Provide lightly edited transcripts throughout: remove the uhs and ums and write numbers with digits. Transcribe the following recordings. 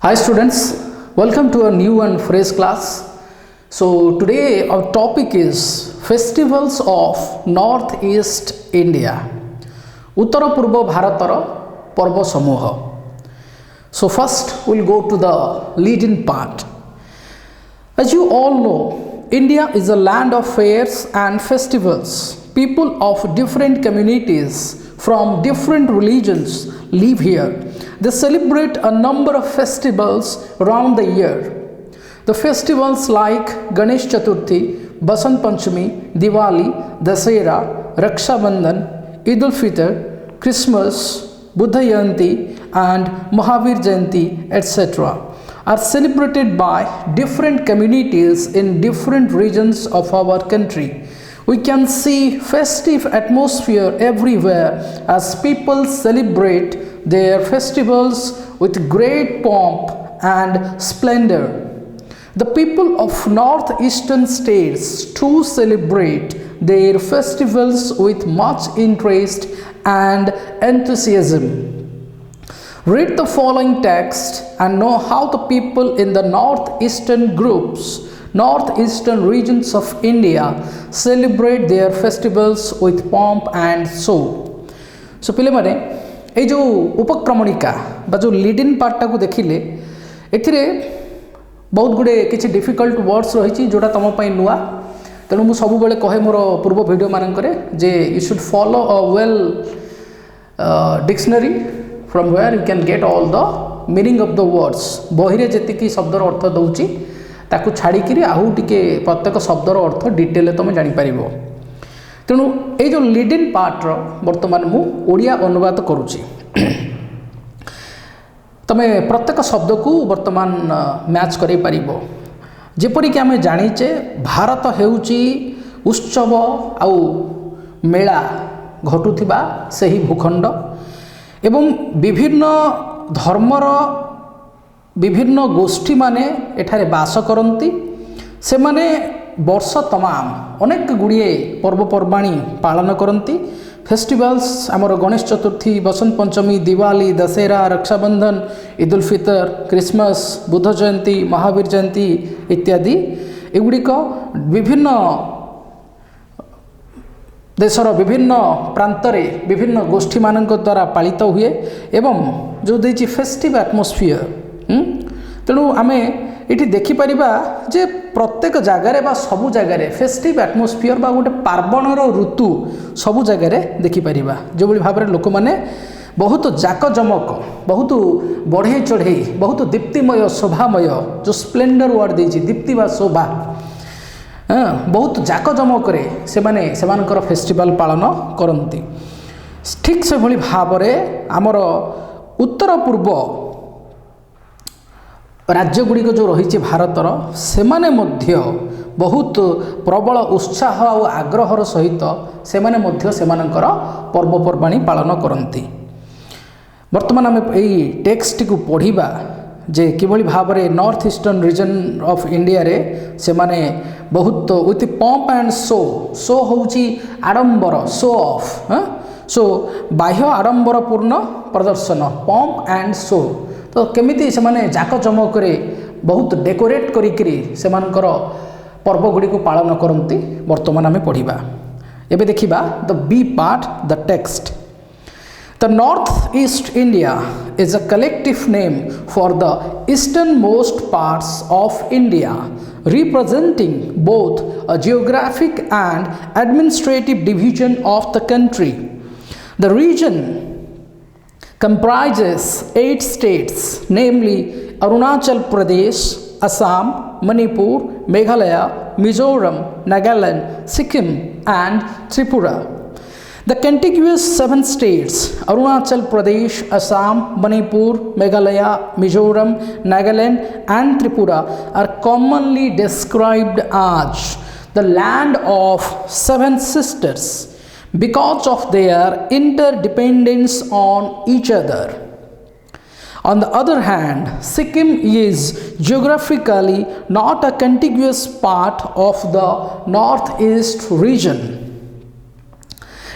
Hi students, welcome to a new and fresh class. So today our topic is festivals of Northeast India. Uttara Purba Bharatara Parva Samuha. So first we'll go to the leading part. As you all know, India is a land of fairs and festivals. People of different communities from different religions live here. They celebrate a number of festivals around the year. The festivals like Ganesh Chaturthi, Basant Panchami, Diwali, Dasera, Raksha Bandhan, Eid al-Fitr, Christmas, Buddha Jayanti and Mahavir Jayanti, etc. are celebrated by different communities in different regions of our country. We can see festive atmosphere everywhere as people celebrate their festivals with great pomp and splendor. The people of northeastern states too celebrate their festivals with much interest and enthusiasm. Read the following text and know how the people in the northeastern regions of India celebrate their festivals with pomp and show. So पिलेमाने ये जो उपक्रमणिका बा जो leading पार्टा को देखिले एथिरे बहुत गुडे किछि डिफिकल्ट वर्ड्स रही जोटा तुम नुआ तेणु मुझे सब बेले कहे मोर पूर्व वीडियो मानकरे जे you should follow a well dictionary from where you can get all the meaning of the words बहिरे जेतिकी शब्दर अर्थ दउची ताकू छाड़ी आउ टिके प्रत्येक शब्दर अर्थ डिटेल तुम जापर तेणु ये जो लीडिंग पार्टर बर्तमान मु ओडिया अनुवाद करुच्ची तमे प्रत्येक शब्द को बर्तमान मैच कर जेपरिक आम जाचे भारत हेउची उत्सव आउ मेला घटुथिबा सही भूखंड एवं विभिन्न धर्मर विभिन्न गोष्ठी माने एठारे बास करती से माने वर्ष तमाम अनेक गुड़िए पर्वपर्वाणी पालन करती फेस्टिवल्स आमर गणेश चतुर्थी बसंत पंचमी दिवाली दशहरा रक्षाबंधन ईद उल फितर क्रिसमस बुद्ध जयंती महावीर जयंती इत्यादि एगुड़िक विभिन्न देशर विभिन्न प्रांतरे विभिन्न गोष्ठी मानक द्वारा पालित हुए एवं जो देछि फेस्टिव एटमॉस्फियर तेणु आमे ये देखिपर जे प्रत्येक जगार बा सबु जगार फेस्टिव एटमॉस्फियर बा गोटे पार्वणर ऋतु सबु जगार देखिपर जो भाव में लोक मैंने बहुत जाकजमक बहुत बढ़े चढ़े बहुत दीप्तिमय शोभामय जो स्प्लेंडर वर्ड देछि दीप्ति बा शोभा बहुत जाकजमक से माने सेमानकर फेस्टिवल पालन करती ठीक से भली भाव में आमर उत्तर पूर्व राज्य गुड़िक जो रही भारतर से माने मध्य बहुत प्रबल उत्साह और आग्रहर सहित से माने मध्य सेमानकर पर्वपर्वाणी पालन करती वर्तमान आम यही टेक्स्ट को पढ़ा जे किभली भाव में north eastern region of India रे से माने बहुत विथ पंप एंड शो होची आडंबर शो ऑफ सो बाह्य आडंबरपूर्ण प्रदर्शन पंप एंड शो तो केमिति से माने जाकजमक बहुत डेकोरेट करी से पर्व गुड़ी को पालन करती वर्तमान आम पढ़ा एबे देखिबा the B part the text the North east India is a collective name for the eastern most parts of India representing both a geographic and administrative division of the country the region comprises 8 states, namely Arunachal Pradesh, Assam, Manipur, Meghalaya, Mizoram, Nagaland, Sikkim and Tripura. The contiguous 7 states, Arunachal Pradesh, Assam, Manipur, Meghalaya, Mizoram, Nagaland and Tripura are commonly described as the land of 7 sisters, because of their interdependence on each other. On the other hand, Sikkim is geographically not a contiguous part of the northeast region.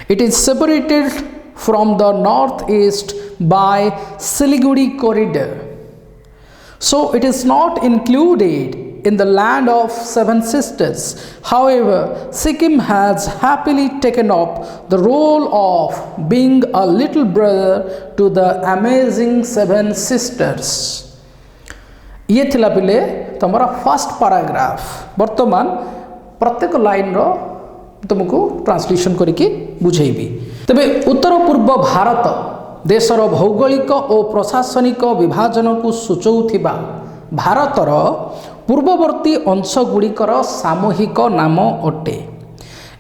It is separated from the northeast by Siliguri corridor. So it is not included in the land of seven sisters. However, Sikkim has happily taken up the role of being a little brother to the amazing seven sisters. ये थिला पिले तमरा first paragraph वर्तमान प्रत्येक line रो तुमको translation करके बुझेबी। तबे उत्तर पूर्व भारत देशर भौगोलिक और प्रशासनिक विभाजन को सूचौथिबा भारतर पूर्ववर्ती अंशगुड़िकर सामूहिक नाम अटे।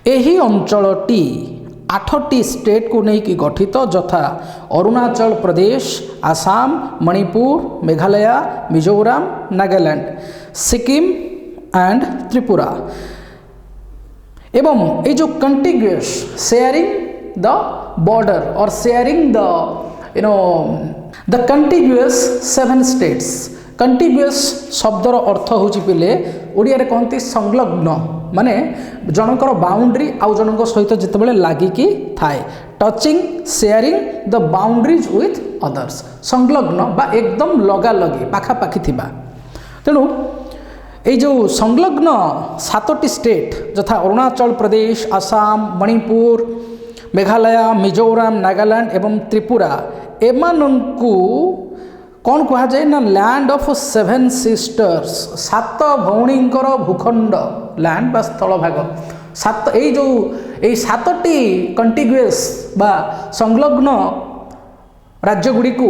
एही अंचलटी 8टी स्टेट को लेकिन गठित यथा अरुणाचल प्रदेश, आसाम, मणिपुर, मेघालय, मिजोरम, नागालैंड, सिक्किम एंड त्रिपुरा। एवं ये जो कंटिग्यूअस शेयरिंग द बॉर्डर और शेयरिंग द कंटिग्यूअस 7 स्टेट्स। कंटिग्यूअस शब्दर अर्थ होची पिले ओडिया रे कहंती संलग्न, माने जनकर बाउंड्री आउ जनक सहित जितेबले लागिकी थाए, touching sharing the boundaries with others, संलग्न बा एकदम लगा लगी पाखापाखि थिबा। तेणु ये जो संलग्न 7टी स्टेट यथा अरुणाचल प्रदेश, आसाम, मणिपुर, मेघालय, मिजोरम, नागालैंड एवं त्रिपुरा एमानंकु कौन कहा जाए ना लैंड ऑफ 7 सिस्टर्स, 7 भौणींकर भूखंड, लैंड बा स्थल भाग 7 ये 7टी कंटिग्यूअस बा संलग्न राज्य गुड़ी को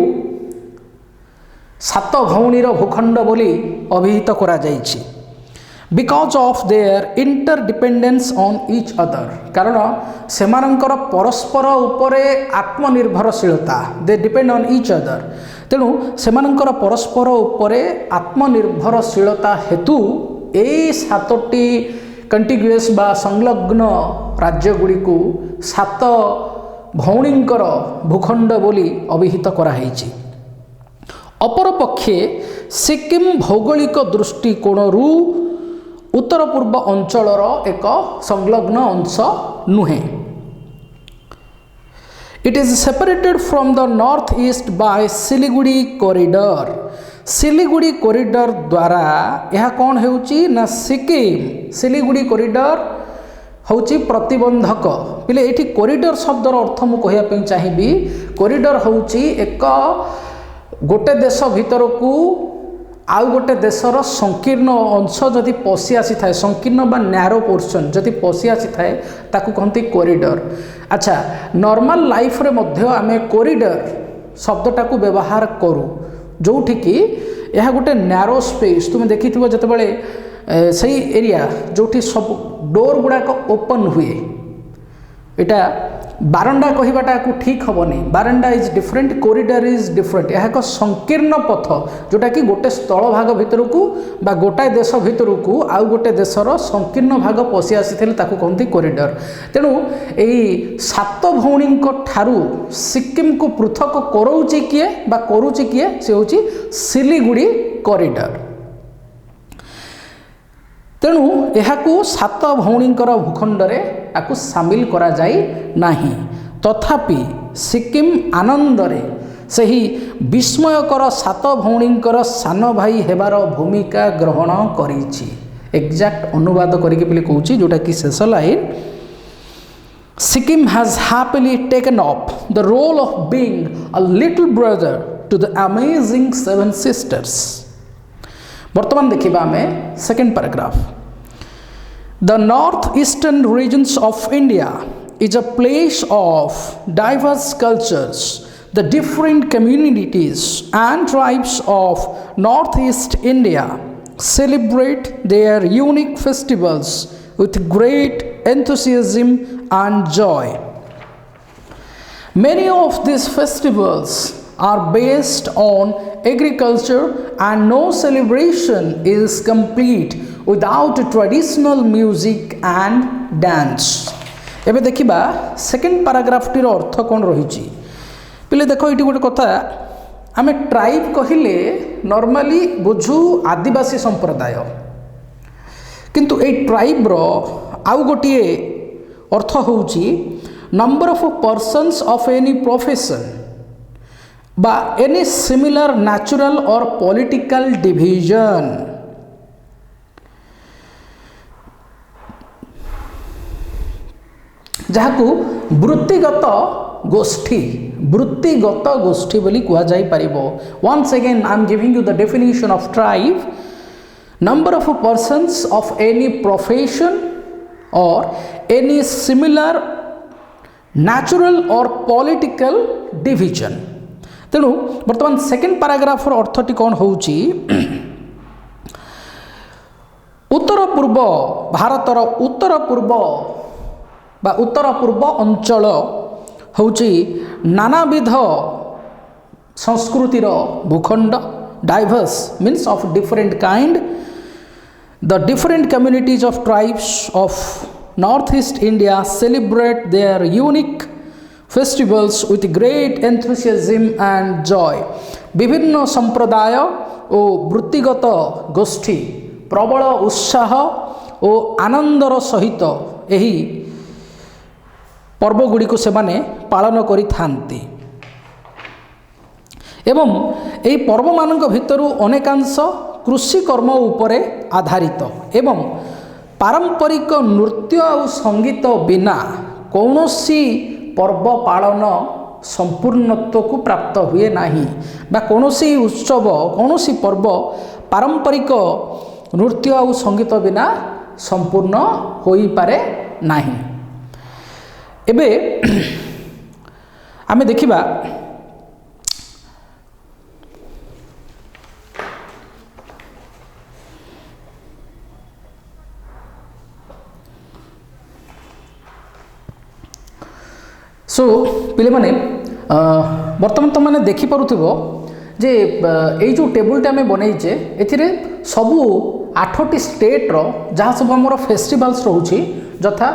7 भौणीर भूखंड बोली अभिहित करा जाइछि। Because of their interdependence on each other, कारण सेमानंकर परस्पर उपरे आत्मनिर्भरशीलता, they depend on each other. तेणु सेमानंकर परस्पर उपरे आत्मनिर्भरशीलता हेतु ए 7टी कंटिग्यूअस बा संलग्न राज्य गुड़ी को 7 भौणींकर भूखंड बोली अभिहित कराइछि। अपरपक्षे सिक्किम भौगोलिक दृष्टिकोणरू उत्तर पूर्व अंचलर एक संलग्न अंश नुहे। It is separated from the northeast by Siliguri corridor. Siliguri corridor द्वारा यह कौन होउची ना सिक्किम सिलीगुड़ी कॉरिडोर होउची प्रतिबंधक। पिले एठी कॉरिडोर शब्दर अर्थ मु कहिया पे चाहिबी, कॉरिडोर होउची एक गोटे देश भीतर को आउ गोटे देशर संकीर्ण अंश जदि पशि आसी थाए, संकीर्ण बा नैरो पोर्शन जदि पशि आसी थाए ताकू कहते कॉरिडोर। अच्छा, नॉर्मल लाइफ रे मध्य आमे कॉरिडोर शब्दटा को व्यवहार करू जोठी कि यह गोटे नैरो स्पेस। तुम देखिथिबो जतबेले सही एरिया जोठी सब डोर गुड़ाक ओपन हुए, एटा बारंडा कहबाटा को ठीक हेनी। Verandah is different, corridor is different. यह एक संकीर्ण पथ जोटा कि गोटे स्थल भाग भितर को बा गोटाए देश भितर को आउ गोटे देशर संकीर्ण भाग पशि आसी ताकू कहते कॉरिडोर। तेणु यही 7 भौणी ठारू सिक्किम को पृथक करोची किए बा करुची किए से होची सिलीगुड़ी कॉरिडोर। तेणु यह 7 भौणींकर भूखंडरे आकु सामिल करा जाई नाही। तथापि सिक्किम आनंदरे सही विस्मयकर 7 भौणींकर सान भाई हेबार भूमिका ग्रहण करिछि। एक्जाक्ट अनुवाद करिके पिले कहूछि जोटा कि शेष line, Sikkim has happily taken up the role of being a little brother to the amazing 7 sisters. वर्तमान देखिबा हमें second paragraph. The northeastern regions of India is a place of diverse cultures. The different communities and tribes of northeast India celebrate their unique festivals with great enthusiasm and joy. Many of these festivals are based on agriculture, and no celebration is complete without traditional music and dance. एबे देखिबा second paragraph टीर अर्थ कौन रही पिले देख ये गोटे कथा आमे ट्राइब कहिले नॉर्मली बुझू आदिवासी संप्रदाय, किंतु ए ट्राइब रो आउ गोटे अर्थ होउची number of persons of any profession बा any similar natural or political division. जहाकू वृत्तिगत गोष्ठी बोली कुआ जाई परिबो। Once again I am giving you the definition of tribe, number of persons of any profession or any similar natural or political division. तेणु बर्तमान सेकेंड पैराग्राफर अर्थटी कौन होउची, उत्तर पूर्व भारतर उत्तर पूर्व बा उत्तर पूर्व अंचल होउची नानाविध संस्कृतिर भूखंड, diverse means of different kind. The different communities of tribes of north east India celebrate their unique festivals with great enthusiasm and Joy. विभिन्न संप्रदाय और वृत्तिगत गोष्ठी प्रबल उत्साह और आनंदर सहित यही पर्व गुड़ी को सेमाने पालन करि थांती एवं यही पर्व मानक भितरु अनेकांश कृषि कर्म उपरे आधारित एवं पारंपरिक नृत्य और संगीत बिना कौनसी पर्व पालन संपूर्णत्व को प्राप्त हुए नहीं बा कौनसी उत्सव कौनसी पर्व पारंपरिक नृत्य और संगीत बिना संपूर्ण होई पारे नहीं। एबे आमे देखिबा सो पिले माने बर्तमान तुम मैंने देखिपरुथिबो जे ये जो टेबुलटा आम बनईचे एथिरे सबू 8टी स्टेट रो जहाँ सब आमर फेस्टिवल्स रोचे यथा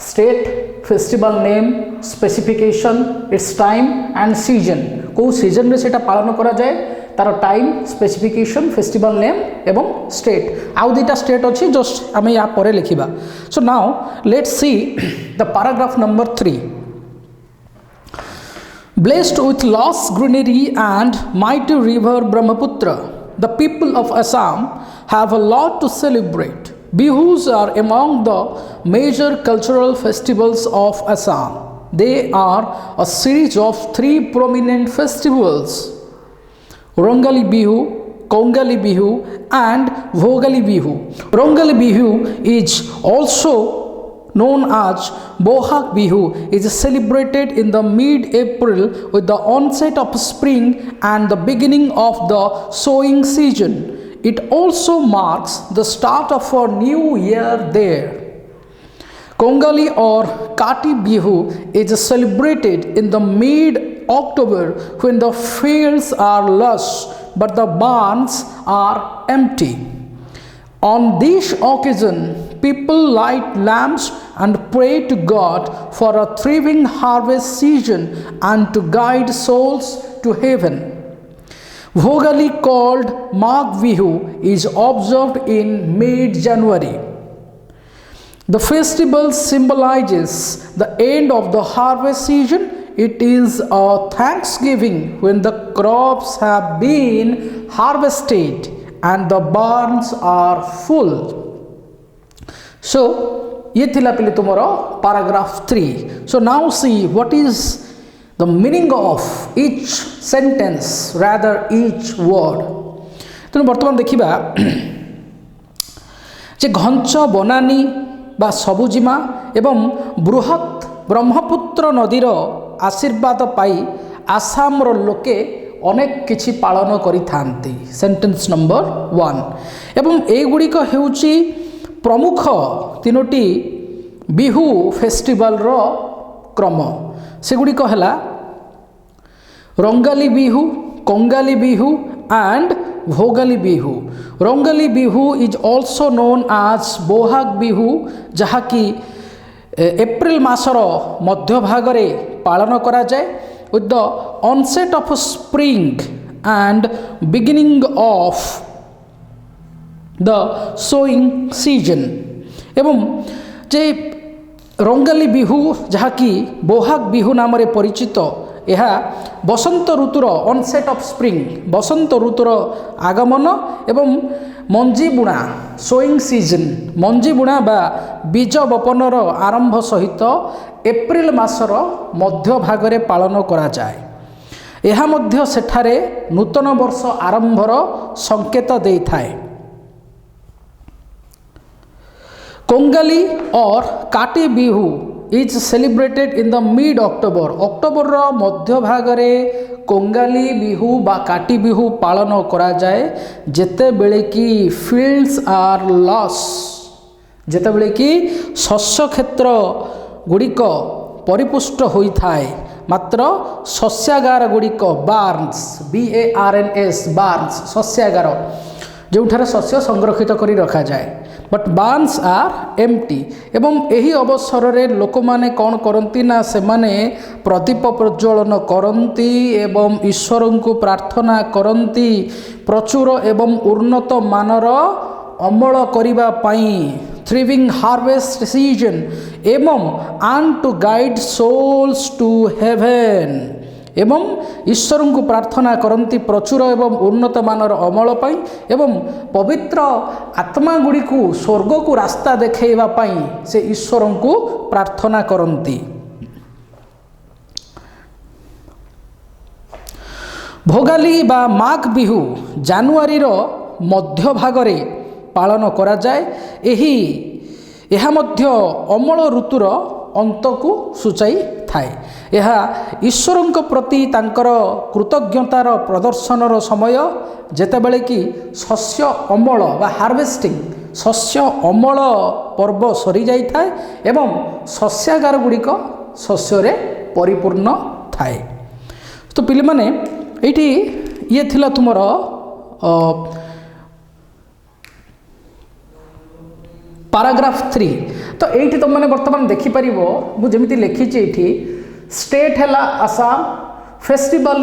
state festival name specification its time and season को सीजन रे सेटा पालन करा जाए तार टाइम स्पेसिफिकेशन फेस्टिवल नेम एवं स्टेट आउ दुईटा स्टेट अच्छी जस्ट आम या परे लिखिबा। So now let's see the paragraph number 3। Blessed with lush greenery and mighty river Brahmaputra, the people of Assam have a lot to celebrate. Bihus are among the major cultural festivals of Assam. They are a series of 3 prominent festivals: Rongali Bihu, Kongali Bihu and Bhogali Bihu. Rongali Bihu is also known as Bohag Bihu, is celebrated in the mid-April with the onset of spring and the beginning of the sowing season. It also marks the start of a new year there. Kongali or Kati Bihu is celebrated in the mid-October when the fields are lush but the barns are empty. On this occasion, people light lamps and pray to God for a thriving harvest season and to guide souls to heaven. Bhogali, called Magh Bihu, is observed in mid-January. The festival symbolizes the end of the harvest season. It is a thanksgiving when the crops have been harvested and the barns are full. So ये थिला पिले तुमरो paragraph 3. So now see what is the meaning of each sentence, rather each word. तेणु बर्तमान देखिबा जे घंच बनानी बा सबुजिमा एवं बृहत ब्रह्मपुत्र नदीर आशीर्वाद पाई आसाम रो लोके अनेक किछि पालन करि थांती। सेंटेंस नंबर 1 एवं ए गुड़िक हेउची प्रमुख 3टी बिहू फेस्टिवल रो क्रम। से गुड़िक हला Rongali Bihu, Kongali Bihu and Bhogali Bihu. Rongali Bihu is also known as Bohag Bihu, जहाँकि एप्रिल मासर मध्य भागरे पालन करा जाए with the onset of spring and beginning of the sowing season। एवं जे रंगाली बिहू जहाँकि बोहाग बिहू नाम रे परिचित, यह बसंत ऋतुर ऑनसेट ऑफ स्प्रिंग बसंत ऋतुर आगमन एवं मंजी बुणा सोइंग सीजन मंजी बुणा बा बीज बपनर आरंभ सहित एप्रिल मासर मध्य भागरे पालन करा जाए। यह मध्य सेठारे नूतन वर्ष आरंभर संकेत देइथाए। Kongali or Kati Bihu is celebrated in the mid October October मध्य भागरे कोंगाली बिहू बा काटी बिहू पालन करा जाए जेते बेले कि फील्ड्स आर लॉस जेते बेले कि शस्य क्षेत्र गुड़िक परिपुष्ट होइथाए मात्र शस्यागार गुड़िक बार्न्स BARNS बार्न्स शस्यागार जोठारे शस्य संरक्षित करी रखा जाए बट बार्न्स आर एम्प्टी एवं यही अवसर रे लोक माने कौन करती ना से माने प्रदीप प्रज्वलन करती एवं ईश्वर को प्रार्थना करती प्रचुर एवं उन्नत मानर अमल करिबा पाई थ्रिविंग हार्वेस्ट सीजन एवं and to guide souls to heaven एवं ईश्वर को प्रार्थना करती प्रचुर एवं उन्नत मानर अमल पाई एवं पवित्र आत्मा गुड़ी को स्वर्ग को रास्ता देखा पाई से ईश्वर को प्रार्थना करती। भोगाली बा माघ बिहू जानुआरी मध्य भागरे पालन करा जाए। यह मध्य अमल ऋतुर अंत को सूचाई थाए। यह ईश्वर प्रति तांकर कृतज्ञतार प्रदर्शनर समय जेतेबेले कि शस्य अमल बा हार्वेस्टिंग शस्य अमल पर्व सरी जाई थाए एवं शस्यागार गुड़िक शस्यरे परिपूर्ण थाए। तो पिले माने एठी ये थिला तुमर पाराग्राफ 3 तो ये तुम मैंने बर्तमान देखिपर मुझे लिखी ये स्टेट है आसाम फेस्टिवल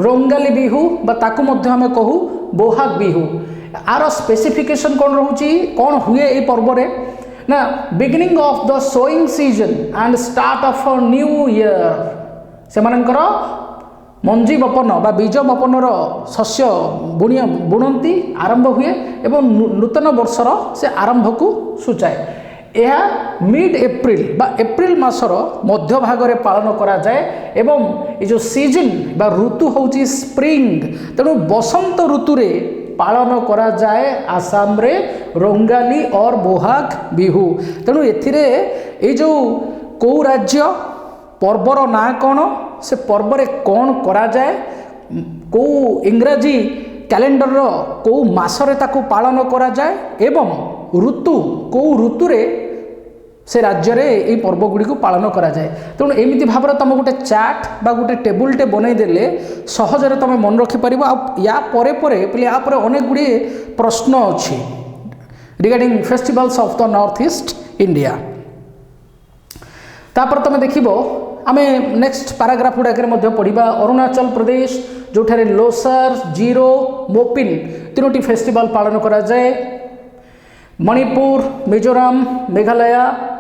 रोंगाली बिहू ताकू आम कहू बोहाग बिहू आर स्पेसिफिकेशन कौन रोची कौन हुए ये पर्व रे ना beginning of the sowing season and start of a new year से मंजी बपन बा बीज बपनर शस्य बुणती आरंभ हुए एवं नूतन वर्षर से आरंभ को सूचाए। यह मिड एप्रिल बा एप्रिल मासर मध्य भागरे पालन करा जाए एवं ये जो सीजन बा ऋतु होची स्प्रिंग तेणु बसंत ऋतु रे पालन करा जाए आसाम रे रोंगाली और बोहाग बिहू। तेणु एथिरे ये जो कौ राज्य पर्वर ना कौन से पर्व रे कौन करा जाए कौ इंग्राजी कैलेंडर कौ मासरे ताकू पालन करा जाए एवं ऋतु कौ ऋतु रे से राज्य रे ये पर्व गुड़ी को पालन करा जाए। तेणु एमती भाव तुम गोटे चार्ट बा गोटे टेबुल टे बनई देले सहजरे तुम मन रखिपर। या परे परे या परे अनेक गुड़ी प्रश्न अच्छी regarding festivals of the North east India. तापर तुम देखिबो आमे नेक्स्ट पैराग्राफ गुड़ाक पढ़ा अरुणाचल प्रदेश जोठारे लोसर जीरो मोपिन तीनोटी फेस्टिवल पालन करा जाए। मणिपुर मिजोराम मेघालय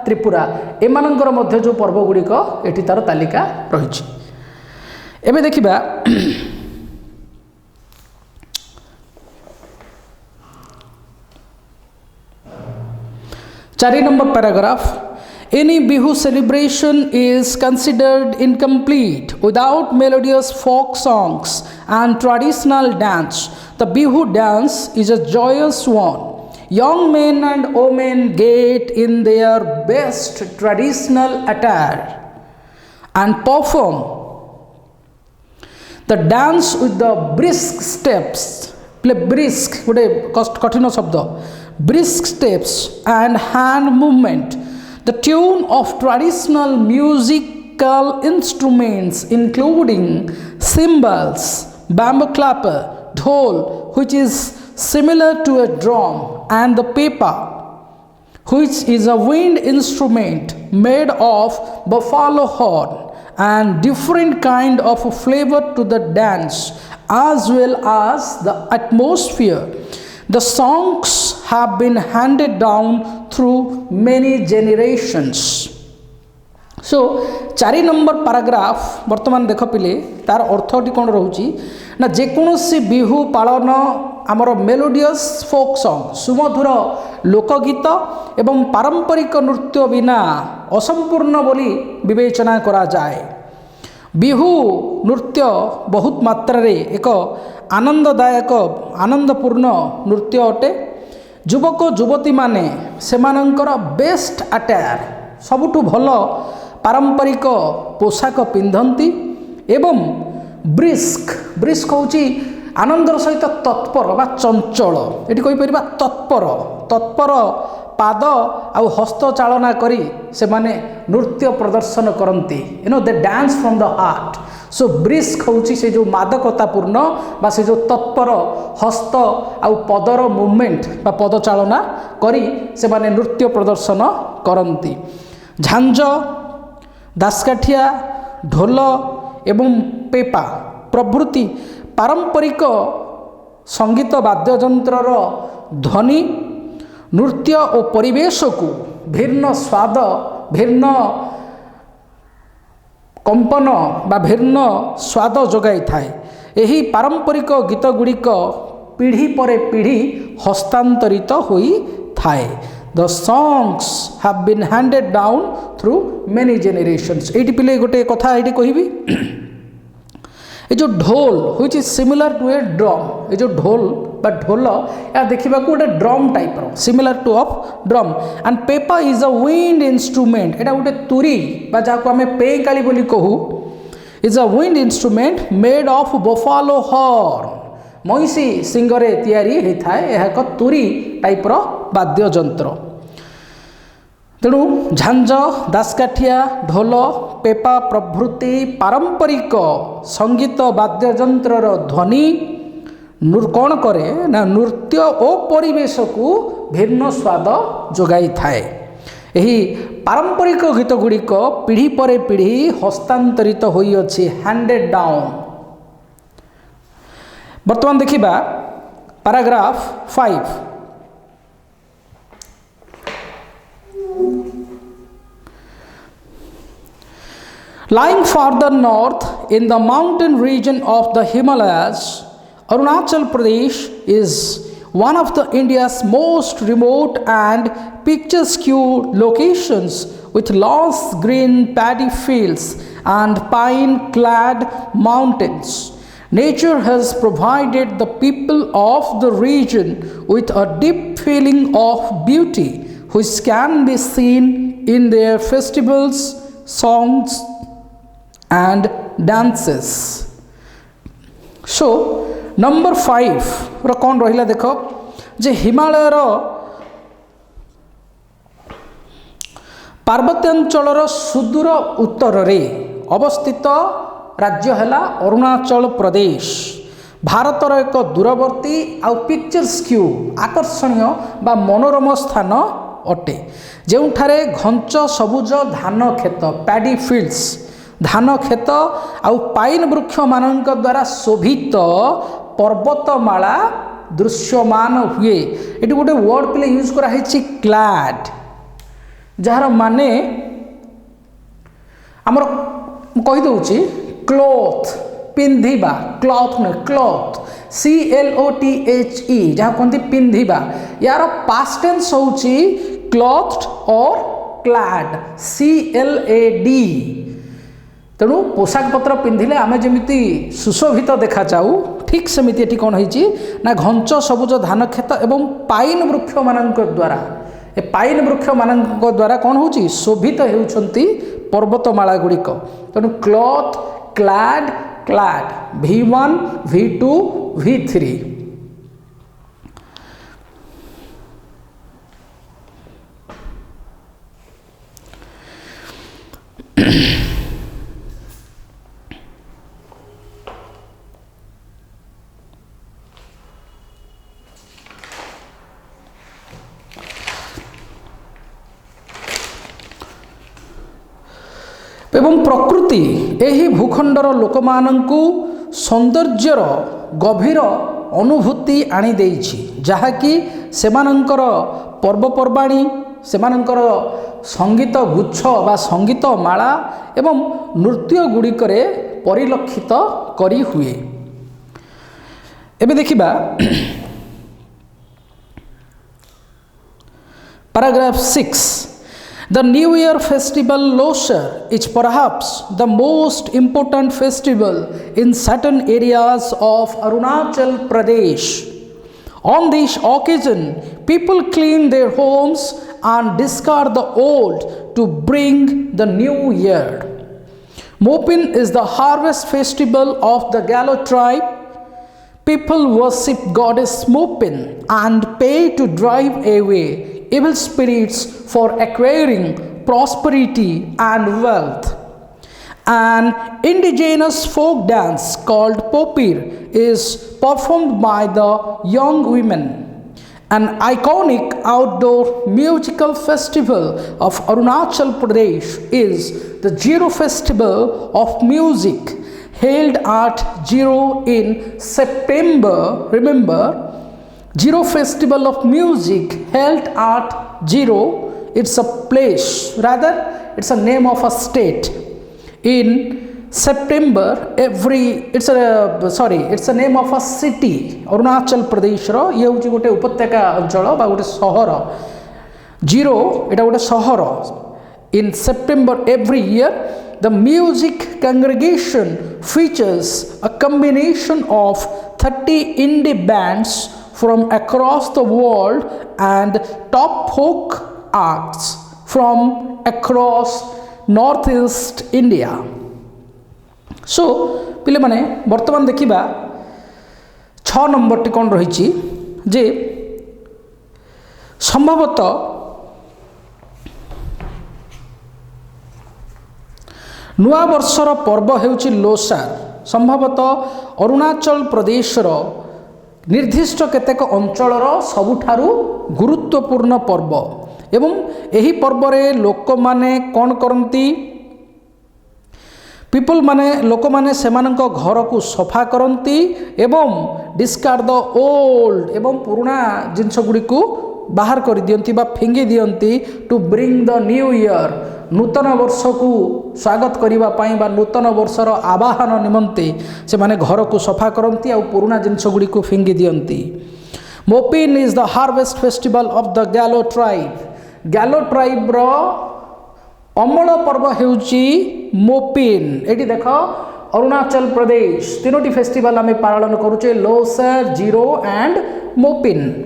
त्रिपुरा एमानंकर मध्य जो पर्व गुड़िक एटी तार तालिका रही। एबे देखिबा 4 number paragraph Any Bihu celebration is considered incomplete without melodious folk songs and traditional dance. The Bihu dance is a joyous one. Young men and women get in their best traditional attire and perform the dance with the brisk steps. Play brisk, what a kathina shabda. Brisk steps and hand movement. The tune of traditional musical instruments including cymbals, bamboo clapper, dhol, which is similar to a drum, and the pepa, which is a wind instrument made of buffalo horn, and different kind of flavor to the dance as well as the atmosphere. The songs have been handed down through many generations. So 4 number paragraph वर्तमान देख पिले तार अर्थटी कौन रोचे ना जेकोसी बिहू पालन आमर melodious folk song सुमधुर लोकगीत एवं पारंपरिक नृत्य बिना असंपूर्ण बोली विवेचना करा जाए। बिहू नृत्य बहुत मात्रा रे एक आनंददायक आनंदपूर्ण नृत्य अटे। युवक युवती माने सेमानंकर बेस्ट अटायर सबुठु भल पारंपरिक पोशाक पिंधती एवं ब्रिस्क होची आनंदर सहित तत्पर बा चंचल ये कहीपर तत्पर पाद आउ हस्त चालना करी से माने नृत्य प्रदर्शन करती they dance from the heart. So brisk होची से जो मादकतापूर्ण बा से जो तत्पर हस्त आउ पदर मूवमेंट बा पद चालना करी से माने नृत्य प्रदर्शन करती। झांझ दासकाठिया ढोल एवं पेपा प्रभृति पारंपरिक संगीत वाद्ययंत्रर ध्वनि नृत्य और परिवेश को भिन्न स्वाद भिन्न कंपन बा भिन्न स्वाद जोगाई थाए। यही पारंपरिक गीत गुड़िक पीढ़ी पर पीढ़ी हस्तांतरित होई थाए। The songs have been handed down through many generations। Eighty पिले गोटे कथा एटी कहबी ये जो ढोल which is similar to a drum ये जो ढोल बा ढोल या देखा गोटे ड्रम टाइप रो similar to of drum and pepa is a wind instrument एटा गोटे तुरी बा जाको आमे पेकाली बोली कहू is a wind instrument made of buffalo horn महिषी सिंगरे तैयारी होता है। यह एक तुरी टाइप रो वाद्य यंत्र तेणु झांझ दासकाठिया ढोल पेपा प्रभृति पारंपरिक संगीत वाद्य यंत्रर ध्वनि कौन करे ना नृत्य और परिवेश को भिन्न स्वाद जोगाई थाए। यही पारंपरिक गीत गुड़िक पीढ़ी पर पीढ़ी हस्तांतरित होई अछि हैंडेड डाउन। वर्तमान देखिबा paragraph 5। Lying farther north in the mountain region of the Himalayas, Arunachal Pradesh is one of the India's most remote and picturesque locations with lush green paddy fields and pine-clad mountains. Nature has provided the people of the region with a deep feeling of beauty which can be seen in their festivals, songs and dances। So number 5 रो कौन रहिला देख जे हिमालय रो पार्वत्यांचल सुदूर उत्तर रे अवस्थित राज्य है अरुणाचल प्रदेश। भारतर एक दूरवर्ती आउ पिक्चर्सक्यू आकर्षणीय बा मनोरम स्थान अटे जोठारे घंच सबुज धान खेत पैडी फील्ड्स धान खेत आउ पाइन वृक्ष मानक द्वारा शोभित पर्वतमाला दृश्यमान हुए। ये गोटे वर्ड प्ले यूज कराई क्लाड जार माने आमर कहीदे क्लॉथ पिंधिबा क्लॉथ नुहे क्लॉथ CLOTHE जहाँ कहते पिंधिबा यार पास्ट टेंस होची क्लॉथ्ड और क्लाड CLAD। तेणु पोशाक पत्र पिंधिले आमे जेमिति सुशोभित देखा जाऊ ठीक सेमिति एठी कौन होईची ना घंच सबुज धान खेत एवं पाइन वृक्ष मानक द्वारा ए पाइन वृक्ष मानक द्वारा कौन होची शोभित हेउछंती पर्वतमाला गुड़िक। तेणु cloth clad clad V1 V2 V3। एवं प्रकृति यही भूखंडर लोक मानंकु सौंदर्यर गभीर अनुभूति आनी देइछि जहाँकि सेमानंकर पर्वपर्वाणी सेमानंकर संगीत गुच्छ बा संगीत माला एवं नृत्य गुड़िकरे परिलक्षित करी हुए। एबे देखिबा Paragraph 6. The New Year festival Losar is perhaps the most important festival in certain areas of Arunachal Pradesh. On this occasion, people clean their homes and discard the old to bring the new year. Mopin is the harvest festival of the Galo tribe. People worship goddess Mopin and pay to drive away evil spirits for acquiring prosperity and wealth. An indigenous folk dance called Popir is performed by the young women. An iconic outdoor musical festival of Arunachal Pradesh is the Zero Festival of Music, held at Zero in September. Remember, Zero Festival of Music held at Zero. It's a place, rather it's a name of a state. In September every, it's a name of a city. Arunachal Pradesh ro ye hochi gote upatyaka anchal ba gote sahara. Zero eta gote sahara. In September every year, the music congregation features a combination of 30 indie bands from across the world and top folk acts from across northeast India. So पिले माने वर्तमान देखिबा 6 number T कोन रहिछि जे संभवतः नुआ वर्षर पर्व हेउछि लोसार। संभवतः अरुणाचल प्रदेशर निर्दिष्ट केतेक अंचलर सबुठारु गुरुत्वपूर्ण पर्व एवं एही पर्व रे लोक माने कोन करंती, पीपल माने लोक माने सेमानक घर को सफा करंती एवं डिस्कार्ड द ओल्ड एवं पुराना जिंस गुडी को बाहर कर दियंती बा फिंगी दियंती to bring the new year, नूतन वर्ष को स्वागत करिबा पाई बा नूतन वर्षर आवाहन निमंते से माने घर को सफा करंती आ पुराना जिंस गुडी को फिंगी दियंती। Mopin is the harvest festival of the Galo tribe. Galo tribe रो अमल पर्व हेउची मोपिन। एटी देखो अरुणाचल प्रदेश तीनोटी फेस्टिवल आमे पालन करूचे, Losar, zero and Mopin.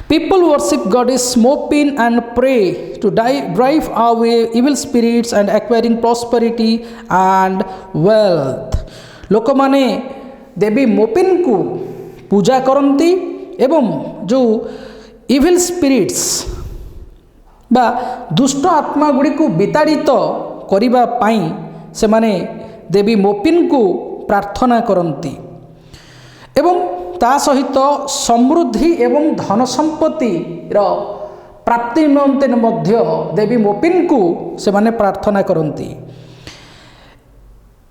People worship goddess Mopin and pray to drive away evil spirits and acquiring prosperity and wealth. लोक माने देवी मोपिन को पूजा करती एवं जो इविल स्पिरिट्स बा दुष्ट आत्मा गुड़ी को विताड़ित करिबा पाई से माने देवी मोपिन को प्रार्थना करती एवं ता सहित समृद्धि एवं धन संपत्ति रो प्राप्ति निमंते मध्य देवी मोपिन को से माने प्रार्थना करती।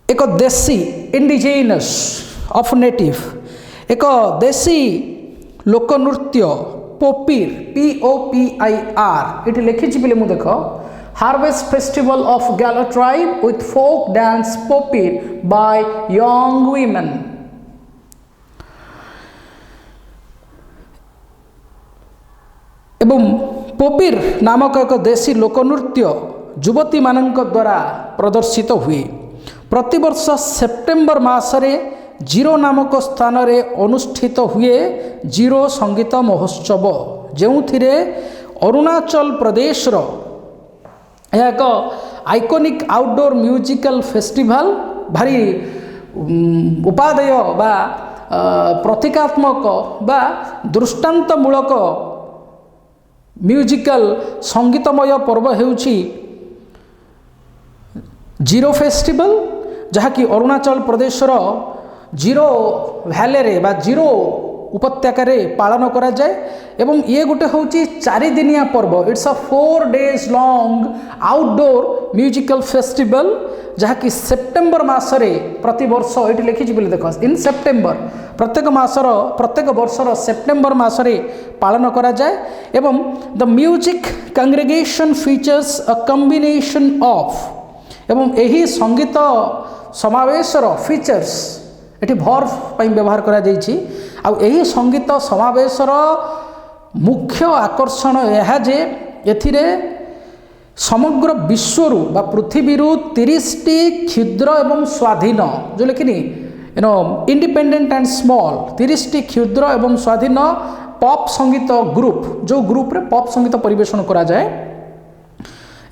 एक देशी इंडिजिनस ऑफ नेटिव एक देशी लोकनृत्य पोपीर POPIR ये लिखी बोले मुझे देख harvest festival of Galo tribe with folk dance Popir by young women. एवं पोपीर नामक एक देशी लोकनृत्य युवती मानक द्वारा प्रदर्शित हुए। प्रतिवर्ष सेप्टेम्बर मासरे जीरो नामक स्थान रे अनुष्ठित हुए जीरो संगीत महोत्सव, जो अरुणाचल प्रदेश एक आइकोनिक आउटडोर म्यूजिकल फेस्टिवल भारी उपादेय बा प्रतीकात्मक बा दृष्टांतमूलक म्यूजिकल संगीतमय पर्व हेउछि जीरो फेस्टिवल, जहाँकि अरुणाचल प्रदेशर जीरो भैली रे बा जीरो उपत्यका रे पालन करा जाए एवं ये गोटे होची 4 दिनिया पर्व। It's a 4 days long outdoor musical festival जहाँकि सेप्टेम्बर मासरे प्रति वर्ष ये लिखी देख इन सेप्टेम्बर प्रत्येक वर्षर सेप्टेम्बर मासरे पालन करा जाए एवं the music congregation features a combination of एवं यही संगीत समावेशर फीचर्स ये भर्व व्यवहार करा जाइछि आउ यही संगीत समावेशर मुख्य आकर्षण यह जे एथिरे समग्र विश्वरु बा पृथ्वीरु 30टी क्षुद्र एवं स्वाधीन जो लेकिन इंडिपेंडेंट एंड स्मॉल 30टी क्षुद्र एवं स्वाधीन पॉप संगीत ग्रुप जो ग्रुप रे पॉप संगीत परिवेषण करा जाए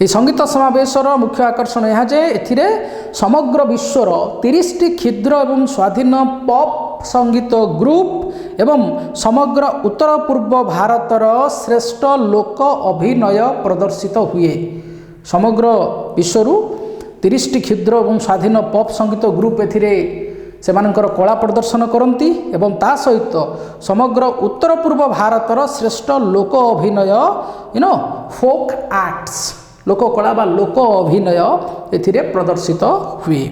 ये संगीत समावेशर मुख्य आकर्षण यह जे एथिरे समग्र विश्वर 30टी क्षुद्र एवं स्वाधीन पॉप संगीत ग्रुप एवं समग्र उत्तर पूर्व भारतर श्रेष्ठ लोक अभिनय प्रदर्शित हुए समग्र विश्वरु 30टी क्षुद्र एवं स्वाधीन पॉप संगीत ग्रुप एथिरे सेमानंकर कला प्रदर्शन करती एवं ता सहित समग्र उत्तर पूर्व भारतर श्रेष्ठ लोक अभिनय फोक आर्ट्स लोक कला बा लोक अभिनय एथिरे प्रदर्शित हुए।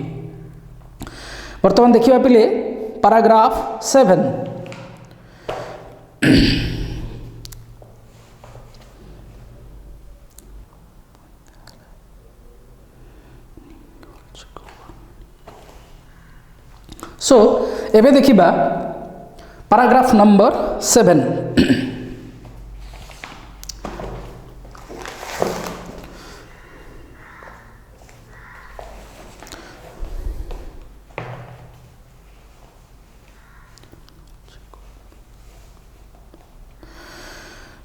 वर्तमान देखिबा पिले पैराग्राफ 7 सो एबे देखिबा पैराग्राफ नंबर 7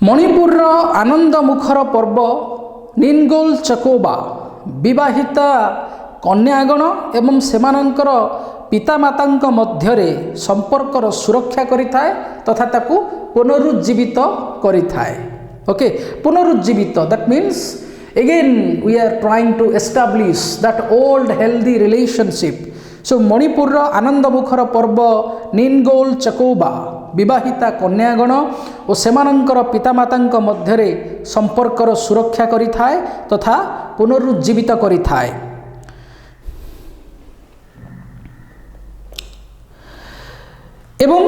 मणिपुर आनंद मुखर पर्व निनगोल चकोबा विवाहिता कन्यागण एवं सेमानंकर पितामातांक मध्यरे संपर्कर सुरक्षा करिथाए तथा ताकू पुनरुज्जीवित करिथाए। ओके पुनरुज्जीवित that means again we are trying to establish that old healthy relationship. So Manipur आनंद मुखर पर्व निनगोल चकोबा विवाहिता कन्यागण और सेमानंकर पितामातांक मध्यरे संपर्कर सुरक्षा करिथाए तथा पुनरुज्जीवित करिथाए। एवं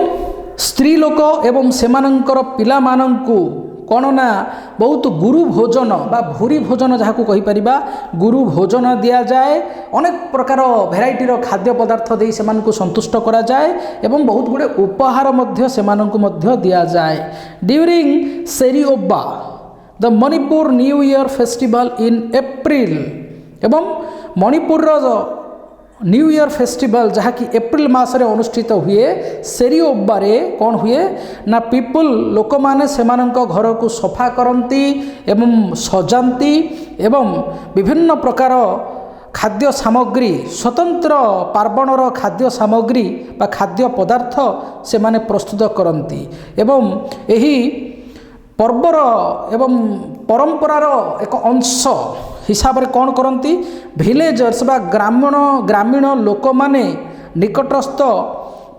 स्त्री लोक एवं सेमानंकर पिला मानंकु कौन ना बहुत गुरु भोजन बा भूरी भोजन जहाँ को कहि परिबा गुरु भोजन दिया जाए अनेक प्रकार भेराइटी खाद्य पदार्थ दे सेमानंकु संतुष्ट करा जाए एवं बहुत गुड़े उपहार मध्य सेमानंकु मध्य दिया जाए। During Cheiraoba the Manipur new year festival in April एवं मणिपुर न्यू ईयर फेस्टिवल जहाँ कि एप्रिल मासरे अनुष्ठित हुए सेरिओबारे कौन हुए ना पीपुल लोक माने सेमानंक घर को सफा करती एवं सजाती एवं विभिन्न प्रकार खाद्य सामग्री स्वतंत्र पार्वणर खाद्य सामग्री बा खाद्य पदार्थ से माने प्रस्तुत करती एवं यही पर्वर एवं परंपरार एक अंश हिसाब रे कौन करती विलेजर्स बा ग्रामीण लोक माने निकटस्थ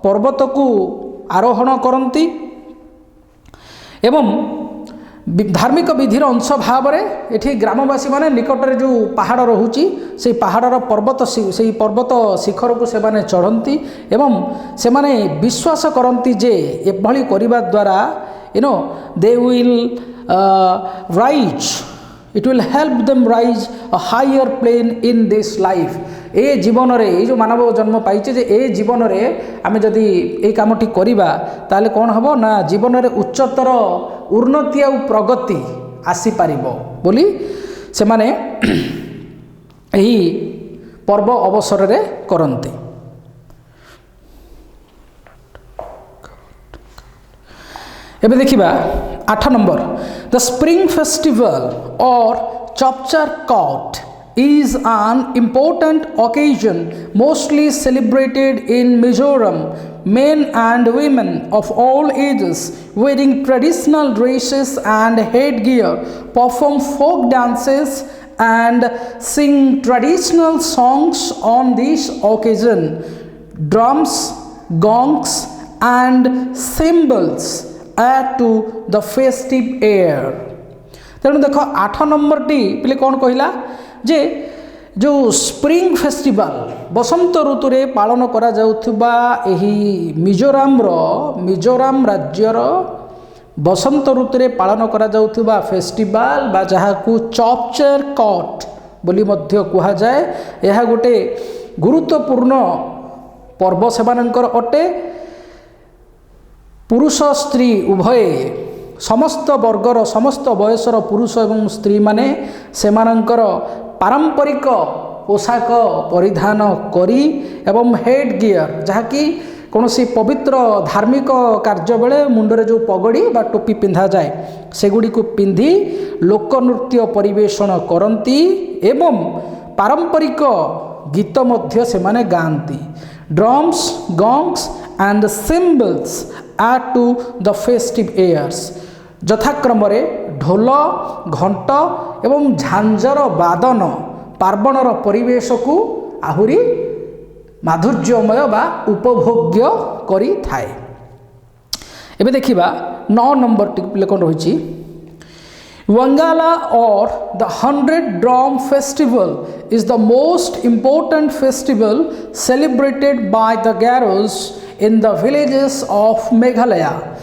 पर्वत को आरोहण करती एवं धार्मिक विधिर अंश भाव ये ग्रामवासी माने निकटरे जो पहाड़ रोची से पहाड़र पर्वत शिखर को से माने चढ़ती एवं से माने विश्वास करती जे एभली करिबा द्वारा they will rise it will help them rise a higher plane in this life. ए जीवन रे ये जो मानव जन्म पाइचे जे ए जीवन रे आमे जदि ए कामटी करिबा ताले कौन हबो ना जीवन रे उच्चतर उन्नति आ प्रगति आसी पारिबो बोली से माने एही पर्व अवसर रे करंती। एबे देखिबा 8 नंबर द स्प्रिंग फेस्टिवल और चॉपचर cot is an important occasion mostly celebrated in Mizoram. Men and women of all ages wearing traditional dresses and headgear perform folk dances and sing traditional songs on this occasion. Drums, gongs and cymbals add to the festive air. तेणु देख 8 number T पिले कौन कहला जे जो spring festival बसंत ऋतु रे पालन करा जाउथबा एही मिजोराम राज्यर बसंत ऋतु रे पालन करा जाउथबा फेस्टिवल बा जहाकू चॉपचर कट बोली मध्य कुहा जाए। यह गोटे गुरुत्वपूर्ण पर्व सेमानंकर अटे। पुरुष स्त्री उभय समस्त वर्गर समस्त बयसर पुरुष एवं स्त्री माने सेमानंकर पारंपरिक पोशाक परिधान करी एवं हेड गियर जहाँकि कौन सी पवित्र धार्मिक कार्य बेले मुंडरे जो पगड़ी बा टोपी पिंधा जाए सेगुड़ी को पिंधि लोकनृत्य परिवेषण करती एवं पारंपरिक गीत मध्य सेमाने गाती। Drums gongs and cymbals add to the festive airs। यथाक्रम ढोल घंट एवं झांझर वादन पार्वणर परिवेश को आहुरी माधुर्यमय बा उपभोग्य करी थाए। एबे देखिबा 9 नंबर टिक कौन रही Wangala or the 100 Drum Festival is the most important festival celebrated by the Garos in the villages of Meghalaya.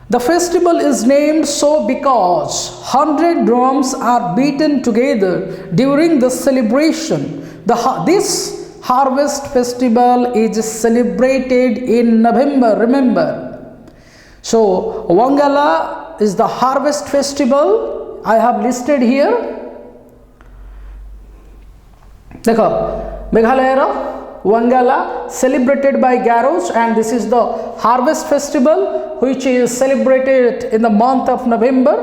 The festival is named so because 100 drums are beaten together during the celebration. This harvest festival is celebrated in November, remember. So Wangala is the harvest festival I have listed here. देखो Meghalaya Wangala celebrated by Garos, and this is the harvest festival which is celebrated in the month of November.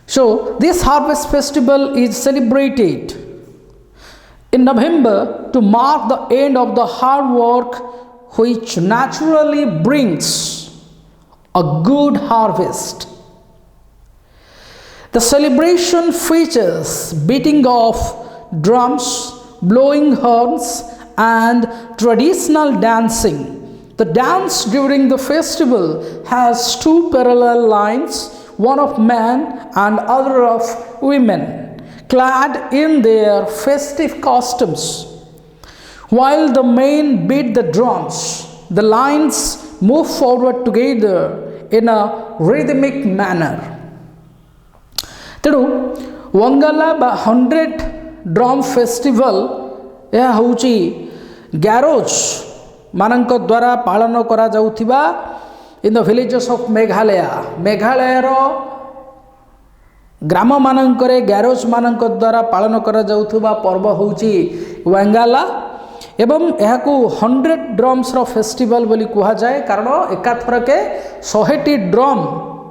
So this harvest festival is celebrated in November to mark the end of the hard work which naturally brings a good harvest. The celebration features beating of drums, blowing horns and traditional dancing. The dance during the festival has two parallel lines, one of men and other of women, clad in their festive costumes. While the men beat the drums, the lines move forward together in a rhythmic manner. तेणु वंगाला बा 100 drum festival यह होची गैरोज मानक द्वारा पालन करा जाउथिबा in the villages of Meghalaya. Meghalaya रो ग्राम मानकरे गैरोज मानक द्वारा पालन करा जाउथिबा पर्व होची वंगाला एवं यहाकू 100 ड्रम्स रो फेस्टिवल बोली कुहा जाए कारण एकाथरके 100टी ड्रम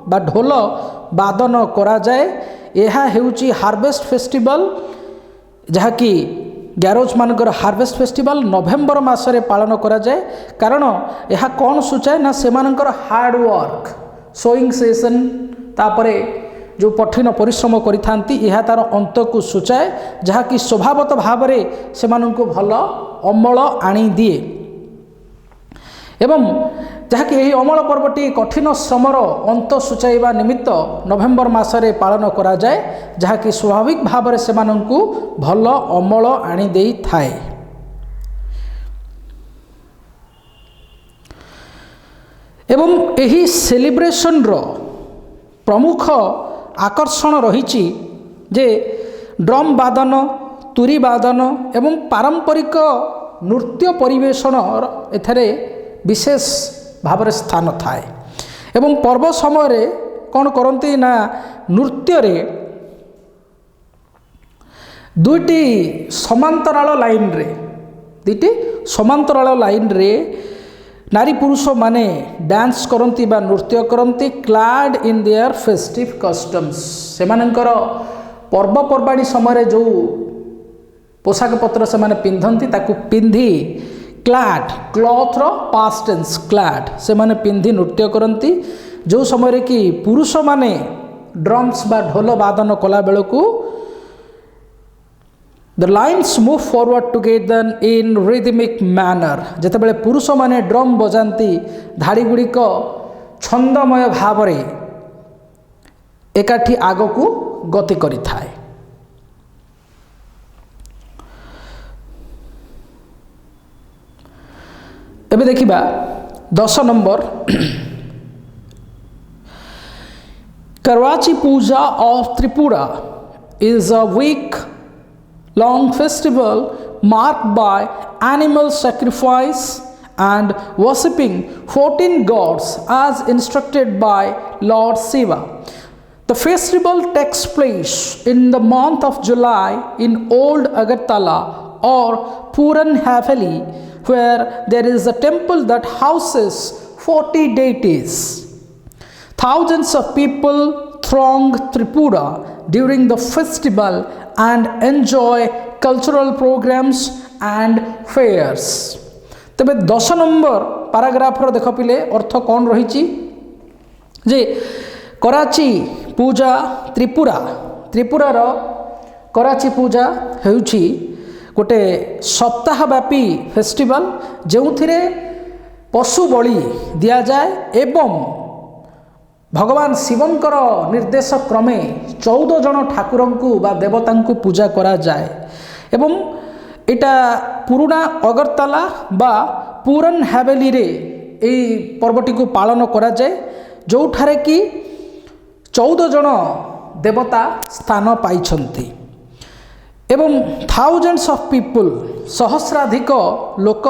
बा ढोल वादन करा जाए। यह हेउची हार्वेस्ट फेस्टिवल जहाँकि गैरोज मानकर हार्वेस्ट फेस्टिवल नवेम्बर मासरे पालन करा जाए कारण यह कौन सूचाए ना सेमानकर हार्ड वर्क सोइंग सेसन तापरे जो कठिन परिश्रम करिथांती यह तार अंत को सूचाए जहाँकि स्वभावत भाव में सेमानंकु भल अमल आनी दिए एवं जहाँकि यही अमल पर्वटी कठिन श्रमर अंत सूचाइबा निमित्त नवेम्बर मासरे पालन करा जाए जहाँकि स्वाभाविक भाव में सेमानंकु भल अमल आनी देई थाए। एवं यही सेलिब्रेशन रो प्रमुख आकर्षण रही जे ड्रम वादन तुरी वादन एवं पारंपरिक नृत्य परिवेषण एथरे विशेष भाव में स्थान थाए एवं पर्व समय कौन करती ना नृत्य रे दुईटी समांतराल लाइन रे दुईटी समांतराल लाइन रे नारी पुरुष माने डांस करती बा नृत्य करती clad in their festive customs सेमानंकर पर्वपर्वाणी समय जो पोशाक पत्र से माने पिंधती ताकू पिंधि क्लाड क्लॉथ रो पास्ट टेंस क्लाड से माने पिंधि नृत्य करती जो समय कि पुरुष माने ड्रम्स बा ढोल वादन कला बेलू the lines move forward together in rhythmic manner जितेबाला पुरुष माने ड्रम बजाती धाड़ी गुड़िक छंदमय भाव में एकाठी आग को गति करि थाए। एबे देखिबा 10 number Karachi Puja of Tripura is a week long festival marked by animal sacrifice and worshipping 14 gods as instructed by Lord Shiva. The festival takes place in the month of July in Old Agartala or Puran Haveli, where there is a temple that houses 40 deities. Thousands of people throng Tripura during the festival and enjoy cultural programs and fairs. तबे 10 number paragraph रो देख पिले अर्थ कौन रही जे कराची पूजा त्रिपुरा त्रिपुरार कराची पूजा हेउछि गोटे सप्ताहव्यापी festival जो पशु बलि दिया जाए एवं भगवान शिवंकर निर्देश क्रमे 14 जन ठाकुर बा देवता पूजा करा जाए एवं इटा पुराना अगरतला बा पूरन हावेली रे ए पर्वटी को पालन करा जाए जो ठारे कि 14 जन देवता स्थान पाइछंती एवं थाउजेंड्स ऑफ पीपल सहस्राधिक लोक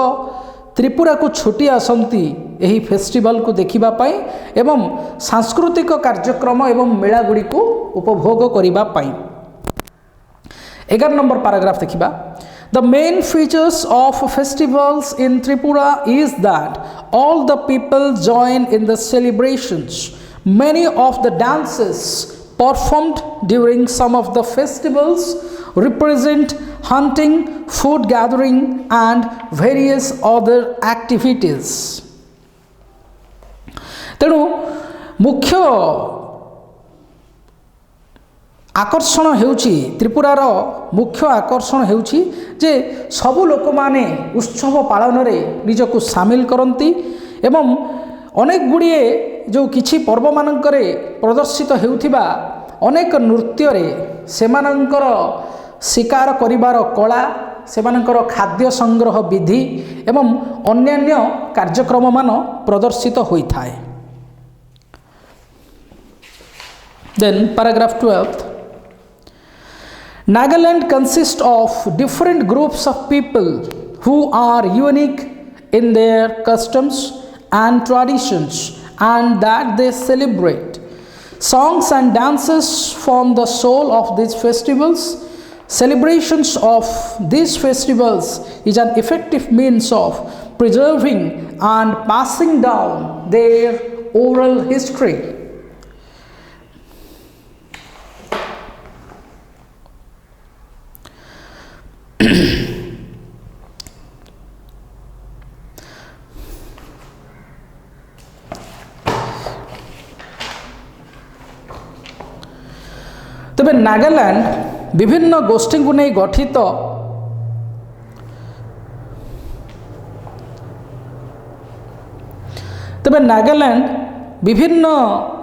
त्रिपुरा को छुटी आसंती यही फेस्टिवल को देखिबा पाई एवं सांस्कृतिक कार्यक्रम एवं मेला गुड़ी को उपभोग करिबा पाई। 11 नंबर पैराग्राफ देखिबा The main features of festivals in Tripura is that all the people join in the celebrations. Many of the dances performed during some of the festivals represent hunting, food gathering and various other activities. तेणु मुख्य आकर्षण हेउछि त्रिपुरार मुख्य आकर्षण हेउछि जे सबु लोक माने उत्सव पालन रे निजको शामिल करंती एवं अनेक गुड़िए जो किछि पर्व मानकरे प्रदर्शित हेउथिबा अनेक नृत्य रे सेमानंकर शिकार करिवार कला सेमानंकर खाद्य संग्रह विधि एवं अन्यान्य कार्यक्रम मान प्रदर्शित होइथाय। Then paragraph 12 Nagaland consists of different groups of people who are unique in their customs and traditions and that they celebrate. Songs and dances form the soul of these festivals. Celebrations of these festivals is an effective means of preserving and passing down their oral history. तबे नागालैंड विभिन्न गोष्ठी को नहीं गठित तबे नागालैंड विभिन्न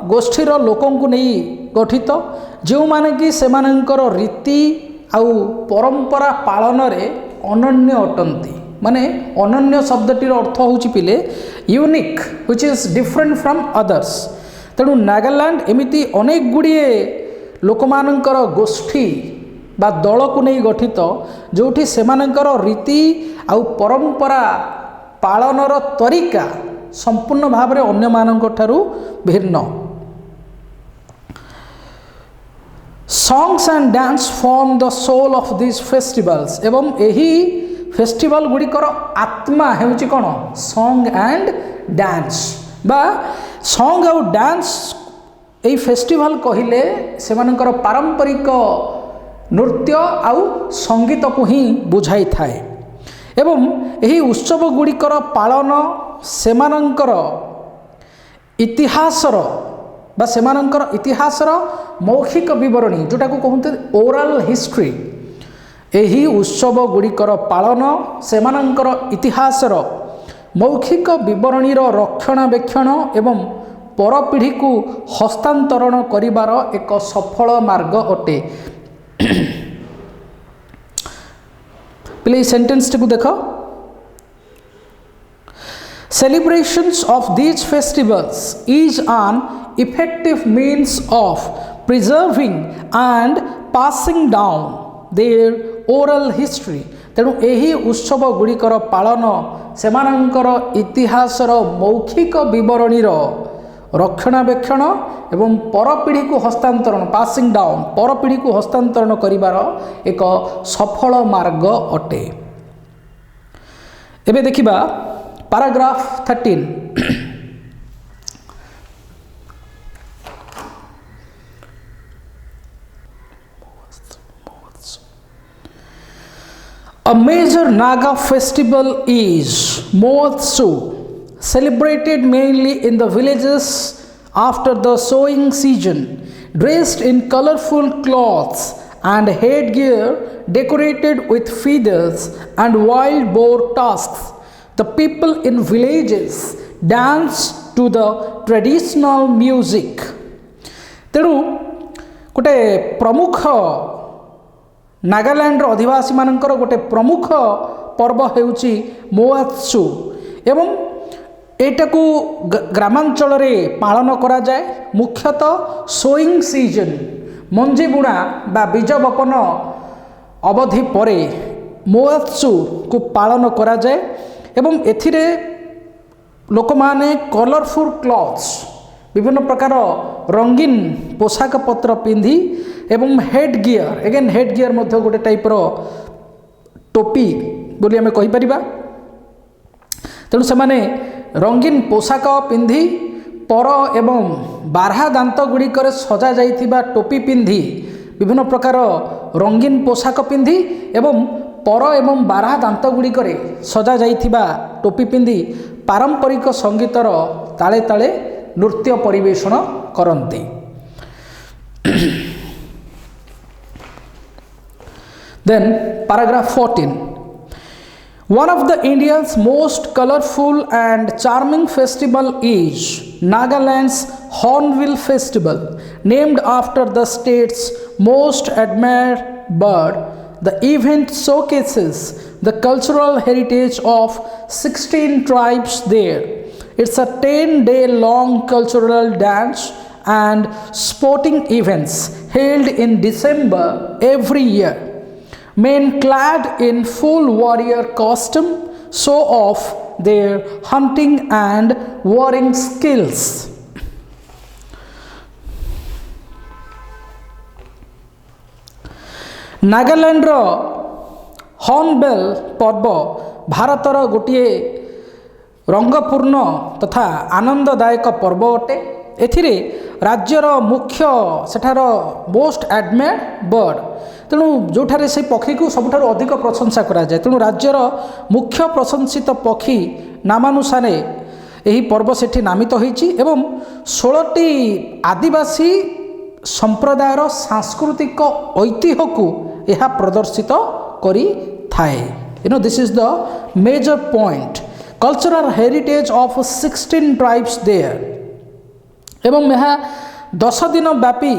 गोष्ठीर लोकों को नहीं गठित जो माने कि सेमानंकर रीति आउ परंपरा पालन रे अनन्य अटंती माने अनन्य शब्दटीर अर्थ होची पिले unique which is different from others. तेणु नागालैंड एमिति अनेक गुड़िए लोकमानंकर गोष्ठी बा दल को नहीं गठित जोठी सेमानंकर रीति आउ परंपरा पालनर तरीका संपूर्ण भाव में अन्य मानक ठारू भिन्न। Songs and dance form the soul of these festivals एवं यही फेस्टिवल गुड़िकर आत्मा हेउची कोन सॉन्ग एंड डांस बा सॉन्ग आउ डांस एही फेस्टिवल कहिले सेमानकर पारंपरिक नृत्य आउ संगीत को ही बुझाई थाए एवं यही उत्सव गुड़िकर पालन सेमानकर इतिहासर बा सेमानकर इतिहासर मौखिक विवरणी जोटा को कहते ओरल हिस्ट्री एही उत्सव गुड़िकर पालन सेमानकर इतिहासर मौखिक विवरणीर रक्षणाबेक्षण एवं परपीढ़ी को हस्तांतरण करिवार एक सफल मार्ग अटे। पिले सेंटेंस टी को देख Celebrations of these festivals is an effective means of preserving and passing down their oral history. तेणु यही उत्सव गुड़िकर पालन सेमानंकर इतिहासर मौखिक विवरणीर रक्षणाबेक्षण एवं परपीढ़ी को हस्तांतरण पासिंग डाउन परपीढ़ी को हस्तांतरण करिवार एक सफल मार्ग अटे। एबे देखिबा paragraph 13। A major Naga festival is Moatsu, celebrated mainly in the villages after the sowing season. Dressed in colorful cloths and headgear decorated with feathers and wild boar tusks, the people in villages dance to the traditional music. तेणु गोटे प्रमुख नागालैंड अधिवासी मानकर गोटे प्रमुख पर्व हेउची मोआत्सु एवं एटाकू ग्रामांचल रे पालन करा जाए। मुख्यतः सोइंग सीजन मंजी बुणा बा बीज बपन अवधि परे मोआत्सु को पालन करा जाए एवं एथिरे लोक माने कलरफुल क्लॉथ्स विभिन्न प्रकार रंगीन पोशाक पत्र पिंधि एवं head gear again head gear मध्य गोटे टाइपर टोपी बोली आम कहीपर। तेणु से माने रंगीन पोशाक पिंधि पर एवं बारहा दांत गुड़िकर सजा जाइथिबा टोपी पिंधि विभिन्न प्रकार रंगीन पोशाक पिंधि एवं पर एवं बारहा दांत गुड़िकर सजा जाइथिबा टोपी पिंधि पारंपरिक संगीतर ताले ताले नृत्य परिवेषण करती। Then paragraph 14. One of the India's most colorful and charming festival is Nagaland's Honville Festival, named after the state's most admired bird. The event showcases the cultural heritage of 16 tribes there. It's a 10-day long cultural dance and sporting events held in December every year. Men clad in full warrior costume show off their hunting and warring skills. Nagaland रो Hornbill पर्व भारतर गोटे रंगपूर्ण तथा आनंददायक पर्व अटे। एथिरे राज्यर मुख्य सेठार मोस्ट एडमायर्ड बर्ड तेणु जोठारे से पक्षी को सबुठारु अधिक प्रशंसा करा जाए तेणु राज्यर मुख्य प्रशंसित पक्षी नामानुसारे यही पर्व सेठी नामित होईची एवं 16टी आदिवासी संप्रदायर सांस्कृतिक ऐतिह्य को यह प्रदर्शित करी थाए। This is the major point cultural heritage of 16 tribes there एवं यह 10 दिन व्यापी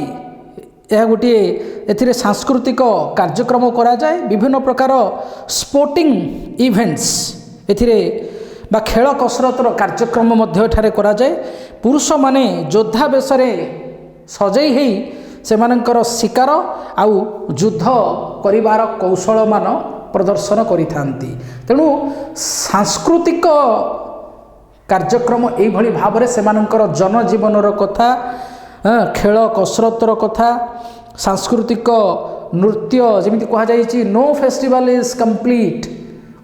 यह गोटे एथिरे सांस्कृतिक कार्यक्रम करा जाए विभिन्न प्रकार स्पोर्टिंग इवेंट्स एथिरे बा खेल कसरतर कार्यक्रम मध्य एठारे करा जाए। पुरुष माने योद्धा बेशरे सजई हेई सेमानंकर शिकार आउ युद्ध करिवार कौशल मान प्रदर्शन करिथांती। तेणु सांस्कृतिक कार्यक्रम एई भली भाबरे सेमानंकर जनजीवनर कथा खेल कसरतर कथा सांस्कृतिक नृत्य जमिति कहा जाइछि no festival is complete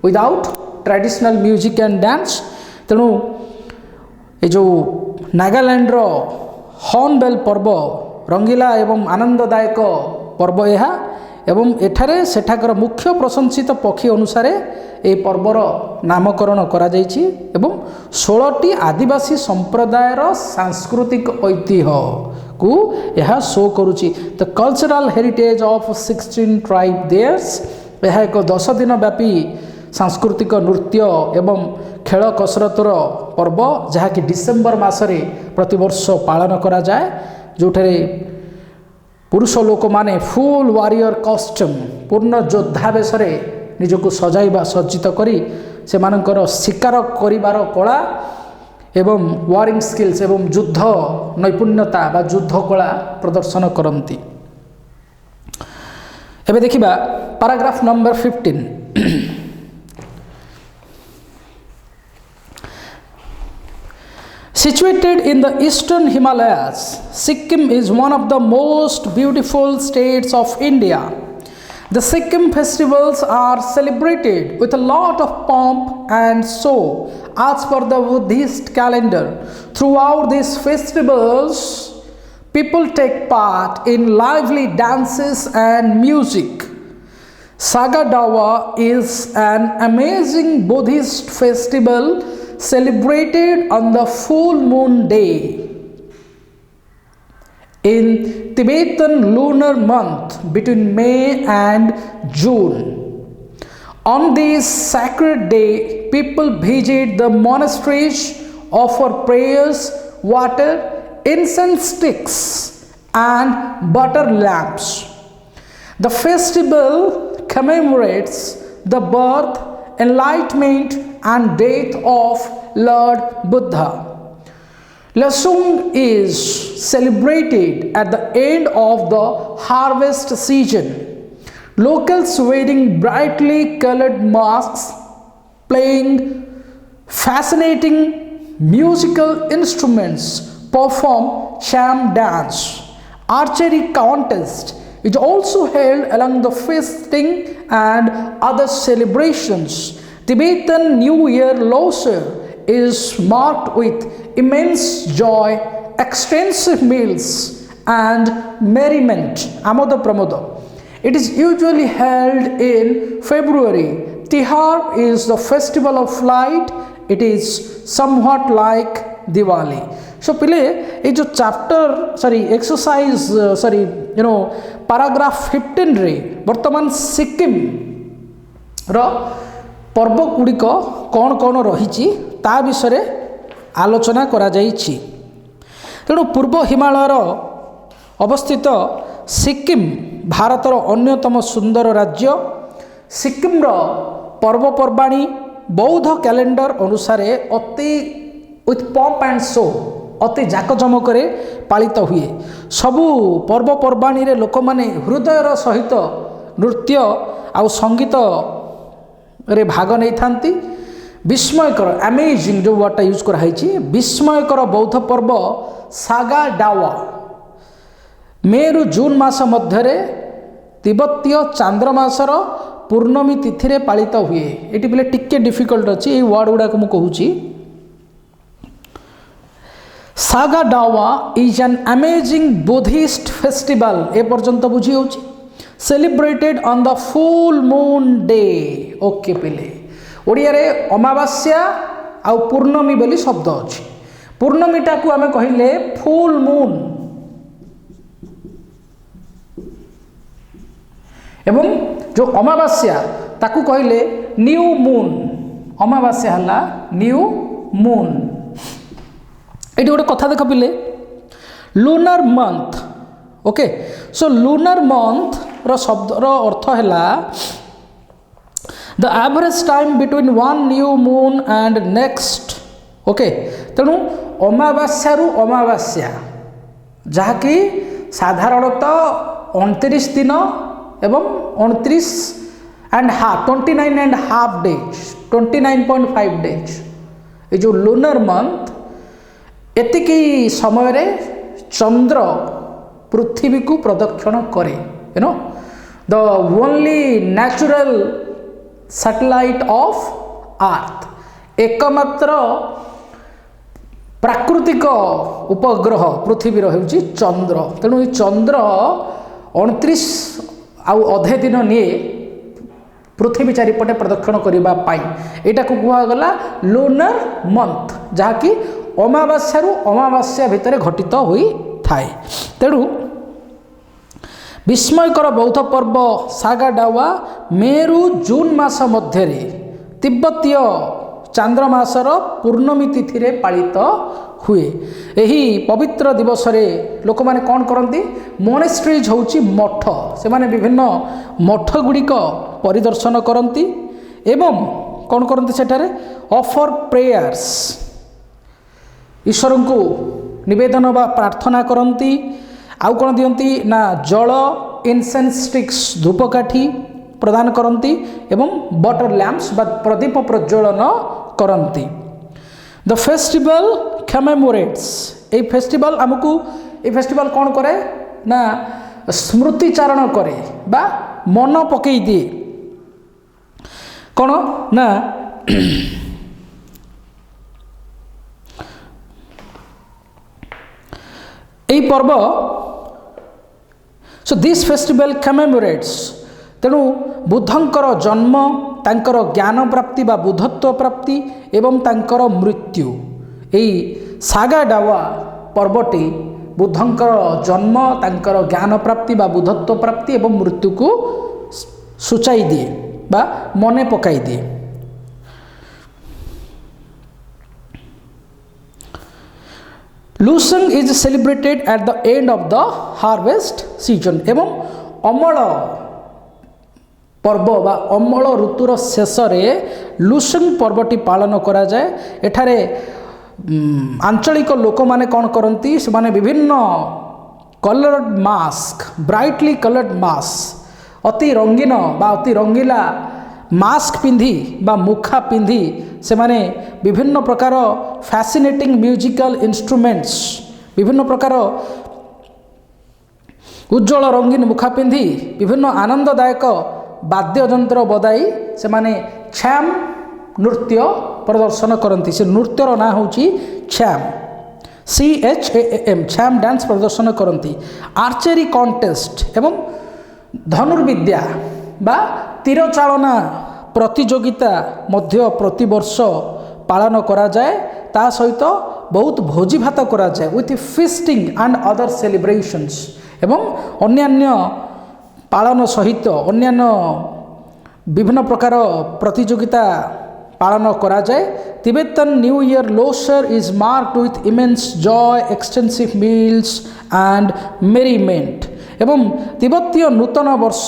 without traditional music and dance. तेणु ये जो नागालैंड रो हॉर्नबिल पर्व रंगीला एवं आनंददायक पर्व यह एवं एठारे सेठाकर मुख्य प्रशंसित पक्षी अनुसार ए पर्वर नामकरण करा जाइछि एवं 16टी आदिवासी संप्रदायर सांस्कृतिक ऐतिह्य को यह शो करुछि। The cultural heritage of 16 tribe there's यह एक 10 दिन व्यापी सांस्कृतिक नृत्य एवं खेल कसरतर पर्व जहाँकि डिसेम्बर मासरे प्रतिवर्ष पालन करा जाए जोठारे पुरुष लोक माने फुल वारियर कॉस्ट्यूम पूर्ण योद्धा बेशरे निजको सजाइबा सज्जित करी से मानकर शिकार करिवार कला एवं वारिंग स्किल्स एवं युद्ध नैपुण्यता बा युद्ध कला प्रदर्शन करती। एबे देखिबा paragraph number 15। Situated in the eastern Himalayas, Sikkim is one of the most beautiful states of India. The Sikkim festivals are celebrated with a lot of pomp and show as per the Buddhist calendar. Throughout these festivals, people take part in lively dances and music. Saga Dawa is an amazing Buddhist festival celebrated on the full moon day in Tibetan lunar month between May and June. On this sacred day, people visit the monasteries, offer prayers, water, incense sticks, and butter lamps. The festival commemorates the birth, enlightenment, and death of Lord Buddha. Lasung is celebrated at the end of the harvest season. Locals wearing brightly colored masks, playing fascinating musical instruments, perform sham dance. Archery contest is also held along the feasting and other celebrations. Tibetan New Year Losar is marked with immense joy, extensive meals, and merriment. Amoda Pramoda. It is usually held in February. Tihar is the festival of light. It is somewhat like Diwali. So pile ये जो chapter exercise paragraph 15 रे वर्तमान सिक्किम रो पर्व गुड़िक कौन कौन रही ता विषय आलोचना करा जाइछि। तेणु पूर्व हिमालयर अवस्थित सिक्किम भारतर अन्यतम सुंदर राज्य। सिक्किम पर्वपर्वाणी बौद्ध कैलेंडर अनुसार अति विथ पंप एंड शो अति जाकजमक पालित हुए। सबु पर्वपर्वाणी रे लोक माने हृदयर सहित नृत्य आउ संगीत रे भाग नहीं थांती। विस्मयकर अमेजिंग जो वर्डटा यूज कराई विस्मयकर बौद्ध पर्व सागा डावा मे रु जून मास मध्य तिब्बतीय चांद्रमासर पूर्णमी तिथि रे पालित हुए। ये पे टिके डिफिकल्ट अच्छी ये वर्ड गुड़ाक मुझे कहूँ। Saga Dawa is an amazing Buddhist festival ए पर्यंत बुझी हो celebrated on the full moon day. Okay पिले ओडिया रे अमावास्या आउ पूर्णमी बोली शब्द अच्छी। पूर्णमीटा को आमे कहिले फुल मून एवं जो अमावास्या ताकू कहिले न्यू मून। अमावास्या हला न्यू मून। ये गोटे कथा देख पिले lunar month. Okay so lunar month रो शब्द रो अर्थ है the average time between one new moon and next. Okay तेणु अमावास्या रु अमावास्या जहाँकि साधारणतः 29 दिन एवं 29.5 डेज 29.5 डेज ये जो लुनार मंथ एतिकी समय रे चंद्र पृथ्वी को प्रदक्षिण करे। You know the only natural satellite of earth एकमात्र प्राकृतिक उपग्रह पृथ्वी रही चंद्र। तेणु ये चंद्र 29 आउ अधे दिन निये पृथ्वी चारिपटे प्रदक्षिण करने यहाँ को कहगला लुनार मंथ जहाँकि अमावास्या अमावास्या भितर घटित होई थाए। तेणु विस्मयकर बौद्ध पर्व सागा डावा मे रु जून मास मध्य तिब्बतीय चांद्रमासर पूर्णमी तिथि रे पालित हुए। यही पवित्र दिवस रे लोक माने कौन करती मोनेस्ट्रीज होची मठ से माने विभिन्न मठ गुड़िक परिदर्शन करती एवं कौन करते सेठारे ऑफर प्रेयर्स ईश्वर को निवेदन बा प्रार्थना करती आउ कौन दियंती ना जल इनसेंस स्टिक्स धूपकाठी प्रदान करती एवं बटर लैंप्स बा प्रदीप प्रज्वलन करती। The festival commemorates A festival आमको ए फेस्टिवल कौन करे ना स्मृतिचारण करे बा मन पकई दिए कौन ना ए पर्व सो दिस फेस्टिवल कमेमोरेट्स तेणु बुद्धंकर जन्म तांकर ज्ञान प्राप्ति बा बुद्धत्व प्राप्ति एवं तांकर मृत्यु यही सागा डावा पर्वटी बुद्धंकर जन्म तांकर ज्ञान प्राप्ति बा बुद्धत्व प्राप्ति एवं मृत्यु को सूचाई दिए बा मने पकाई दिए। Losoong is celebrated at the end of the harvest season एवं अमल पर्व बा अमल ऋतुर शेष लुसुंग पर्वटी पालन करा जाए। एठारे आंचलिक लोक माने कौन करती से माने विभिन्न coloured mask brightly coloured mask अति रंगीन बा अति रंगीला मास्क पिंधि बा मुखा पिंधि से माने विभिन्न प्रकार फैसिनेटिंग म्यूजिकल इंस्ट्रुमेंट्स विभिन्न प्रकार उज्जवल रंगीन मुखा पिंधि विभिन्न आनंददायक वाद्ययंत्र बजाई से माने छाम नृत्य प्रदर्शन करती से नृत्यर ना हूँ छाम CHAM छाम डांस प्रदर्शन करती। आर्चेरी कॉन्टेस्ट एवं धनुर्विद्या बा तीर चालना प्रतियोगिता मध्य प्रति वर्ष पालन करा जाए ता सहित बहुत भोजी भात करा जाए with fisting and other celebrations एवं अन्यान्य पालन सहित अन्यान्य विभिन्न प्रकार प्रतियोगिता पालन करा जाए। Tibetan new year Losar is marked with immense joy extensive meals and merriment एवं तिब्बतीय नूतन वर्ष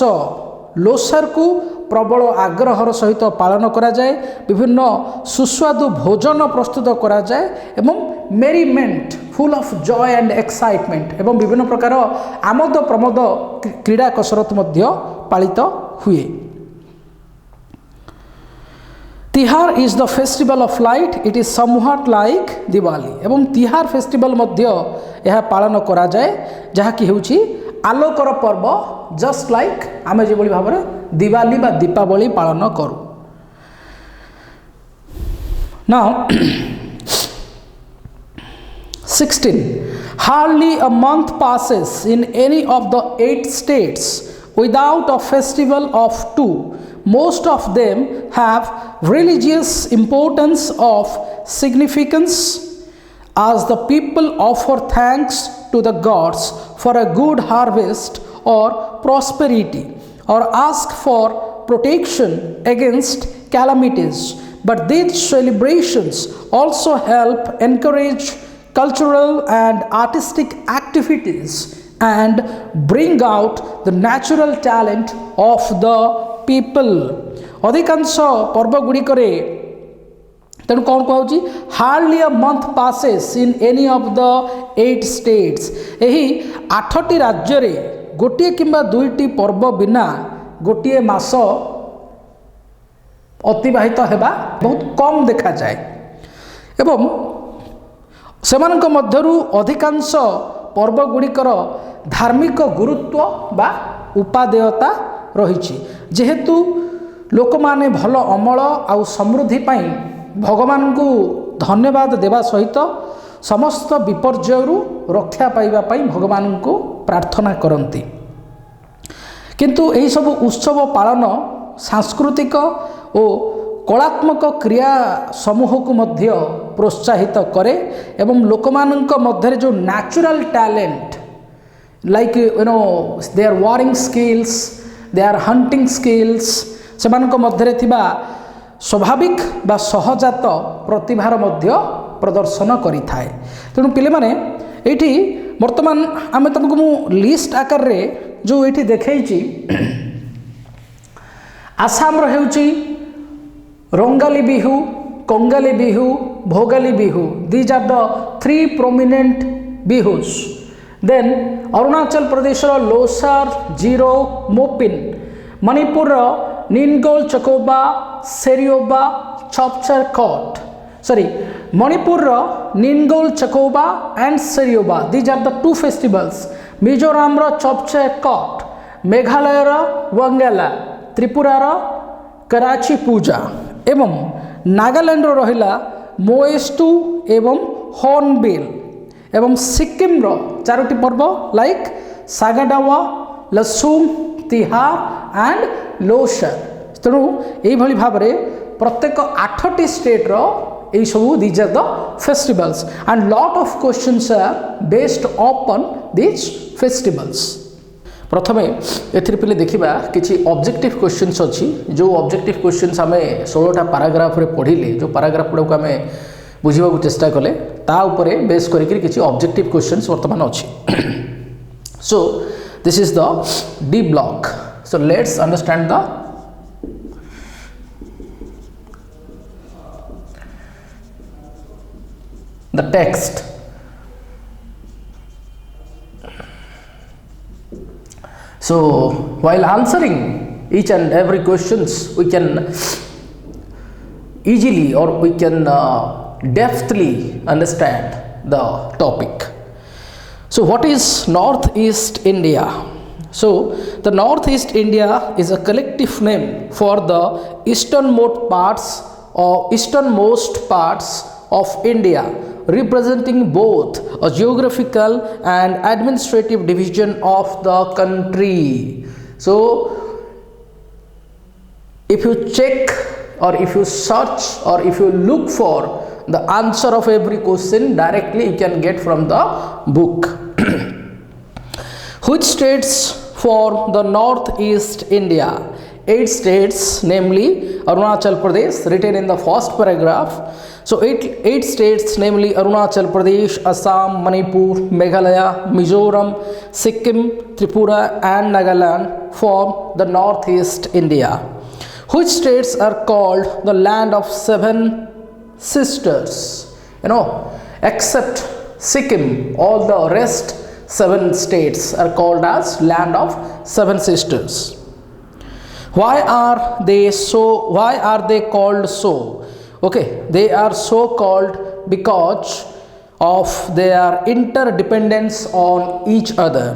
लोसर को प्रबल आग्रहर सहित पालन करा जाए विभिन्न सुस्वादु भोजन प्रस्तुत करा जाए एवं merriment full of joy and excitement एवं विभिन्न प्रकार आमोद प्रमोद क्रीड़ा कसरत मध्य पालित हुए। Tihar is the festival of light it is somewhat like Diwali एवं तिहार फेस्टिवल मध्य यह पालन करा जाए जहाँ कि होची आलोकर पर्व जस्ट लाइक आमे जो भाव में दिवाली बा दीपावली पालन करूँ। Now 16 hardly a month passes in any of the 8 states without a festival of 2. Most of them have religious importance of significance as the people offer thanks to the gods for a good harvest or prosperity or ask for protection against calamities. But these celebrations also help encourage cultural and artistic activities and bring out the natural talent of the people. अधिकांश पर्व गुड़िक तेणु कौन कहूँ hardly a month passes in any of the 8 states यही 8टी राज्य रे गोटे किंबा 2टी पर्व बिना गोटे मास अतिबाहित हेबा बहुत कम देखा जाए एवं सेमानक मध्यरु अधिकांश पर्व गुड़िकर धार्मिक गुरुत्व बा उपादेयता रही जेहेतु लोक माने भल अमल आउ समृद्धि पाई भगवान को धन्यवाद देवा सहित समस्त विपर्ययरू रक्षा पाइबा पाई भगवान को प्रार्थना करती। किंतु एही सब उत्सव पालन सांस्कृतिक और कलात्मक क्रिया समूह को मध्य प्रोत्साहित करे एवं लोकमानंक मध्य जो natural talent like you know they are warring skills they are hunting skills से मध्य थिबा स्वाभाविक बा सहजात प्रतिभार मध्य प्रदर्शन करि थाए। तेणु पिले माने एठी वर्तमान आमे तुमको मु लिस्ट आकार रे जो एठी देखैछि आसाम रो हेउछि Rongali Bihu, Kongali Bihu, Bhogali Bihu. These are the three prominent Bihus. Then Arunachal Pradesh Losar, Jiro, Mopin. Manipur Ningol, Chakoba, Serioba, Chopcher Court. Sorry, Manipur Ningol, Chakoba and Serioba. These are the two festivals. Mizoram Chopcher Court. Meghalaya Wangala. Tripura Karachi Puja. एवं नागालैंड रहिला मोएस्तु एवं hornbill एवं सिक्किम रो चारोटी पर्व like saga दावा लसुम तिहार and Losar तेणु यही भाव में प्रत्येक 8टी स्टेट रो यही सब these are the festivals and lot of questions are based upon these festivals प्रथमे एथिर पिले देखिबा किछि ऑब्जेक्टिव क्वेश्चंस अछि जो ऑब्जेक्टिव क्वेश्चंस हमें 16टा पैराग्राफ रे पढिले जो पैराग्राफ को हमें बुझिबा को चेष्टा कले ता ऊपर बेस करिकरी किछि ऑब्जेक्टिव क्वेश्चंस वर्तमान अछि सो this is the D block so let's understand the text So while answering each and every questions we can easily or we can deftly understand the topic. So what is Northeast India? So the Northeast India is a collective name for the easternmost parts of India, representing both a geographical and administrative division of the country. So if you check or if you search or if you look for the answer of every question directly you can get from the book. Which states form the Northeast India? 8 states, namely Arunachal Pradesh, written in the first paragraph. So 8 states, namely Arunachal Pradesh, Assam, Manipur, Meghalaya, Mizoram, Sikkim, Tripura and Nagaland form the Northeast India. Which states are called the land of 7 sisters? You know, except Sikkim, all the rest 7 states are called as land of 7 sisters. Why are they called so? Okay, they are so called because of their interdependence on each other.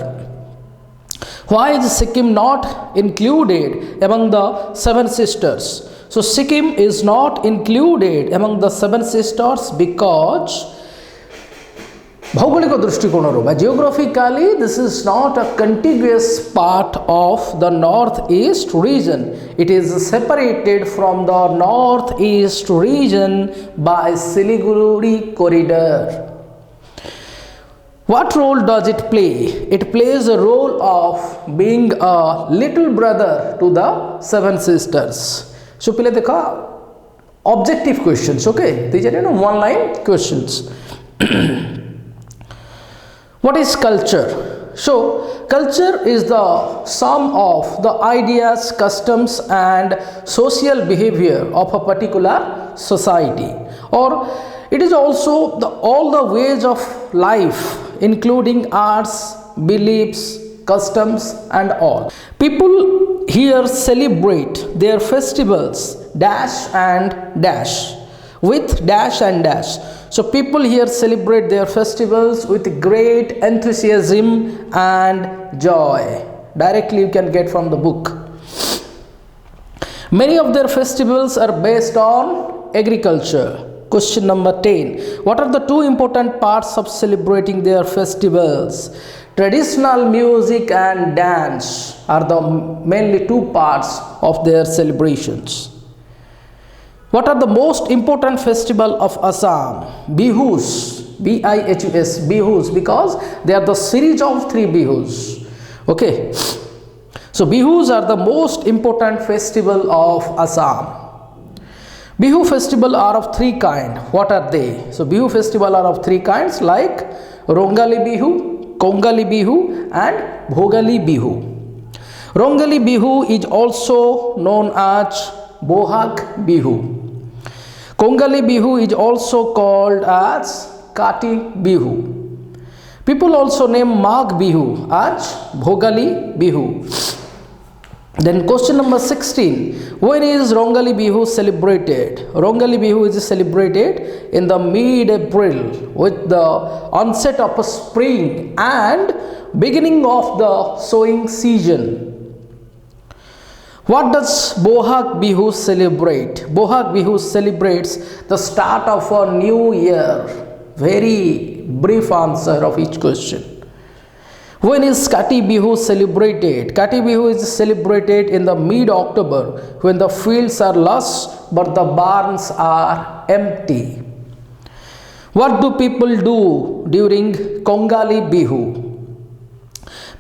Why is Sikkim not included among the 7 sisters? So Sikkim is not included among the 7 sisters because भौगोलिक दृष्टिकोण geographically this is not a contiguous part of the northeast region. It is separated from the northeast region by Siliguri corridor. What role does it play? It plays a role of being a little brother to the 7 sisters. So pile dekha objective questions. Okay, these are one line questions. What is culture? So culture is the sum of the ideas, customs and social behavior of a particular society, or it is also all the ways of life including arts, beliefs, customs and all. People here celebrate their festivals dash and dash with dash and dash. So people here celebrate their festivals with great enthusiasm and joy. Directly you can get from the book. Many of their festivals are based on agriculture. Question number 10. What are the 2 important parts of celebrating their festivals? Traditional music and dance are the mainly 2 parts of their celebrations. What are the most important festival of Assam? Bihus, B-I-H-U-S, Bihus, because they are the series of 3 Bihus. Okay, so Bihus are the most important festival of Assam. Bihu festival are of 3 kinds. What are they? So Bihu festival are of 3 kinds like Rongali Bihu, Kongali Bihu and Bhogali Bihu. Rongali Bihu is also known as Bohag Bihu. Kongali Bihu is also called as Kati Bihu. People also name Magh Bihu as Bhogali Bihu. Then question number 16. When is Rongali Bihu celebrated? Rongali Bihu is celebrated in the mid-April with the onset of spring and beginning of the sowing season. What does Bohag Bihu celebrate? Bohag Bihu celebrates the start of a new year. Very brief answer of each question. When is Kati Bihu celebrated? Kati Bihu is celebrated in the mid-October when the fields are lush but the barns are empty. What do people do during Kongali Bihu?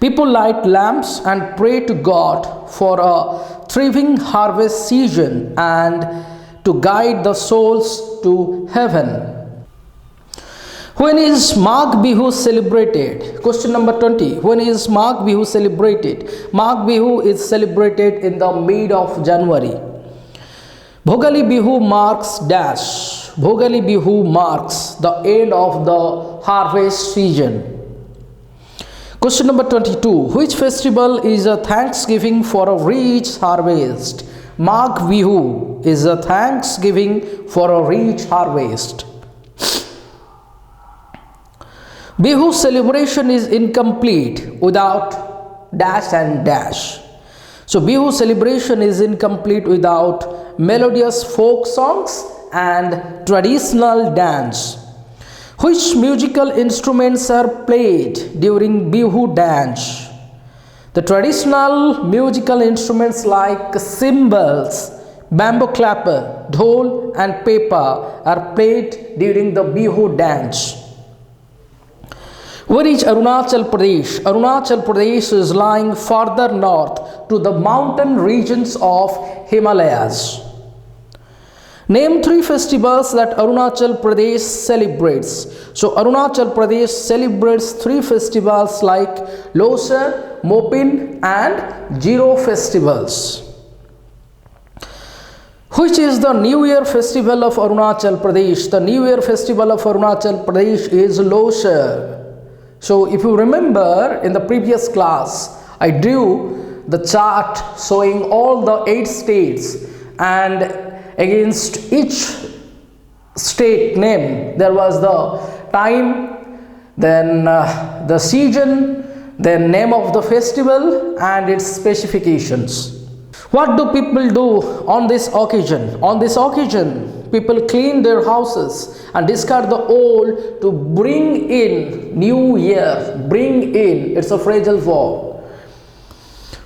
People light lamps and pray to God for a thriving harvest season and to guide the souls to heaven. When is Magh Bihu celebrated? Question number 20. When is Magh Bihu celebrated? Magh Bihu is celebrated in the mid of January. Bhogali Bihu marks dash. Bhogali Bihu marks the end of the harvest season. Question number 22. Which festival is a thanksgiving for a rich harvest? Magh Bihu is a thanksgiving for a rich harvest. Bihu celebration is incomplete without dash and dash. So Bihu celebration is incomplete without melodious folk songs and traditional dance. Which musical instruments are played during Bihu dance? The traditional musical instruments like cymbals, bamboo clapper, dhol and pepa are played during the Bihu dance. Where is Arunachal Pradesh? Arunachal Pradesh is lying farther north to the mountain regions of Himalayas. Name 3 festivals that Arunachal Pradesh celebrates. So Arunachal Pradesh celebrates 3 festivals like Losar, Mopin and Zero festivals. Which is the New Year festival of Arunachal Pradesh? The New Year festival of Arunachal Pradesh is Losar. So if you remember in the previous class, I drew the chart showing all the 8 states and against each state name there was the time, then the season, then name of the festival and its specifications. What do people do on this occasion? On this occasion, people clean their houses and discard the old to bring in new year. Bring in, it's a phrasal verb.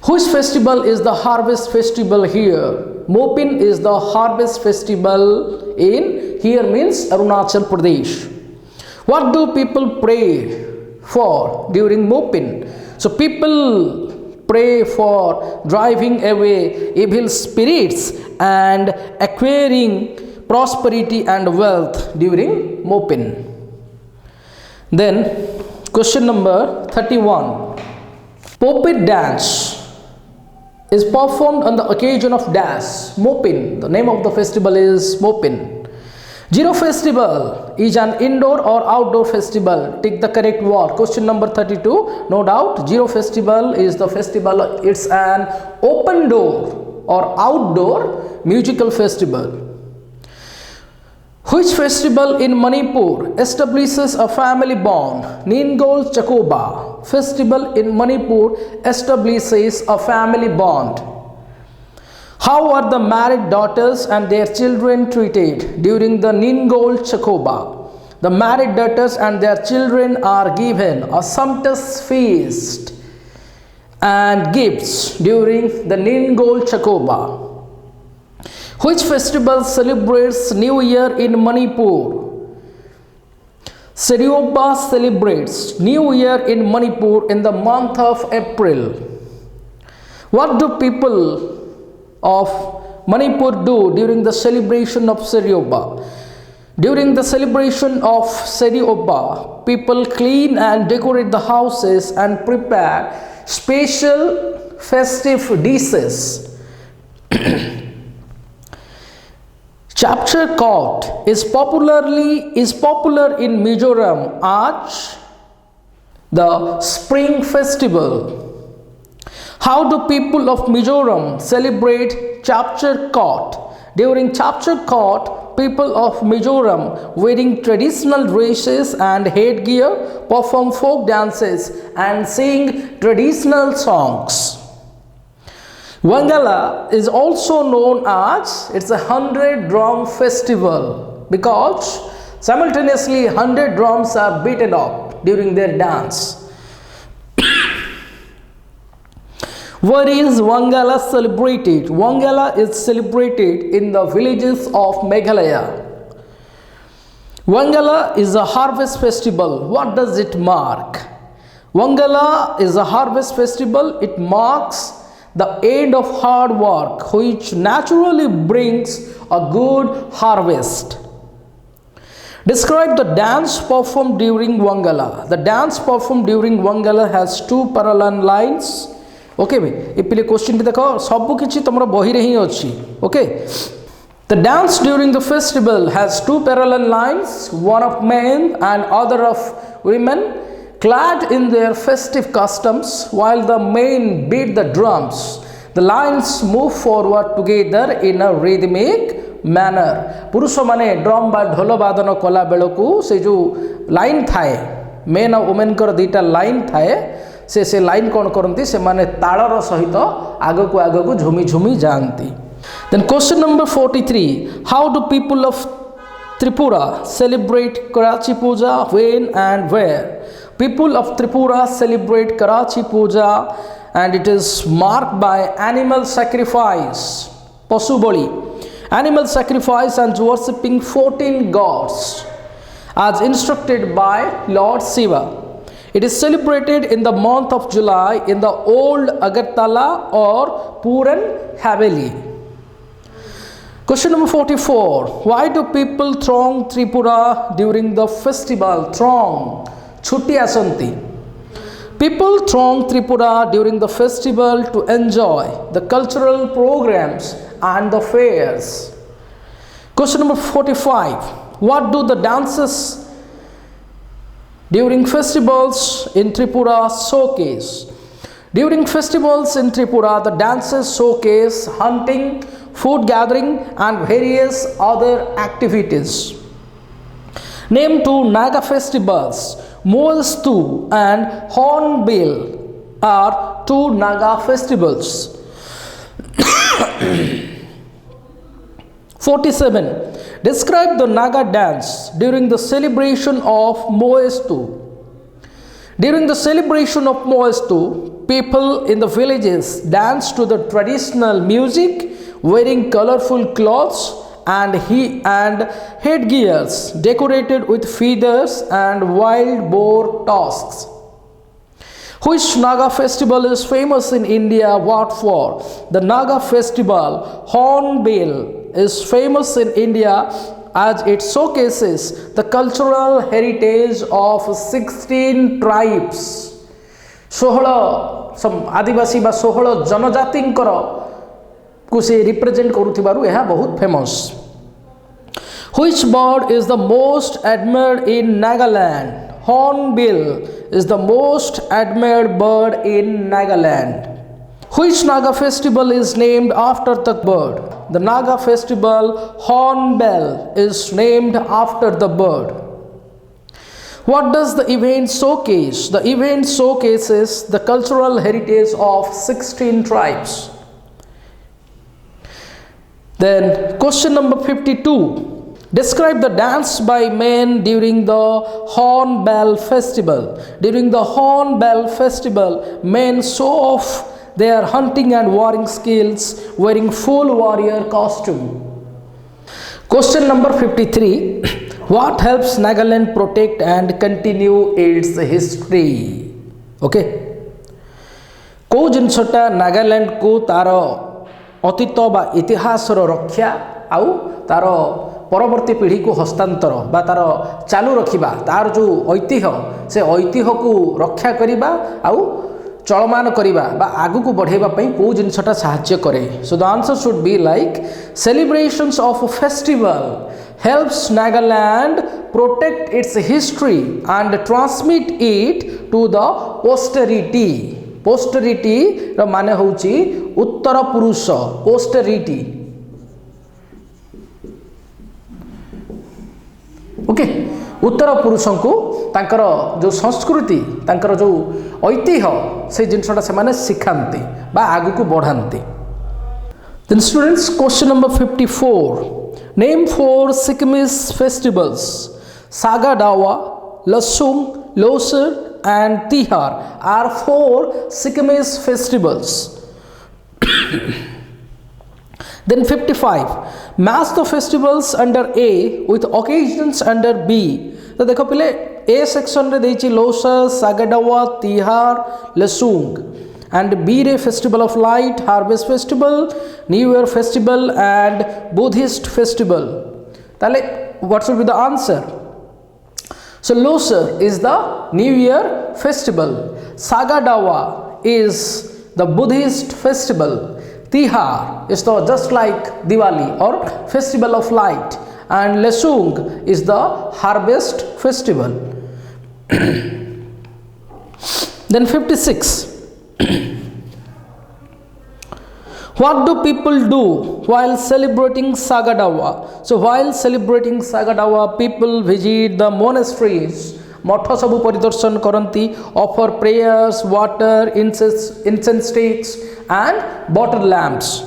Which festival is the harvest festival here? Mopin is the harvest festival in here means Arunachal Pradesh. What do people pray for during Mopin? So people pray for driving away evil spirits and acquiring prosperity and wealth during Mopin. Then question number 31. Popit dance is performed on the occasion of dash. Mopin. The name of the festival is Mopin. Zero festival is an indoor or outdoor festival. Take the correct word. Question number 32. No doubt, Zero festival is the festival. It's an open door or outdoor musical festival. Which festival in Manipur establishes a family bond? Ningol Chakoba festival in Manipur establishes a family bond. How are the married daughters and their children treated during the Ningol Chakoba? The married daughters and their children are given a sumptuous feast and gifts during the Ningol Chakoba. Which festival celebrates New Year in Manipur? Serioba celebrates New Year in Manipur in the month of April. What do people of Manipur do during the celebration of Serioba? During the celebration of Serioba, people clean and decorate the houses and prepare special festive dishes. Chapter court is popular in Mizoram as the spring festival. How do people of Mizoram celebrate chapter court? During chapter court, people of Mizoram wearing traditional dresses and headgear perform folk dances and sing traditional songs. Wangala is also known as it's a 100 drum festival because simultaneously 100 drums are beaten up during their dance. Where is Wangala celebrated? Wangala is celebrated in the villages of Meghalaya. Wangala is a harvest festival. What does it mark? Wangala is a harvest festival. It marks the end of hard work, which naturally brings a good harvest. Describe the dance performed during Wangala. The dance performed during Wangala has two parallel lines. Okay, ये पिले question देखो सब किछि तमरा बही रे ही अछि. Okay, the dance during the festival has two parallel lines, one of men and other of women, clad in their festive customs. While the men beat the drums, the lines move forward together in a rhythmic manner. पुरुष माने drum बा ढोल वादन कला बेलकू से जो line थाए main और वुमेन कर दुईटा लाइन थाए से लाइन कौन करती से माने ताड़र सहित आग को झुमी झुमी जानती. Then question number 43, how do people of Tripura celebrate Karachi Puja, when and where? People of Tripura celebrate Karachi Puja and it is marked by animal sacrifice, Pasu Bali, animal sacrifice and worshipping 14 gods as instructed by Lord Shiva. It is celebrated in the month of July in the old Agartala or Puran Haveli. Question number 44. Why do people throng Tripura during the festival? Throng, chutti asanti. People throng Tripura during the festival to enjoy the cultural programs and the fairs. Question number 45. What do the dances during festivals in Tripura showcase? During festivals in Tripura, the dances showcase hunting, food gathering and various other activities. Name two Naga festivals. Moestu and Honville are two Naga festivals. 47. Describe the Naga dance during the celebration of Moestu. During the celebration of Moestu, people in the villages dance to the traditional music, wearing colorful clothes and headgears decorated with feathers and wild boar tusks. Which Naga festival is famous in India? What for? The Naga festival, Hornbill, is famous in India as it showcases the cultural heritage of 16 tribes. 16 आदिवासी बा 16 जनजातिंकर को से represent करुथिबारु एहा बहुत famous. Which bird is the most admired in Nagaland? Hornbill is the most admired bird in Nagaland. Which Naga festival is named after the bird? The Naga festival Hornbill is named after the bird. What does the event showcase? The event showcases the cultural heritage of 16 tribes. Then question number 52. Describe the dance by men during the Hornbill festival. During the Hornbill festival, men show off their hunting and warring skills wearing full warrior costume. Question number 53. What helps Nagaland protect and continue its history? Okay. को जिनसटा नागालैंड को तार अतीत बा इतिहास रक्षा आउ तार परवर्ती पीढ़ी को हस्तांतर बा तार चालू रखिबा तार जो ऐतिह्य से ऐतिह्य को रक्षा करिबा आउ चलमान करिबा बा आगु को बढ़ेबा पई को जिनसटा सहाय्य करे so the answer should be like celebrations of a festival helps Nagaland protect its history and transmit it to the posterity. Posterity ର ମାନେ ହେଉଛି उत्तर पुरुष posterity. ओके उत्तर पुरुषों को तांकर जो संस्कृति तांकर जो ऐतिह्य से जिनसटा से माने सिखांती बा आगु को बढ़ांती. Then students, question number 54. Name 4 Sikkimese festivals. Saga Dawa, Lasung, Losar and Tihar are 4 Sikkimese festivals. Then 55. Match the festivals under A with occasions under B. तो देखो पहले A section रे देइछि Losar, Saga Dawa, Tihar, Lasung. And B रे festival of light, harvest festival, New Year festival and Buddhist festival. Tale what should be the answer? So Losar is the New Year festival, Saga Dawa is the Buddhist festival, Tihar is the just like Diwali or festival of light, and Lesung is the harvest festival. Then 56. What do people do while celebrating Saga Dawa? So while celebrating Saga Dawa, people visit the monasteries. मठ सबु परिदर्शन करती, offer prayers, water, incense sticks and water lamps.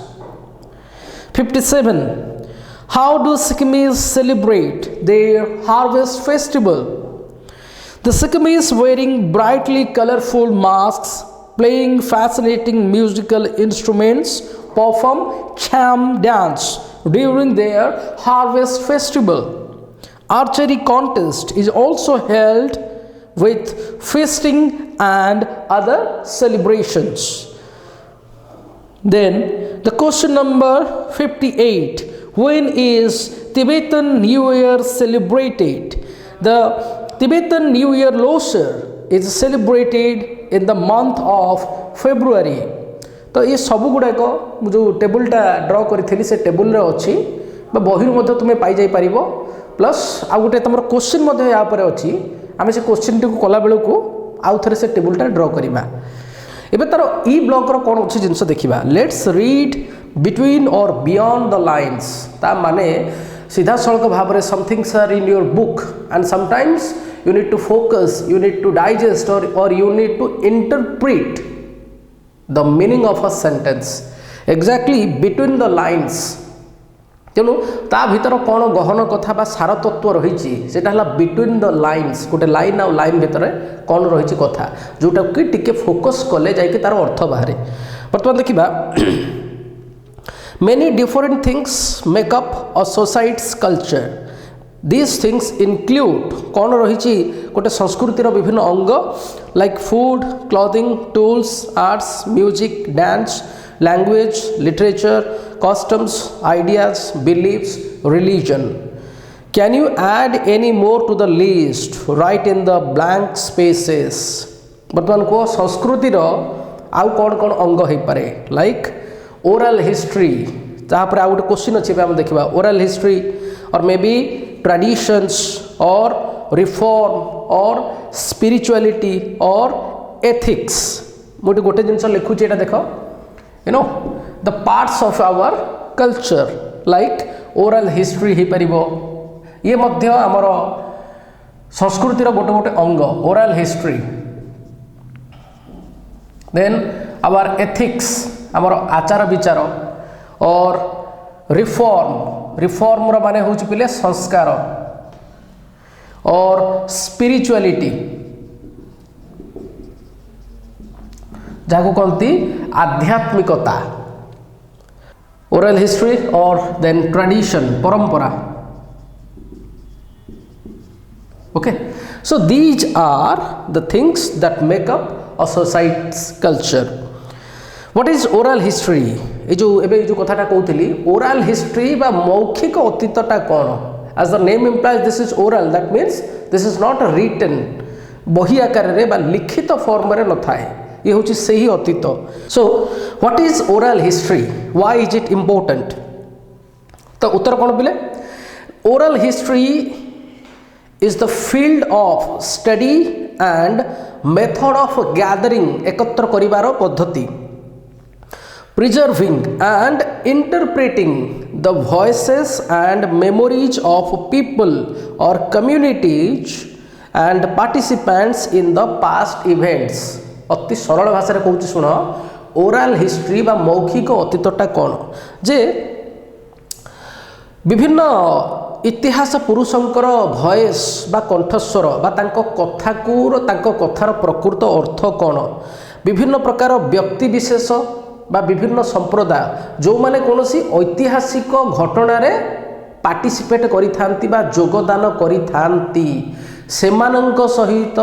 57. How do Sikkims celebrate their harvest festival? The Sikkims wearing brightly colorful masks, playing fascinating musical instruments, perform cham dance during their harvest festival. Archery contest is also held with feasting and other celebrations. Then the question number 58. When is Tibetan New Year celebrated? The Tibetan New Year Losar is celebrated in the month of February. तो ये सब गुड़ाक जो टेबुलटा ड्र करी से table रे अच्छी बही तुम्हें पाई जाई पारिबो प्लस आ गोटे तुम क्वेश्चन या अच्छी आम से क्वेश्चन टी कला बेलू आउ थे से टेबुलटा ड्र करवा. एबे तार ई ब्लॉक रो कोन अच्छी जिनस देखिबा. लेट्स रीड बिटवीन और बियॉन्ड द लाइन्स. ता माने सीधा सड़क भाव में somethings are in your book and sometimes you need to focus, you need to digest or you need to interpret the meaning of a sentence exactly between the lines. तेणु ता भीतर कौन गहन कथा बा सार तत्व रही सेटा बिटवीन द लाइन्स. गोटे लाइन आउ लाइन भितर कौन रही कथा जोटा कि टिके फोकस कले जाइए तार अर्थ बाहर. बर्तमान देखिबा many different things make up a society's culture. These things include कौन रही गोटे संस्कृतिर विभिन्न अंग like food, clothing, tools, arts, music, dance, language, literature, customs, ideas, beliefs, religion. Can you add any more to the list? Write in the blank spaces. बर्तमान को संस्कृतिर आउ कौन कौन अंग हो पारे like oral history. जहाँ पर आउ गोटे क्वेश्चन अच्छे आम देखा oral history or maybe traditions or reform or spirituality or ethics. मुझे गोटे जिनस लिखुची एटा देख the parts of our culture like oral history हो पारिबो. ये मध्य आमर संस्कृतिर गोटे गोटे अंग oral history. then our ethics आमर आचार विचार और रिफॉर्म रो माने होची पिले संस्कार और स्पिरिचुअलिटी जाको कहती आध्यात्मिकता. ओरल हिस्ट्री और देन ट्रेडिशन परंपरा. Okay so these are the things that make up a societies culture. What is oral history? ये जो कथाटा कहूली ओरल हिस्ट्री बा मौखिक अतीतटा कौन? As the name implies this is oral that means this is not written बही आकार रे बा लिखित फॉर्म रे न थाए. ये हूँ से ही अतीत. So what is oral history, why is it important? तो उत्तर कौन बोले? Oral history is the field of study and method of gathering, एकत्र करिवार पद्धति, preserving and interpreting the voices and memories of people or communities and participants in the past events. अति सरल भाषा रे कहूँ शुण, ओराल हिस्ट्री बा मौखिक अतीतटा कौन जे विभिन्न इतिहास पुरुषंकर भॉइस बा कंठस्वर बा तांको कथाकू तांको कथार प्रकृत अर्थ कौन, विभिन्न प्रकार व्यक्ति विशेष बा विभिन्न संप्रदाय जो माने कोनोसी ऐतिहासिक घटना पार्टिसिपेट करि थांती बा योगदान करि थांती, सेमानंक सहित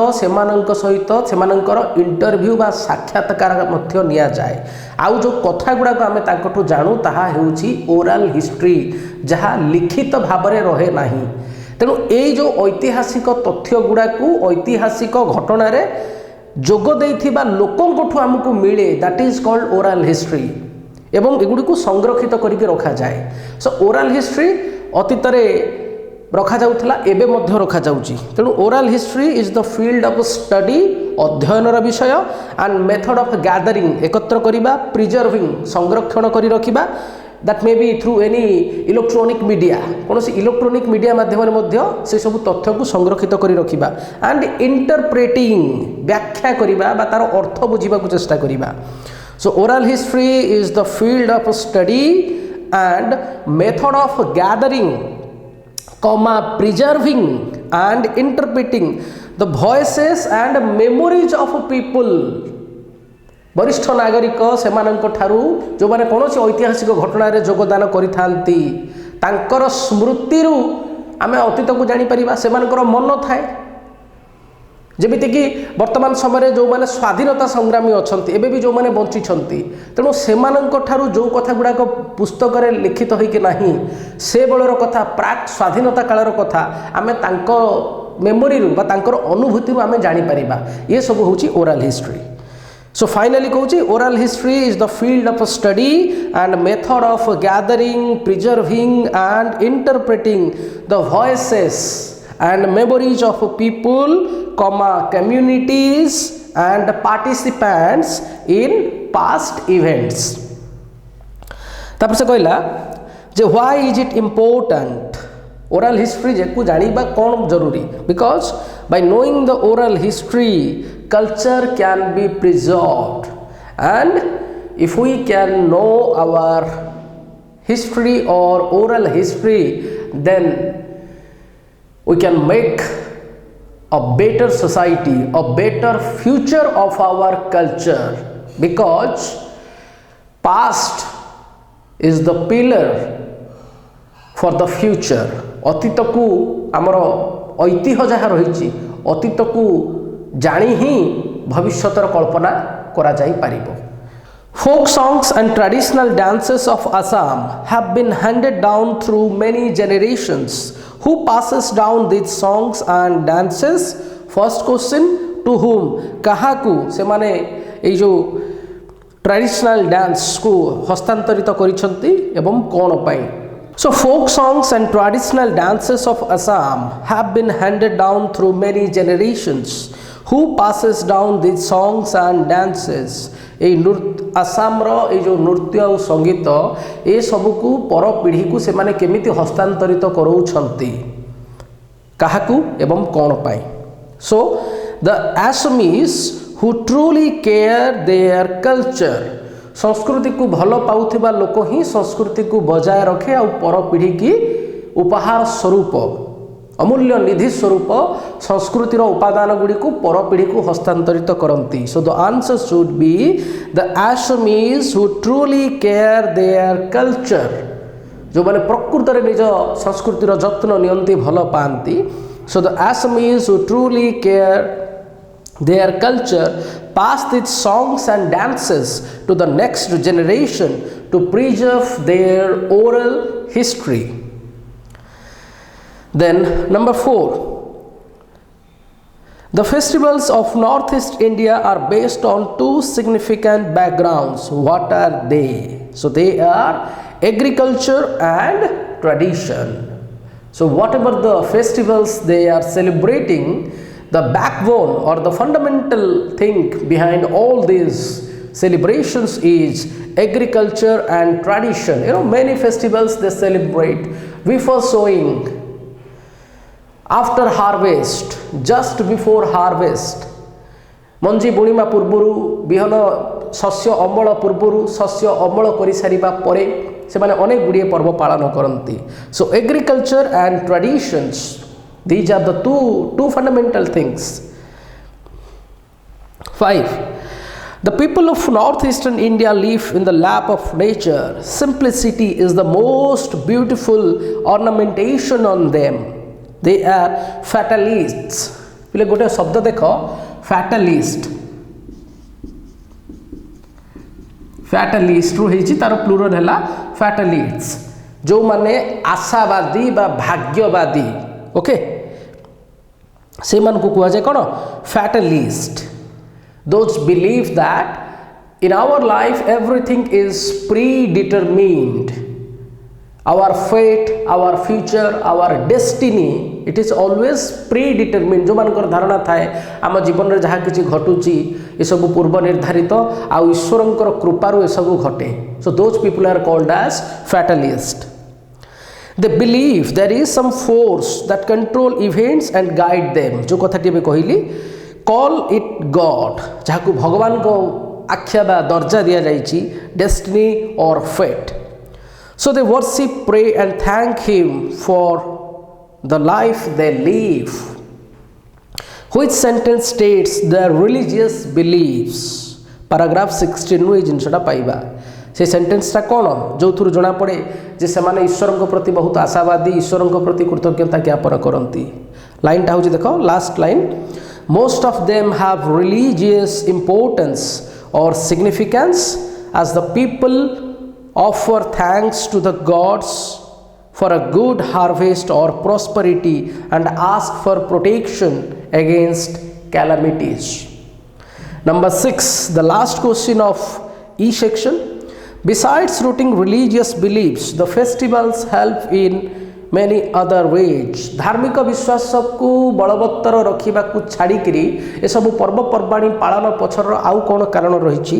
सेमानंकर इंटरव्यू बा साक्षात्कार मध्य निया जाए. आउ जो कथा गुडा को आमे तांकठु जानू ताहा हेउची ओरल हिस्ट्री, जहा लिखित भाबरे रहे नाही. तेणु ए जो ऐतिहासिक तथ्य गुडा को ऐतिहासिक घटना रे जोग देइथिबा लोकंकठु हमकु मिले, that is called oral history. एवं एगुडी को संरक्षित करके रखा जाए. सो ओरल हिस्ट्री अतीत रे रखा जाउथला, एबे मध्य रखा जाउची. तेणु oral history is the field of study, अध्ययनर विषय, एंड मेथड ऑफ गैदरिंग, एकत्र करिबा, प्रिजर्विंग, संरक्षण करि रखिबा, that may be through any electronic media, कौन से इलेक्ट्रोनिक मीडिया माध्यम से सब तथ्य को संरक्षित करि रखिबा, एंड इंटरप्रेटिंग, व्याख्या करिबा बा तार अर्थ बुझिबा को चेष्टा करिबा. सो oral history is the field of study and method of gathering, comma preserving and interpreting the voices and memories of people, वरिष्ठ नागरिक सेमानंक ठारू जो माने कोनोसी ऐतिहासिक घटना रे योगदान करिथांती, तांकर स्मृतिरु आमे अतीत को जानि परिबा. सेमानकर मन थाए जेमिति कि वर्तमान समय जो माने स्वाधीनता संग्रामी अछंती, एबे भी जो माने बंची छंती, तेणु सेमानंक ठारू जो कथा गुडा को पुस्तक रे लिखित होई कि नाही, से बेलर कथा, प्राक स्वाधीनता कालर कथा आमे तांको मेमोरी रु बा तांकर अनुभूति रु आमे जानि परिबा. ये सब होची ओरल हिस्ट्री. So finally कहूँ oral history is the field of study and method of gathering, preserving and interpreting the voices and memories of people, communities and participants in past events. तापर से कहला जे why is it important? Oral history जेकु जानिबा कौन जरूरी? Because by knowing the oral history, culture can be preserved, and if we can know our history or oral history, then we can make a better society, a better future of our culture, because past is the pillar for the future. अतीत को आमर ऐतिह्य जहाँ रही, अतीत को जानी ही भविष्यतर कल्पना करा जाई पारिबो. Folk songs and traditional dances of Assam have been handed down through many generations. Who passes down these songs and dances? First question, to whom? काहाकू से माने ए जो ट्रेडिशनल डांस को हस्तांतरित करिसंती एवं कोन पाई. So folk songs and traditional dances of Assam have been handed down through many generations. Who passes down these songs and dances? Assam रो जो नृत्य और संगीत ए सबको पर पीढ़ी को से माने केमिति हस्तांतरित करोउछंती, काहाकू एवं कोन पाई. So the Assamese who truly care their culture, संस्कृति को भल पाउथिबा लोक ही संस्कृति को बजाय रखे और पर पीढ़ी की उपहार स्वरूप, अमूल्य निधि स्वरूप संस्कृतिर उपादान गुड़ी को पर पीढ़ी को हस्तांतरित करती. So the answer should be the Assamese who truly care their culture, जो माने प्रकृत रे निज संस्कृतिर जत्न नियंती भल पाती. So the Assamese who truly care their culture pass these songs and dances to the next generation to preserve their oral history. Then number 4, The festivals of Northeast India are based on two significant backgrounds. What are they? So they are agriculture and tradition. So whatever the festivals they are celebrating, the backbone or the fundamental thing behind all these celebrations is agriculture and tradition. Many festivals they celebrate before sowing, after harvest, just before harvest, मंजी बुणीमा पूर्वरु बिहन शस्य अमल पूर्वरु शस्य अमल करि सारिबा परे से माने अनेक गुडिये पर्व पालन करंती. So agriculture and traditions, these are the two fundamental things. 5. The people of northeastern India live in the lap of nature. Simplicity is the most beautiful ornamentation on them. They are fatalists. पिले गोटे शब्द देख, फैटालिस्ट. फैटालिस्ट रु हेछि तार plural हैला फैटालिस्ट्स, जो माने आशावादी बा भाग्यवादी. ओके, से मान को कुआ जाय कोन? फैटालिस्ट. Those believe that in our life everything is predetermined. Our fate, our future, our destiny, it is always predetermined. जो मानकर धारणा थाए आम जीवन रे जहाँ किछि घटुची ये सब पूर्व निर्धारित आ ईश्वरंकर कृपारु ये सब घटे. So those people are called as fatalist. They believe there is some force that control events and guide them. जो कथाटी में कहली, call it God, जहाँ को भगवान को आख्या बा दर्जा दिया जाइछि, destiny or fate. So they worship, pray and thank him for the life they live. Which sentence states their religious beliefs? Paragraph 16 नु ए जिनसटा पाइबा. से सेंटेंस टा कोन जो थुरु जणा पड़े जे से माने ईश्वर को प्रति बहुत आशावादी, ईश्वर को प्रति कृतज्ञता ज्ञापन करंती. लाइन टा होची देखो, last line. Most of them have religious importance or significance as the people offer thanks to the gods for a good harvest or prosperity and ask for protection against calamities. Number 6, the last question of each section. Besides rooting religious beliefs, the festivals help in many other ways. धार्मिक विश्वास को बलवत्तर रखिबा को छाड़ी करी ए सब पर्व पर्वाणी पालन पछर आउ कोन कारण रहिछि,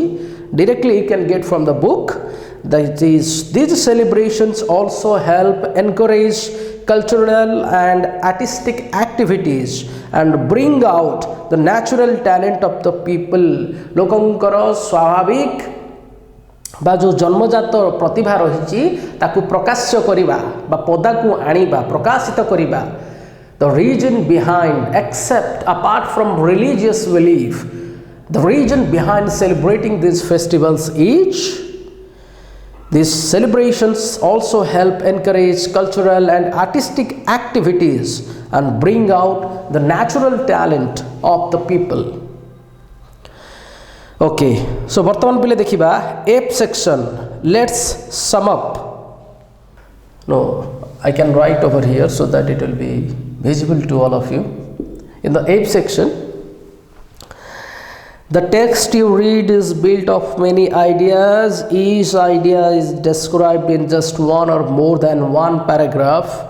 directly you can get from the book. That is, these celebrations also help encourage cultural and artistic activities and bring out the natural talent of the people. लोकंकर स्वाभाविक बा जो जन्मजात प्रतिभा रही ताकू प्रकाश्य करिबा बा पदा को आनिबा प्रकाशित करिबा. The reason behind, except apart from religious belief, the reason behind celebrating these festivals is these celebrations also help encourage cultural and artistic activities and bring out the natural talent of the people. Okay, so वर्तमान पहले देखिबा F section. Let's sum up. No, I can write over here so that it will be visible to all of you. In the F section, the text you read is built of many ideas. Each idea is described in just one or more than one paragraph.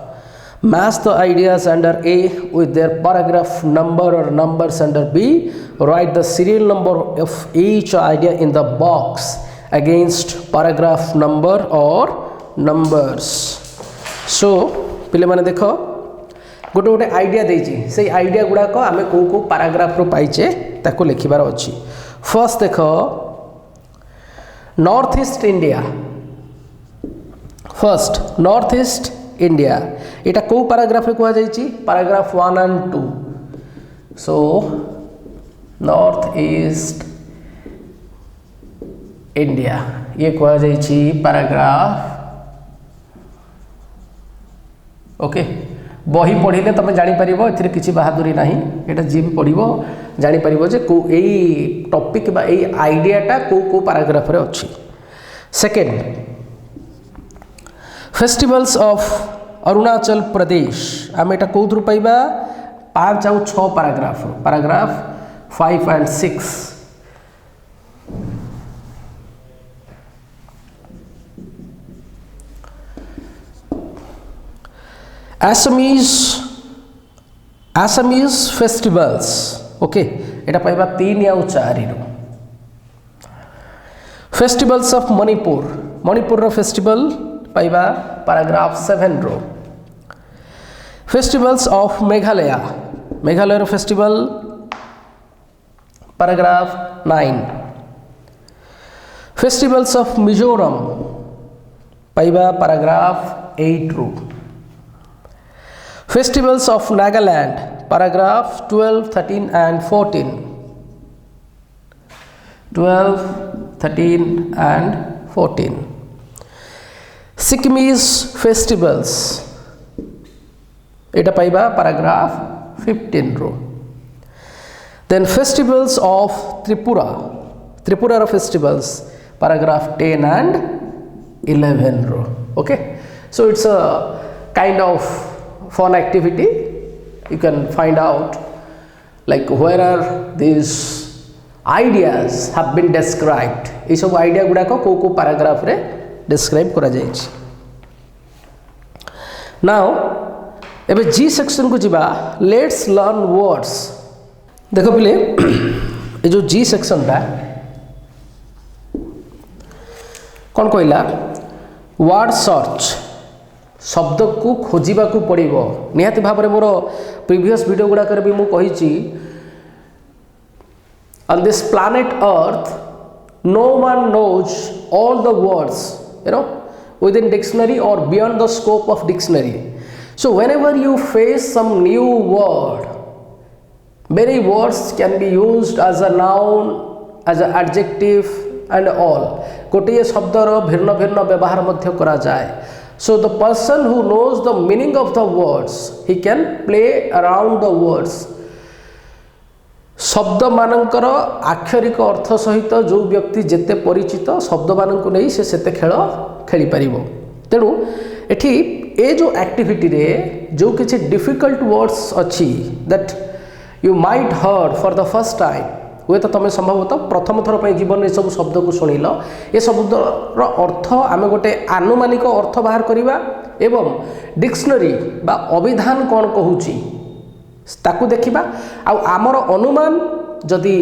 Match the ideas under A with their paragraph number or numbers under B. Write the serial number of each idea in the box against paragraph number or numbers. So, पिले माने देखो गोटे गोटे idea देछि, से idea गुडा को आमे को पैराग्राफ रो पाइचे ताको लिखिबार अछि. फर्स्ट देखो, north east India. First north east India एटा को पैराग्राफ रे कुआ जाइछि? Paragraph 1 and 2. So north east India ये कुआ जाइछि पैराग्राफ. ओके, बही पढ़िले तुम जापर ए किसी बहादुरी ना, यहाँ जी पढ़ जापर जे को टॉपिक बा आइडियाटा को पैराग्राफ रे अच्छी. Second, festivals of Arunachal Pradesh. आम एटा कौथु पाइबा? 5 ଆଉ 6 paragraph 5 and 6 Assamese festivals okay एटा पाइबा 3 या 4 रो फेस्टिवल्स ऑफ मणिपुर रो फेस्टिवल पाइबा पैराग्राफ 7 रो फेस्टिवल्स ऑफ मेघालय रो festival paragraph 9 festivals of Mizoram पाइबा पैराग्राफ 8 रो Festivals of Nagaland, paragraph 12, 13 and 14. 12, 13 and 14. Sikkims festivals. Eta paiba paragraph 15 ro. Then festivals of Tripura festivals, paragraph 10 and 11 ro. Okay. So it's a kind of fun activity. You can find out like where are these ideas have been described. ये सब idea गुड़ा को paragraph रे describe करा जायछि. Now एबे G section को जिबा let's learn words. देखो पिले ये जो G section टा कौन कहला word search शब्द को खोजिबा को पड़िबो निहाती भाव रे मोर प्रीवियस वीडियो गुडा कर भी मु कहिछि on this planet earth no one knows all the words within dictionary or beyond the scope of dictionary. So whenever you face some new word, many words can be used as a noun, as an adjective and all. गोटे शब्दर भिन्न भिन्न व्यवहार मध्य करा जाए. So the person who knows the meaning of the words, he can play around the words. शब्द मानकर आक्षरिक अर्थ सहित जो व्यक्ति जेते परिचित शब्द मानक नहीं से सेते खेल खेली पारिबो. तेणु एठी ए जो एक्टिविटी रे जो किछि डिफिकल्ट वर्ड्स अछि that you might heard for the first time हुए तो तुम संभवतः प्रथम थर पर जीवन में सब शब्द को शुणिल ये शब्दर अर्थ आम गोटे आनुमानिक अर्थ बाहर करवा एवं डिक्शनरी बा अभिधान कौन कहूची ताकू देखिबा आउ आमर अनुमान जदि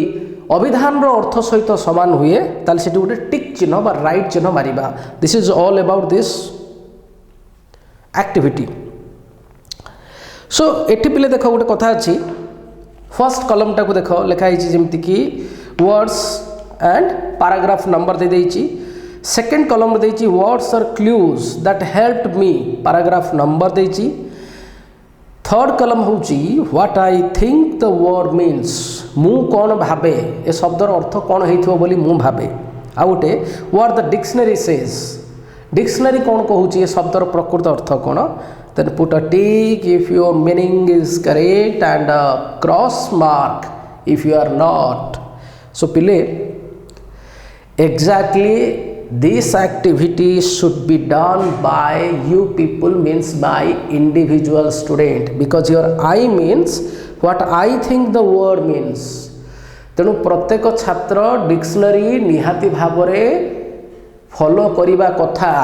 अभिधान रो अर्थ सहित समान हुए ताल सेठी गोटे टिक चिन्ह बा राइट चिन्ह मारिबा. This is all about this activity. So एठी पिले देखो गोटे कथा अछि फर्स्ट कलम टाक देख लिखाई जमती कि वर्ड्स एंड पैराग्राफ नंबर दे देइछि. सेकेंड कलम देइछि words are clues that helped me paragraph number देइछि. थर्ड कलम होउछि what I think the word means मु कौन भावे ए शब्दर अर्थ कौन हेइथिबो बोली मु भावे. आ गोटे what the dictionary says dictionary कौन कहूछि ए शब्दर प्रकृत अर्थ कौन. Then put a tick if your meaning is correct and a cross mark if you are not. So pile exactly this activity should be done by you people means by individual student because your I means what I think the word means. तेणु प्रत्येक छात्र dictionary निहाती भाव रे follow करिबा कथा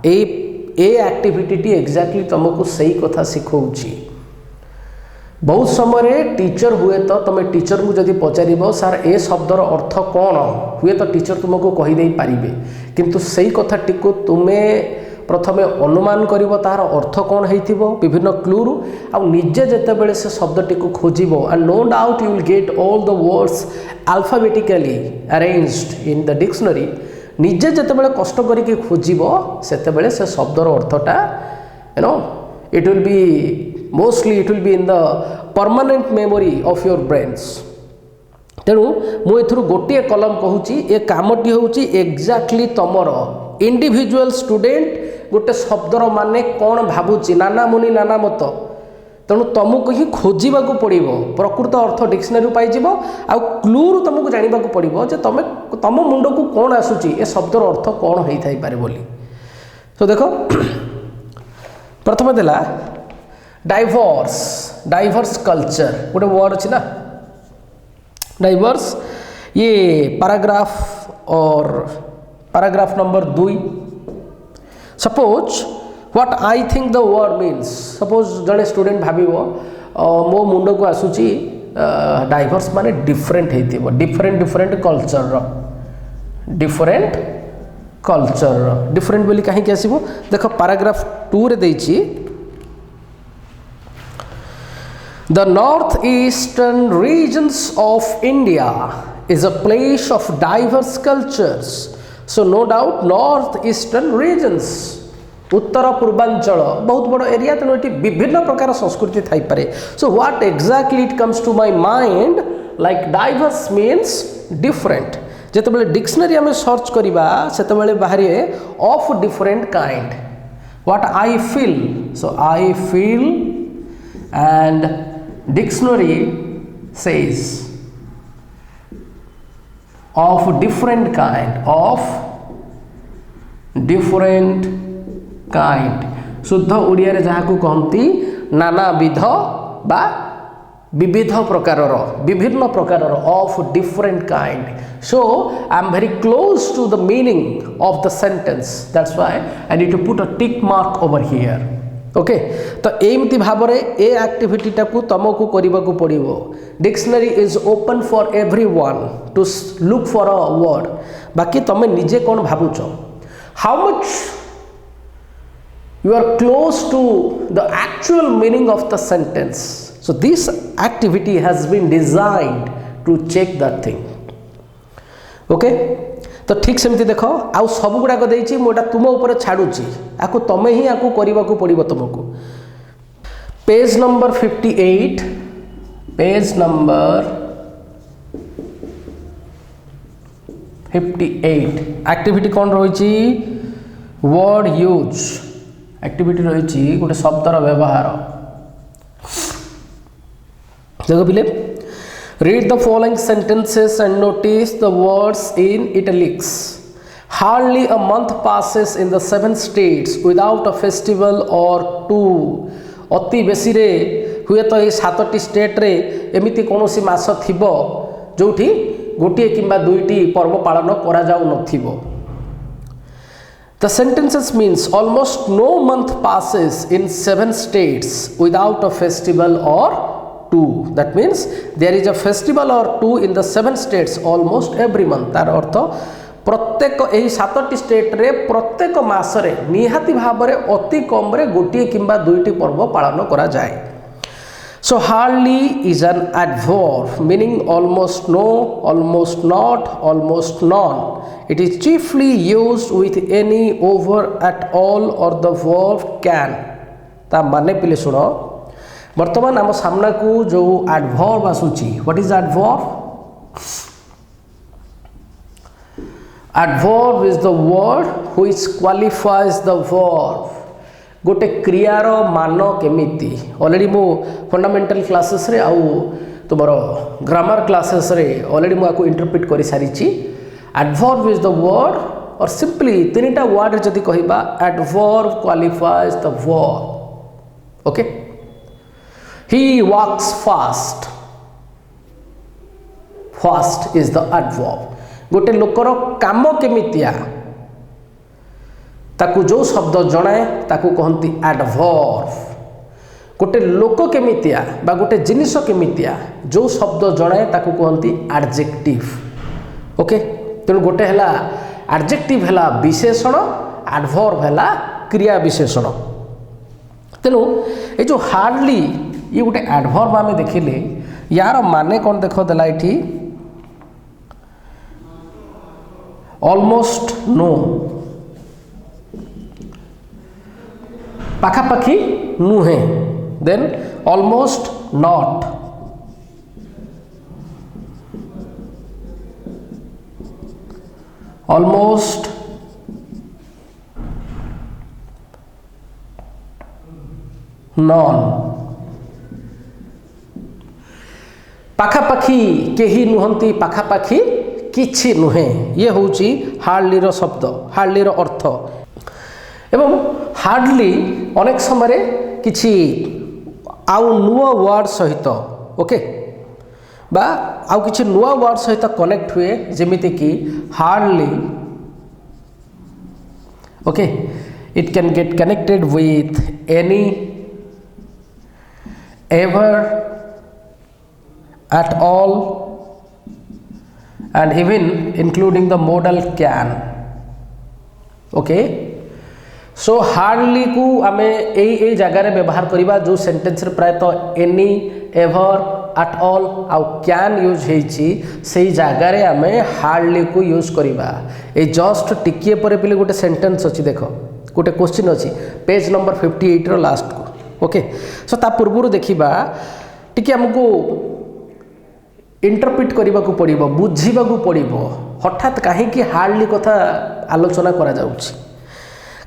ए activity exactly तुमको सही कथा सिखाऊँगी. बहुत समय टीचर हुए तो तुम टीचर को जब पचार सार ए शब्दर अर्थ कौन हुए तो टीचर तुमको कहीदे पारे किंतु सही कथाटी को तुम्हें प्रथमे अनुमान कर तार अर्थ कौन हो विभिन्न क्लूरु आजे जिते से शब्दटी को खोज and no doubt you will get all the words alphabetically arranged in the dictionary. निजे जिते कष्ट करके खोजिब से शब्दर अर्थटा it will be mostly it will be in the permanent memory of your brains. तेणु मुझे गोटे कलम कहूँ ये कामटी हूँ एक्जाक्टली तुमर इंडिविजुअल स्टूडेंट गोटे शब्दर माने कौन भावुची नाना मुनि नाना मत तेणु तुमको ही खोजा पड़ो प्रकृत अर्थ डिक्शनरी पाइब आउ क्लूरु तुमको जानवा पड़ो जे तुम तुम मुंड को कौन आसूची ए शब्दर अर्थ कौन हो थाई पारे बोली. तो देख प्रथम देला डाइवर्स कल्चर गोटे वर्ड अच्छी ना डाइवर्स ये paragraph number 2 suppose what I think the word means suppose जड़े स्टूडेंट भाव मो मुंड को आसूची डाइवर्स माने डिफरेंट हो डिफरेंट कल्चर डिफरेंट बोली कहीं आसो देख पैराग्राफ 2 रे देछि The northeastern regions of India is a place of diverse cultures. So no doubt northeastern regions उत्तर पूर्वांचल बहुत बड़ एरिया तेणु ये विभिन्न प्रकार संस्कृति थाई पारे. So what exactly it comes to my mind like diverse means different. जेतेबेले डिक्शनरी आम सर्च करवा सेतेबेले बाहरी of different kind what I feel. So I feel and dictionary says of different kind शुद्ध ओडिया रे जहाँ को कहती नाना विध बा विविध प्रकारर विभिन्न प्रकारर of different kind. So I am very close to the meaning of the sentence that's why I need to put a tick mark over here. Okay तो एमती भाव में ए एक्टिविटी टाकू तुमको करने को पड़ो. Dictionary is open for everyone to look for a word. बाकी तुम निजे कौन भावुच how much you are close to the actual meaning of the sentence. So this activity has been designed to check that thing. Okay तो ठीक सेमती देख आउ सब गुड़ाक देती मुझे तुम उपर छाड़ुची आपको तुम ही आपको करने को पड़ो. तुमको page number 58 page number 58 activity कौन रही वर्ड यूज एक्टिविटी रही गोटे शब्दर व्यवहार. देख पिले read the following sentences and notice the words in italics. Hardly a month passes in the 7 states without a festival or two. अति बेसी रे हुए तो ये 7टी स्टेट रे एमिति कोनोसी मास थिबो जोठी गोटिए किंबा दुईटी पर्व पालन करा जाउ नथिबो. The sentences means almost no month passes in 7 states without a festival or two. That means there is a festival or two in the 7 states almost every month. तार अर्थ प्रत्येक यही 7टी स्टेट रे प्रत्येक मासरे निहाती भाव में अति कम रे गोटिए किंबा दुईटी पर्व पालन करा जाए. So hardly is an adverb meaning almost no, almost not, almost none. It is chiefly used with any, over, at all or the verb can. ता माने पिले सुनो वर्तमान आम सामना को जो एडवर्ब आसूची what is adverb. Adverb is the word which qualifies the verb. गोटे क्रियार मान केमिति ऑलरेडी मो फंडामेंटल क्लासेस रे आउ तुमर ग्रामर क्लासेस रे ऑलरेडी मो आको इंटरप्रेट करि सारिची. Adverb is the word or simply तीनटा वर्ड जदि कहिबा adverb qualifies the verb. Okay He walks fast. Fast is the adverb. गोटे लोकर काम केमितिया ताकू जो शब्द जणाए ताकू कहती एडवर्ब. गोटे लोक केमितिया बा गोटे जिनिस केमितिया जो शब्द जणाए ताकू कहती एडजेक्टिव. ओके तेणु गोटे है एडजेक्टिव है विशेषण एडवर्ब है क्रिया विशेषण. तेणु ये जो हार्डली ये गोटे एडवर्ब आम देखिले यार माने कौन देख देला ये ऑलमोस्ट नो पाखापाखी नुहे. Then almost not almost none पाखापाखी केही नुहंती पाखापाखी किछि नुहे. ये होची हार्डली रो शब्द हार्डली रो अर्थ. एवं हार्डली अनेक समय किछि आउ नुआ वर्ड सहित ओके बा आउ किछि नुआ वर्ड सहित कनेक्ट हुए जेमिति कि hardly okay it can get connected with any ever at all and even including the modal can okay so hardly को आमे ए जगह रे व्यवहार करिबा जो सेंटेंस रे प्राय तो एनी एवर at all आउ can यूज हेछि सेही जगह रे आमे hardly को यूज करिबा ए जस्ट टिकिए परे पिले गोटे सेंटेंस अछि देखो गोटे क्वेश्चन अछि पेज नंबर 58 रो लास्ट को ओके सो ता पूर्वरु देखिबा टिके हमको इंटरप्रिट करने को पड़ो बुझा पड़ो हठात कहीं हार्डली कथा आलोचना करा जाउछि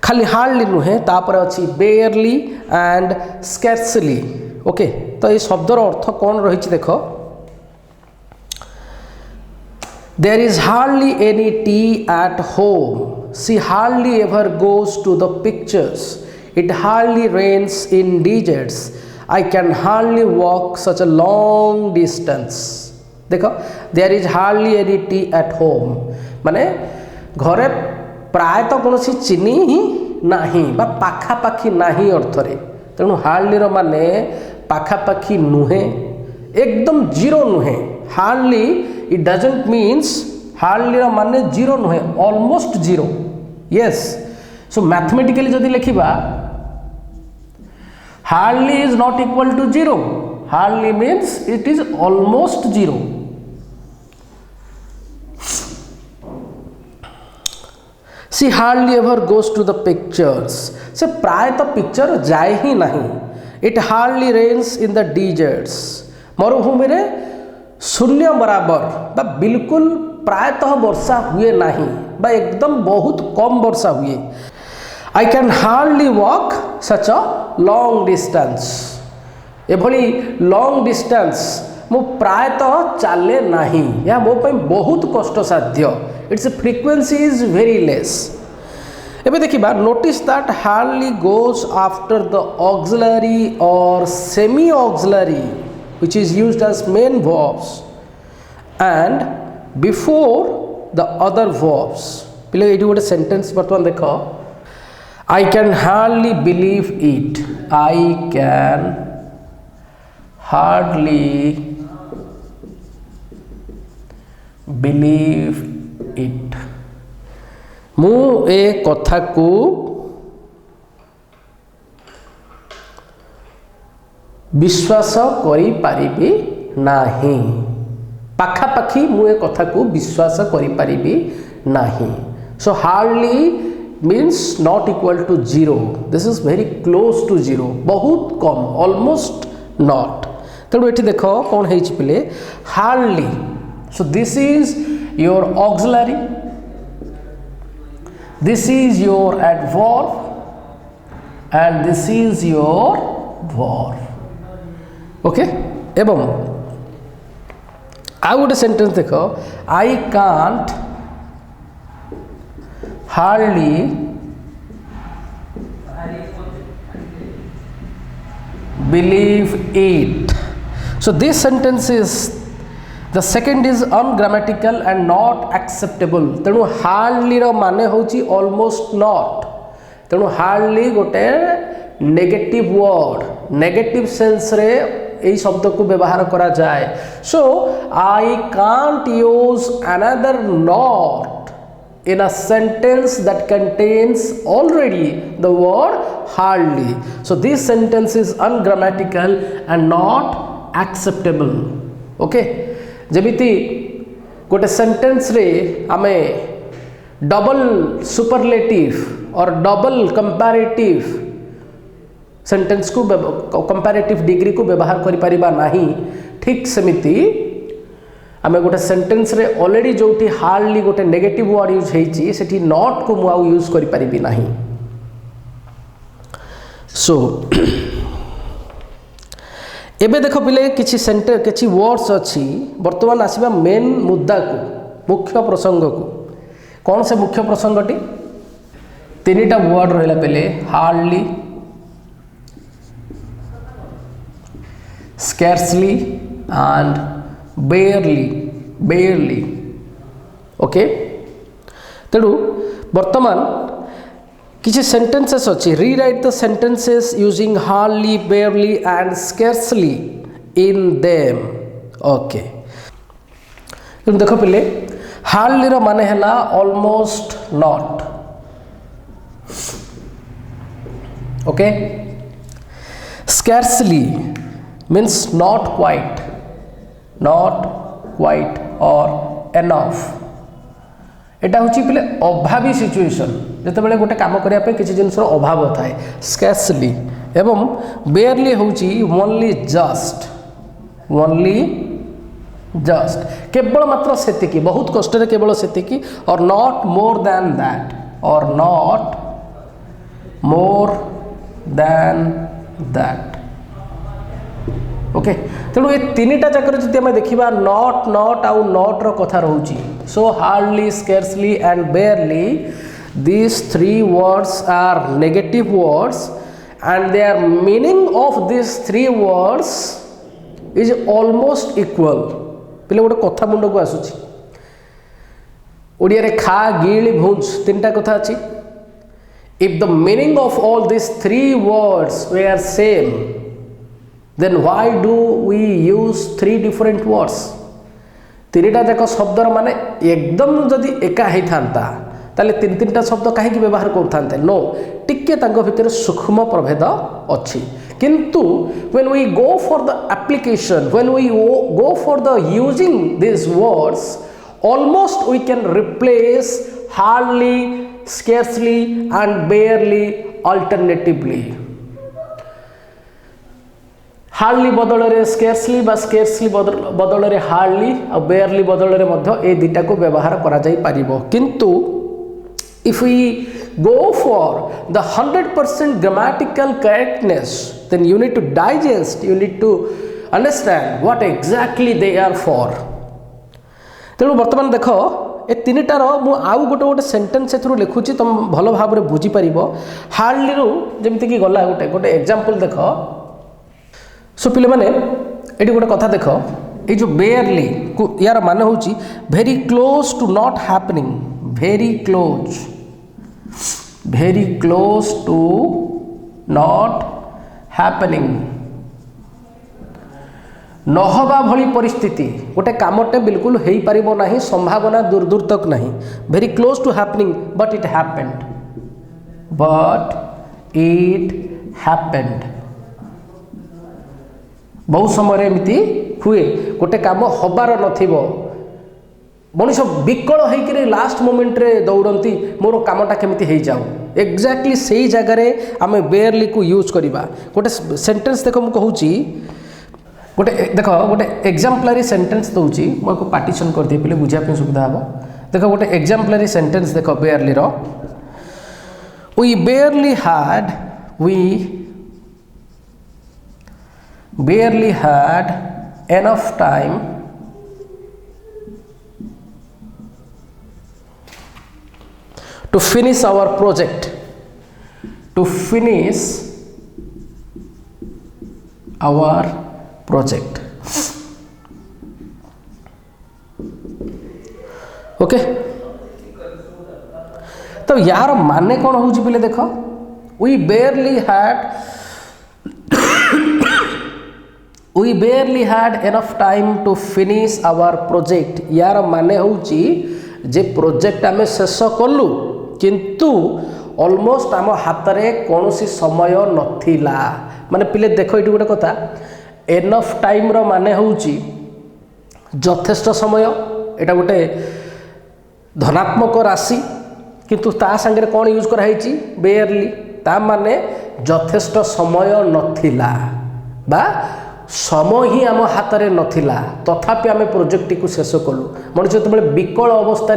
खाली हार्डली नुहे तापर अच्छी बेयरली एंड स्कैर्सली ओके तो ये शब्दर अर्थ कौन रही देख there is hardly any tea at home she hardly ever goes to the pictures it hardly rains in deserts I can hardly walk such a long distance देख there is hardly any tea at home माने घरे प्राय तो कौन चीनी ही नाही बा पाखापाखी नाही अर्थरे तेणु हार्डली रो माने पाखापाखी नुहे एकदम जीरो नुहे hardly it doesn't means hardly रो माने जीरो नुहे almost zero yes so mathematically जदि लिखिबा hardly is not equal to zero hardly means it is almost zero she hardly ever goes to the pictures से प्राय तो picture जाए ही नहीं it hardly rains in the deserts मरुभूमि रे शून्य बराबर बा बिल्कुल प्रायतः वर्षा हुए नहीं बा एकदम बहुत कम वर्षा हुए I can hardly walk such a long distance एभली लॉन्ग डिस्टेंस मु प्रायतः चले नहीं या मो पे बहुत कष्ट साध्य its frequency is very less एबे देखिबा notice that hardly goes after the auxiliary or semi auxiliary which is used as main verbs and before the other verbs पिले एठी गोटे सेंटेंस बर्तमान देखो I can hardly believe it I can hardly believe it मु ए कथा को विश्वास करि पारिबी नाही पाखापाखी मु ए कथा को विश्वास करि पारिबी नाही so hardly means not equal to zero this is very close to zero बहुत कम ऑलमोस्ट नॉट तेणु ये देख कौन है पिले hardly so this is your auxiliary this is your adverb and this is your verb okay एवं आउ गोटे सेंटेंस देख I can't hardly believe it so this sentence is the second is ungrammatical and not acceptable tenu hardly ro mane hochi almost not tenu hardly gote negative word negative sense re ei shabd ko ବ୍ୟବହାର kara jaye so I can't use another not in a sentence that contains already the word hardly so this sentence is ungrammatical and not acceptable okay जेमिति गोटे sentence रे आमे double superlative और double comparative sentence को comparative degree को व्यवहार करि परिबा नाही ठीक सेमिति आमे गोटे सेंटेंस रे ऑलरेडी जोठी हार्डली गोटे नेगेटिव वर्ड यूज हेची सेठी नॉट को मु यूज करि परिबी नाही सो एबे देखो पिले किछि सेंटेंस किछि वर्ड्स अछि वर्तमान आसीबा मेन मुद्दा को मुख्य प्रसंग को कौन से मुख्य प्रसंगटी तीनटा वर्ड रहला पिले hardly scarcely and barely. Okay तेणु वर्तमान किसी सेंटेंसेस अच्छी rewrite the sentences using hardly बेयरली and scarcely in them okay देखो पिले हार्डली रो माने हैला almost not okay scarcely means not quite और एनफ एटा हूँ पिले अभावी सिचुएशन जिते बड़े गोटे कम करने किसी जिनसर अभाव थाए स्केर्सली एवं बेयरली हूँ ओनली जस्ट केवल मात्र सेतिकी बहुत कष्ट केवल सेतिकी और not more than that okay तेणु ये तीनटा जाकर जब आम देखा नॉट आउ नॉट रो कथा रोची so hardly scarcely and barely these three words are negative words and their meaning of these three words is almost equal पिले गोटे कथा मुंड को आसुची ओडिया रे खा गिली भुंज तीनटा कथा अछि if the meaning of all these three words were same then why do we use three different words तीनटा जाक शब्दर माने एकदम जदि एका ही थांता ताले तीन तीनटा शब्द कहीं व्यवहार करते नो टिके भितर सूक्ष्म प्रभेद अच्छी किंतु when we go for the application when we go for the using these words almost we can replace hardly scarcely and barely alternatively hardly बदल रे स्केर्सली बा स्केर्सली बदल रे हार्डली और बेयरली बदल रे मध्य ए दुटा को व्यवहार करा जाई परिबो किंतु if we go for the 100% grammatical correctness then you need to digest you need to understand what exactly they are for तेणु वर्तमान देख ए तीनटार मु आउ गोटे गोटे सेंटेंस एथरू लिखुची तुम भल भाव रे बुझी परिबो हार्डली रो जेमति कि गला गोटे गोटे एग्जांपल देख सो पिले माने एटी गोटे कथा देख ए जो बेयरली यार माने होची very close to not happening very close to not happening नहबा भली परिस्थिति गोटे कामटे बिल्कुल हो पारिबो नाही संभावना दूर दूर तक नहीं very close to happening but it happened बहुत समय एमती हुए गोटे काम हबार नथिबो मनुष्य विकल होकर लास्ट मोमेंट रे दौड़ती मोर कामटा केमिति हो जाऊ एक्जाक्टली से जगह आम बेयरली को यूज करवा गोटे सेंटेंस देख मुझे कहूँ गोटे देख गोटे एग्जाम्पलारी सेंटेंस दूसरी मुझे पार्टीशन कर दिए पे बुझापी सुविधा हम देख गोटे एग्जाम्पलारी सेंटेंस देख barely we barely had enough time to finish our project okay तो यार माने कौन होची पहले देख we barely had enough time to finish our project यार माने होची जे प्रोजेक्ट आमे शेष कलु किंतु ऑलमोस्ट आम हाथ में कौन समय नथिला माने पिले देख ये गोटे कथा एनफ टाइम रो माने होची यथेष्ट समय एटा गोटे धनात्मक राशि किंतु ता संगे कौन यूज कराई बेयरली ता माने यथेष्ट समय नथिला बा समय ही आम हाथ में नथिला तथापि आम प्रोजेक्ट को शेष कलु मनुष्य जो विकल अवस्था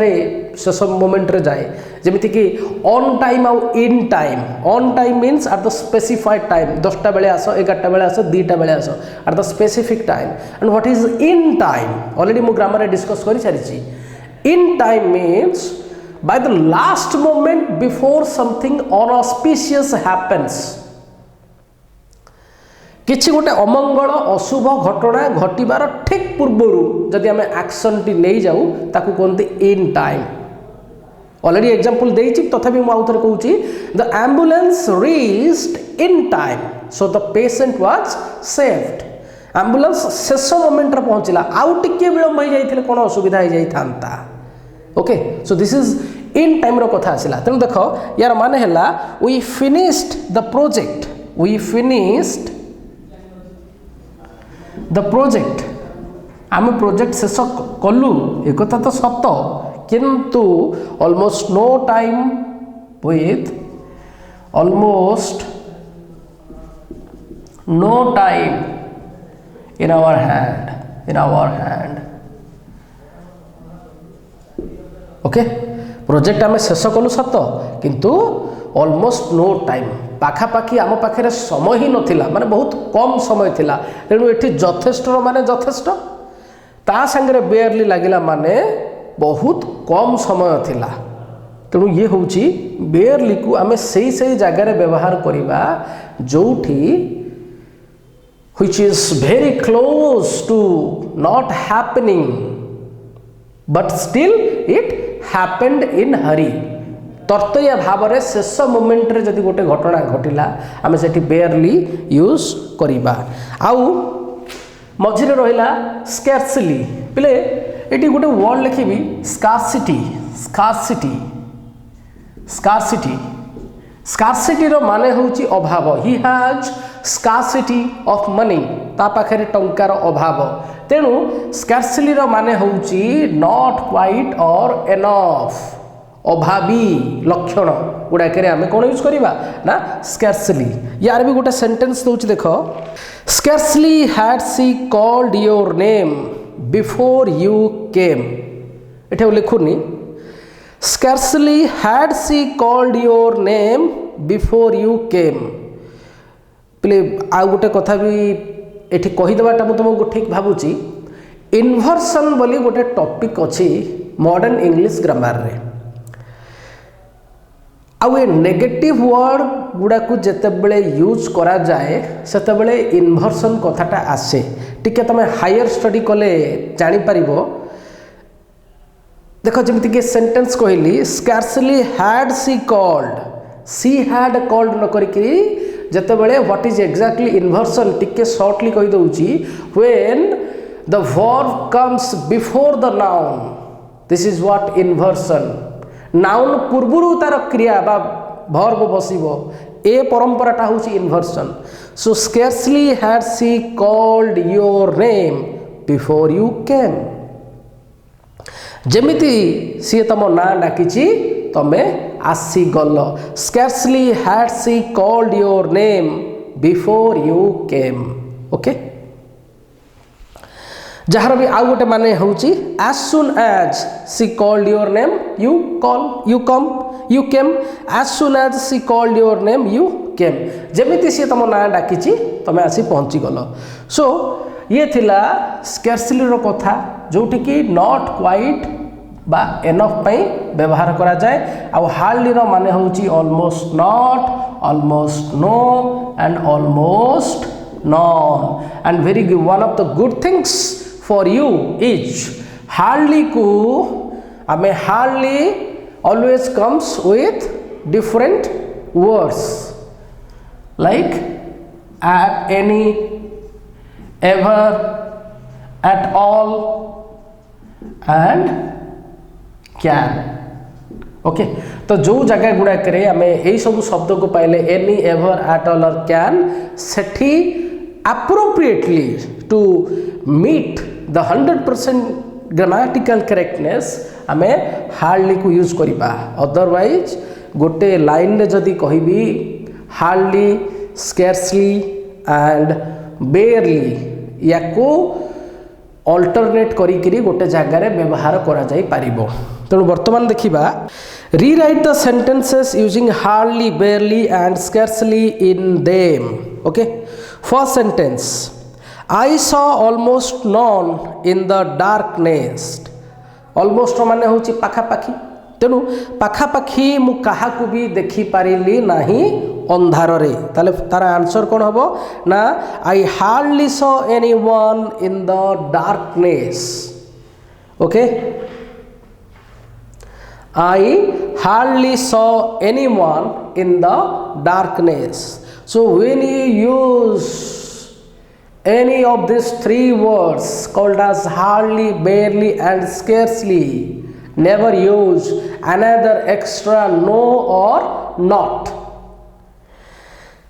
शेष मोमेंट रे जाए जमीती कि ऑन टाइम आउ in time on time means at the specified time 10टा बेले आस 11टा बेले आस 2टा बेले आस at the specific time and what is in time already मु ग्रामर डिस्कस कर सारी in time means by the last moment before something unauspicious happens किछि गोटे अमंगल अशुभ घटना घटबार ठीक पूर्वर जदि आम एक्शन टी नहीं जाऊ ताकू कहते इन टाइम। ऑलरेडी एग्जांपल देइछि तथापि मु आउथरे कहूछि the ambulance reached in time so the patient was saved. Ambulance शेष मोमेंट रे पहुंचला आउ टिके विलंब हो जाइथिले कोन असुविधा हो जाई थांता। Okay so this is in time रो कथा आसिला। तेनु देखो यार माने हला we finished the project, we finished the project, आम प्रोजेक्ट शेष कलु एक कथा तो सत किंतु almost no time with almost no time in our hand okay project आम शेष कलु सत किंतु ऑलमोस्ट नो टाइम पाखापाखि आम पाखे समय ही नथिला माने बहुत कम समय थिला तेणु एठी यथेष्ट माने यथेष्ट ता संगे बेयरली लागिला माने बहुत कम समय थिला। तेणु ये होची बेयरली को आम सही जगार व्यवहार करिबा जोठी which is very close to not happening but still it happened in hurry। तर्तया भाव रे शेष मोमेंट रे जदि गोटे घटना घटिला आमे सेठी बेयरली यूज करिबा। आउ मझिरे रहिला स्कैर्सली पिले एटी गोटे वर्ड लिखिबी स्कार्सिटी। स्कार्सिटी स्कार्सिटी स्कार्सिटी रो माने होची अभाव। He has scarcity of money ता पाखरे टंकार अभाव तेणु स्कार्सली रो माने होची नॉट क्वाइट और एनफ अभावी लक्षण गुड़ा के आम कौन यूज करवा ना स्कैर्सली। यार भी गोटे सेंटेंस दूसरी देख scarcely had she called your name before you came. एठे लिखुनी scarcely had she called your name before you came. पे आउ गोटे कथा भी एठी कहीदेवाटा मुझे तुमको ठीक भावुची इन्वर्सन बोली गोटे टॉपिक अच्छी मॉडर्न इंग्लिश ग्रामर रे। आउ ए नेगेटिव वर्ड गुड़ा को जितेबले यूज करा जाए सेतेबले इन्वर्सन कथाटा आसे टिके तमे हायर स्टडी कले जानि परिबो। देखो जमिति के सेंटेंस कहली scarcely had she called, she had called न करिकि जेतेबेले व्हाट इज एक्जाक्टली इन्वर्सन टिके शॉर्टली कहि दउची when the verb comes before the noun this is what inversion. नाउन पूर्वरु तार क्रिया बा वर्ब बसिबो ए परंपराटा होची inversion. So scarcely had she called your name before you came. जेमिति सी तम ना डाकिची तमे आसी गल। Scarcely had she called your name before you came. Okay जहार भी आउ गोटे माने होची as soon as she called your name you call you come you came. As soon as she called your name you came. जेमिति सी तम ना डाकिची तमे आसी पहुंची गल। सो ये थिला स्कैर्सली रो कथा जोटी की नॉट क्वाइट बा एनफ पई व्यवहार करा जाए। आउ हार्डली रो माने होची almost not, almost no and almost none. And very one of the good things for you is hardly को आमे hardly always comes with different words like at any, ever, at all and can. Okay तो जो जगह गुड़ाक आम यही सब शब्द को पाइले एनी, एवर, एट ऑल और can Sethi appropriately to meet the 100% grammatical correctness आम हार्डली को यूज करिबा। अदरवाइज गोटे लाइन रे जदि कहबी हार्डली, स्कैर्सली एंड बेयरली या को अल्टरनेट करी गोटे जगार व्यवहार करा जाई पारिबो। तेणु वर्तमान देखिबा rewrite the sentences using hardly, बेयरली and scarcely in them. Okay first sentence I saw almost non in the darkness. Almost माने होची पाखापाखी तेणु पाखापाखी मु काहाकू भी देखि पारिली नाही अंधार रे ताले तार आंसर कौन हम ना I hardly saw anyone in the darkness okay I hardly saw anyone in the darkness so when you use any of these three words called as hardly, barely and scarcely, never use another extra no or not.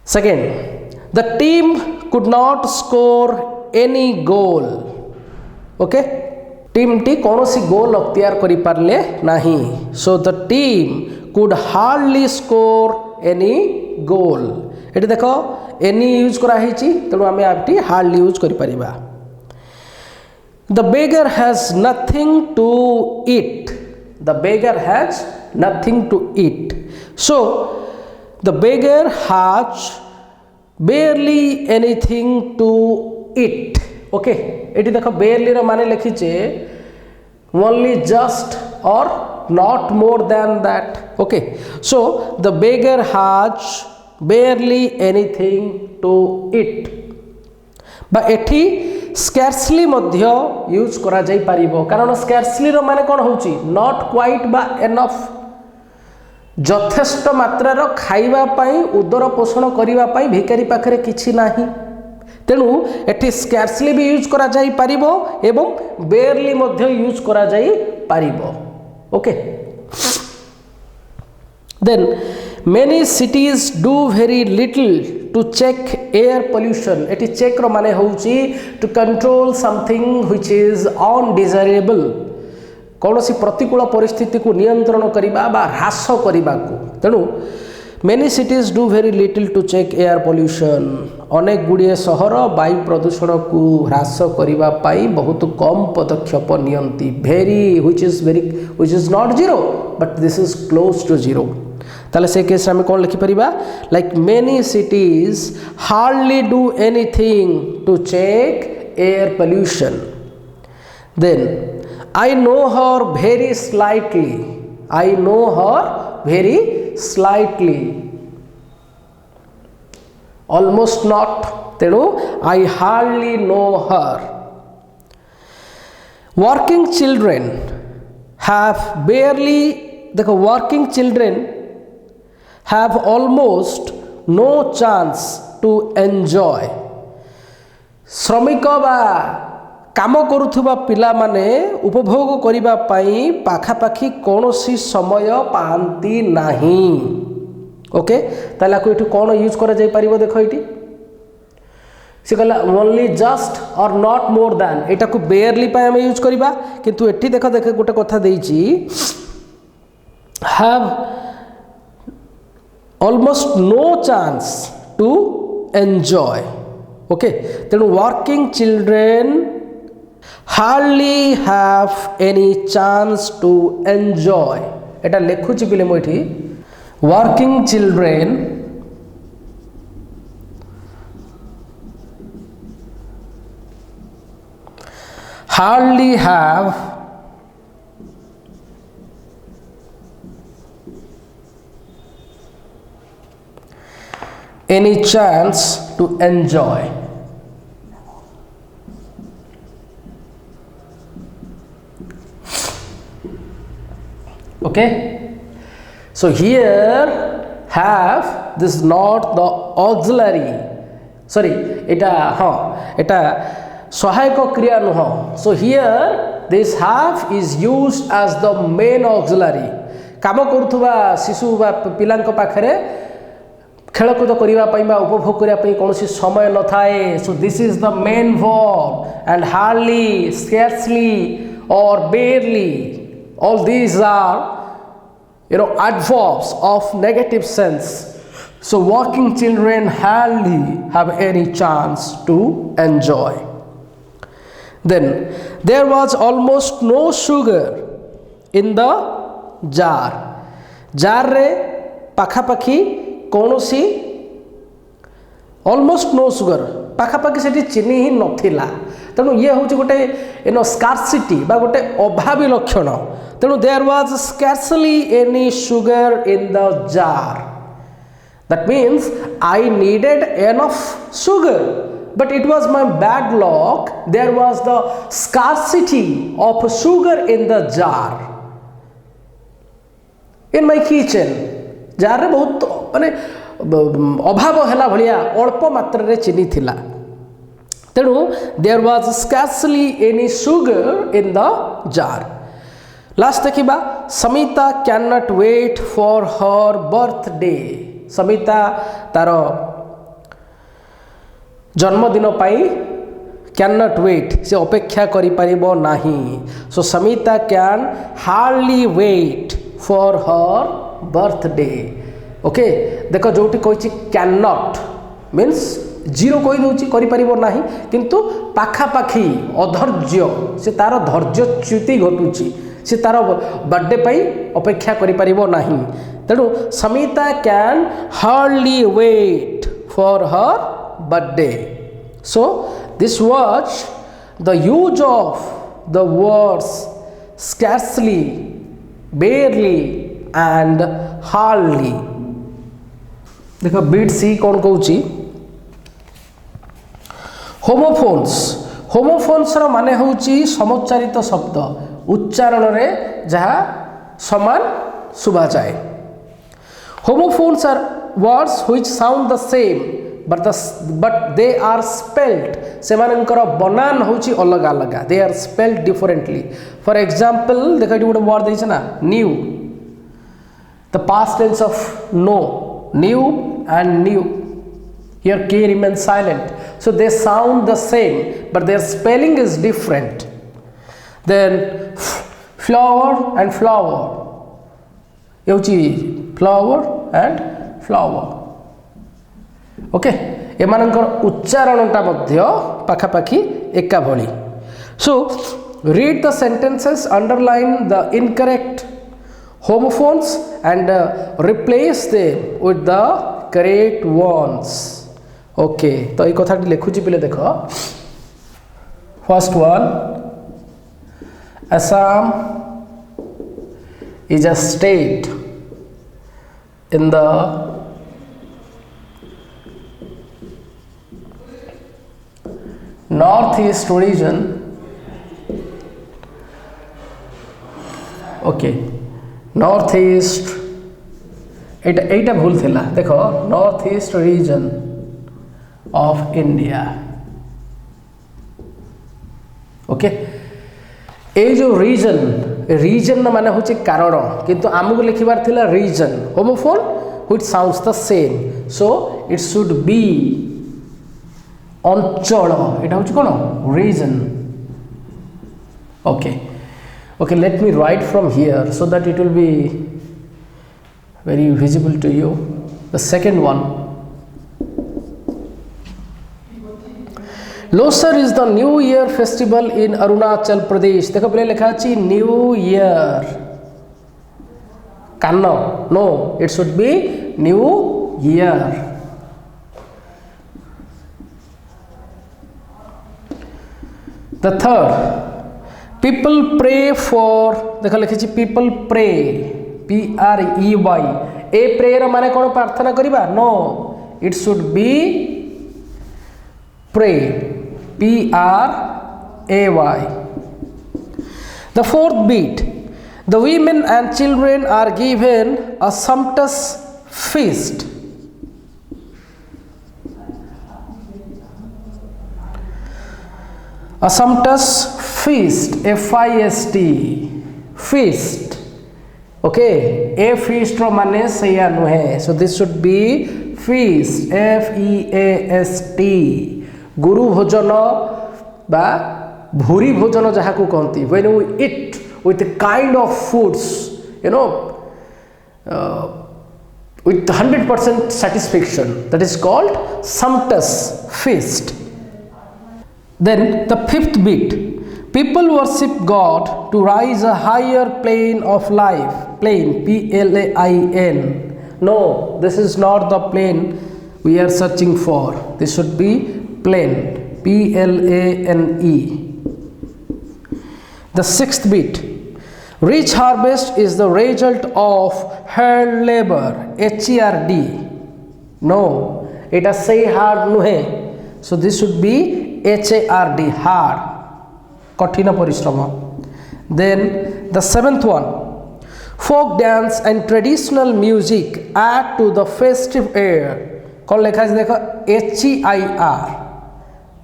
Second, the team could not score any goal. Okay, team T कौन सी गोल अख्तियार करि पारले नाही. So the team could hardly score any goal. Eighty देखो any use करा हिची तेणु आम आपटी hardly use करि परिबा. The beggar has nothing to eat. The beggar has nothing to eat. So the beggar has barely anything to eat. Okay, eighty देखो barely रो माने लिखिचे only just or not more than that. Okay, so the beggar has barely anything to eat. बा एठी scarcely मध्य use करा जाई पारिबो कारण scarcely रो माने कोन होउची not quite बा enough यथेष्ट मात्रा रो खाइबा पाई उदर पोषण करिबा पाई भिकारी पाखरे किछि नाही तेणु एठी scarcely भी यूज करा जाई पारिबो एवं barely मध्य यूज करा जाई पारिबो. Okay then many cities do very little to check air pollution. एटी चेक रो माने होउची to control something which is undesirable. कौनसी प्रतिकूल परिस्थिति को नियंत्रण करिबा बा ह्रास करिबा को तेणु many cities do very little to check air pollution. अनेक गुड़िए सहर वायु प्रदूषण को ह्रास करिबा पाई बहुत कम पदक्षेप नियंती. which is not zero but this is close to zero. ताले से केस में कौन लिखि परिबा like many cities hardly do anything to check air pollution. Then I know her very slightly. I know her very slightly almost not तेणु I hardly know her. Working children have barely देखो working children have almost no chance to enjoy. श्रमिक बा काम करुथुबा पिला माने उपभोग करिबा पाई पाखापाखी कौनसी समय पांती नाही. ओके ताला को एठु कोन यूज करा जाई परिबो देखो एठी से कहला ओनली जस्ट और नॉट मोर देन एटा को बेयरली पाई हम यूज करिबा किंतु एठी देखो देखो गोटे कथा देइची have almost no chance to enjoy. Okay then working children hardly have any chance to enjoy. एटा लेखुची पिले मो एठी working children hardly have any chance to enjoy. Okay, so here have this is not the auxiliary, sorry eta eta सहायक क्रिया नुह. So here this have is used as the main auxiliary. काम करुथुबा शिशु बा पिलांक पाखरे खेलकूद करने उपभोग करने कौन समय न थाए. So this is the main verb and hardly scarcely or barely all these are adverbs of negative sense. So working children hardly have any chance to enjoy. Then there was almost no sugar in the jar. jar रे पाखापाखी कौन सी almost no sugar पाखापाखी से चीनी ही नथिला. तेणु ये हूँ गोटे scarcity बा गोटे अभावी लक्षण. ତେଣୁ there was scarcely any sugar in the jar. That means I needed enough sugar, but it was my bad luck. There was the scarcity of sugar in the jar in my kitchen. jar रे बहुत माने अभाव हैला भलिया अल्प मात्रा रे चीनी थिला तेणु there was scarcely any sugar in the jar. Last देखिबा Samita cannot wait for her birthday. Samita तार जन्मदिन पाई cannot wait से अपेक्षा करि परिबो नाही. So Samita can hardly wait for her birthday. Okay देखो जोटी कहछि cannot मीन्स जीरो कहि दउछि करि परिबो नाही किंतु पाखा पाखी अधैर्य से तार धैर्यच्युति घटुछि से तार बर्थडे पाई अपेक्षा करि परिबो नाही. तेणु Samita can hardly wait for her birthday. So this was the use of the words scarcely, barely and hardly. देखो बीट सी कौन कहूची होमोफोन्स. होमोफोन्स रो माने होची समुच्चारित शब्द उच्चारण रे जहा समान सुबा जाए. Homophones are words which sound the same but they are spelled. सेमानकर बनान होची अलग अलग. They are spelled differently. For example, देखा जो word देइछ ना new. The past tense of no, new and new. Here K remains silent. So they sound the same but their spelling is different. Then flower and flower. होची flower and flower. Okay एमानकर उच्चारणटा मध्य पाखापाखी एका भली. So read the sentences, underline the incorrect homophones and replace them with the correct ones. Okay तो ये कथाटी लिखुची पिले देखो. First one, Assam is a state in the northeast region. Okay, northeast एटा भूल थिला. देखो northeast region of India. Okay ए जो region माने होचे कारण किंतु आमको लिखिबार थिला region. Homophone which sounds the same, so it should be अंचल. एटा होचे कोन reason. okay let me write from here so that it will be very visible to you. The second one, Losar is the New Year festival in Arunachal Pradesh. देखो पहले लिखा अछि New Year. Kanno, no, it should be New Year. The third, people pray for. देखो लिखा अछि people pray, P-R-E-Y. ए prayer माने कौन प्रार्थना करिबा? No, it should be pray, P-R-A-Y. The fourth beat, the women and children are given a sumptuous feast. A sumptuous feast, F-I-S-T, feast. Okay, a feast ro mane seya nuhe. So this should be feast, F-E-A-S-T. गुरु भोजन बा भूरी भोजन जहाँ को कहती. when we eat with a kind of foods, you know, with 100% satisfaction, that is called sumptuous feast. Then the fifth beat, people worship God to rise a higher plane of life. Plane, P-L-A-I-N. No, this is not the plane we are searching for. This should be plane, P-L-A-N-E. The sixth beat, Rich harvest is the result of hard labor. HERD. No, it is say hard nuhe. So this should be HARD, hard. Kathina parishrama. Then the seventh one. Folk dance and traditional music add to the festive air. Kaun lekha hai dekho? HEIR.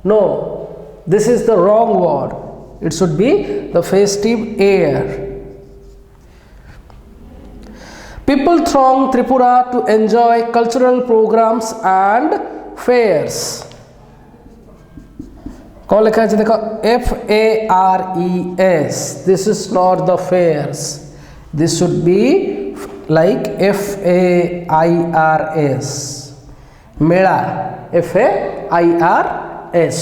No, this is the wrong word. It should be the festive air. People throng Tripura to enjoy cultural programs and fairs. कौन लिखा है देखो FARES. This is not the fairs. This should be like FAIRS. Mela. FAIRS.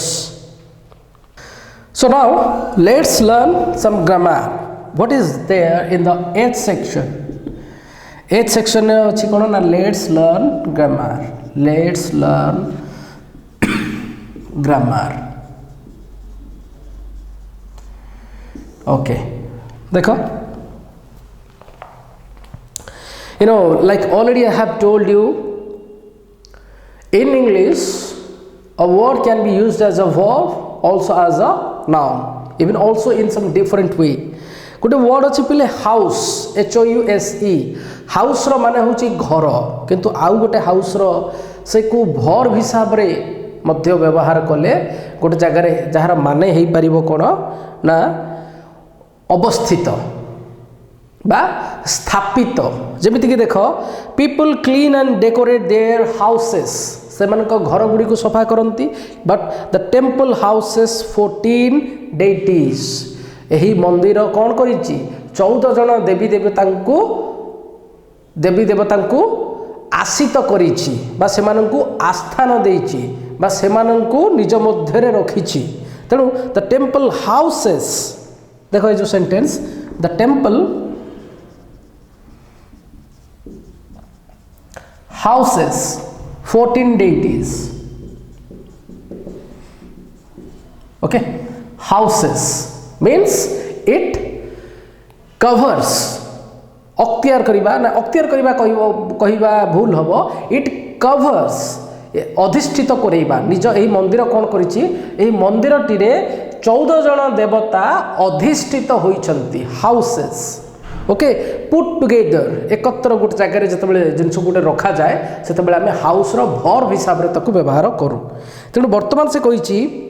So now let's learn some grammar. What is there in the 8th section? 8th section में अच्छी कौन ना let's learn grammar. Let's learn grammar. Okay, देखो, like already I have told you, in English a word can be used as a verb, also as a noun, even also in some different way. गोटे word अच्छी पे house, HOUSE, house रो माने होची घर, किंतु आउ गोटे हाउस रो से को भर हिसाब रे मध्य व्यवहार कले गोटे जगह रे जहार माने हेई परिबो कोन ना अवस्थित बा स्थापित. जेमिति कि देखो, people clean and decorate their houses. सेमानक घर गुडी को सफा करंती. But the temple houses 14 deities. एही मंदिर कौन करिछि? 14 जन देवी देवतांकु आशित करिछि बा सेमानंकु आस्थान देइछि बा सेमानंकु निज मध्य रे रखिछि. तेणु द टेम्पल हाउसेस, देखो ये जो sentence, the temple houses 14 deities. Okay, houses means it covers. अक्तियार करिबा ना, अक्तियार करिबा कहिबा भूल हबो. इट कवर्स, अधिष्ठित करेबा. निज एही मंदिर कोन करिछि? एही मंदिरटी रे 14 जन देवता अधिष्ठित होइछंती. हाउसेस. ओके, पुट टुगेदर, एकत्र गोटे जगह रे जतबेले जिंस गोटे रखा जाए सेतबेले आमे हाउस रो वर्ब हिसाब रे ताकू व्यवहार करू. तेणु वर्तमान से कहिछि,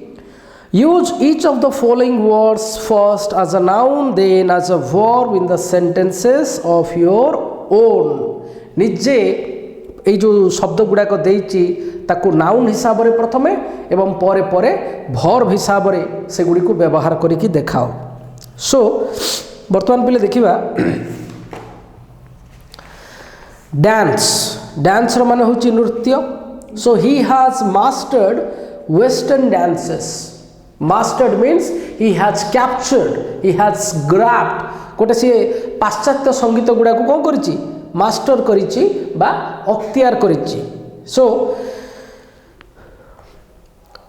use each of the following words first as a noun, then as a verb in the sentences of your own. निजे ए जो शब्द गुड़ाक देइछि ताकू नाउन हिसाब रे प्रथमे एवं परे परे वर्ब हिसाब रे से गुडी को व्यवहार करिकि देखाओ. सो वर्तमान पहिले देखिबा डांस. डांस रो माने होछि नृत्य. So he has mastered western dances. Mastered means he has captured, he has grabbed. गोटे सी पाश्चात्य संगीत गुड़ा को कौन करिछि? मास्टर करिछि बा अख्तियार करिछि. सो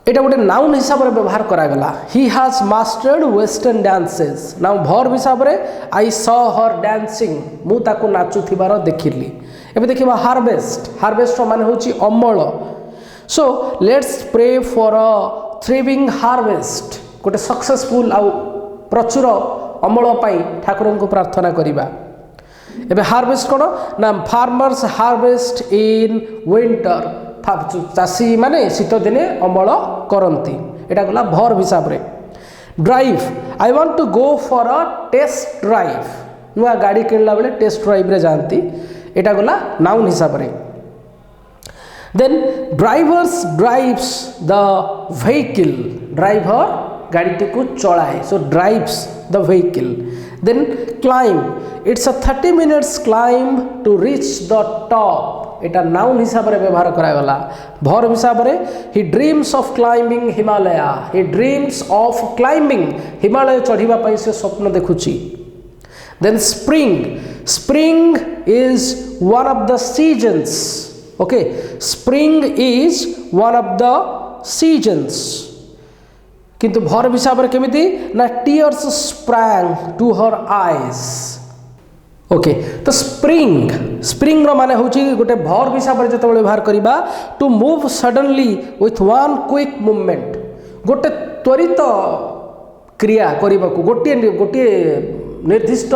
एटा गोटे नाउन हिसाब रे व्यवहार करा गला. ही has mastered western dances. Now verb हिसाब रे आई सॉ हर डांसिंग, मु ताको नाचु थिबार देखिली. एबे देखिबा हार्वेस्ट. हार्वेस्ट माने होछि अमल. So let's pray for a thriving harvest. गोटे सक्सेसफुल आउ प्रचुर अमल पाई ठाकुर को प्रार्थना करिबा. एबे हार्वेस्ट कोन ना, फार्मर्स हार्वेस्ट इन विंटर. चाषी माने शीत दिने अमल करंती. एटा गला वर्ब हिसाब रे. Drive, I want to go for a test drive. नुआ गाड़ी किनला बेले टेस्ट ड्राइव रे जानती. एटा गला नाउन हिसाब रे. Then drivers drives the vehicle. Driver गाड़ी को चलाए. So drives the vehicle. Then climb. It's a 30 minutes climb to reach the top. Etah noun हिसाब रे व्यवहार करा गला. वर्ब हिसाब रे he dreams of climbing Himalaya. He dreams of climbing Himalaya चढ़िबा पई से स्वप्न देखुची. Then spring. Spring is one of the seasons. Okay, spring is one of the seasons. किंतु verb हिसाब रे केमिति ना tears sprang to her eyes. Okay तो spring रो माने होची गोटे verb हिसाब रे जतबेले व्यवहार करिबा to move suddenly with one quick movement, गोटे त्वरित क्रिया करिबा को गोटे निर्दिष्ट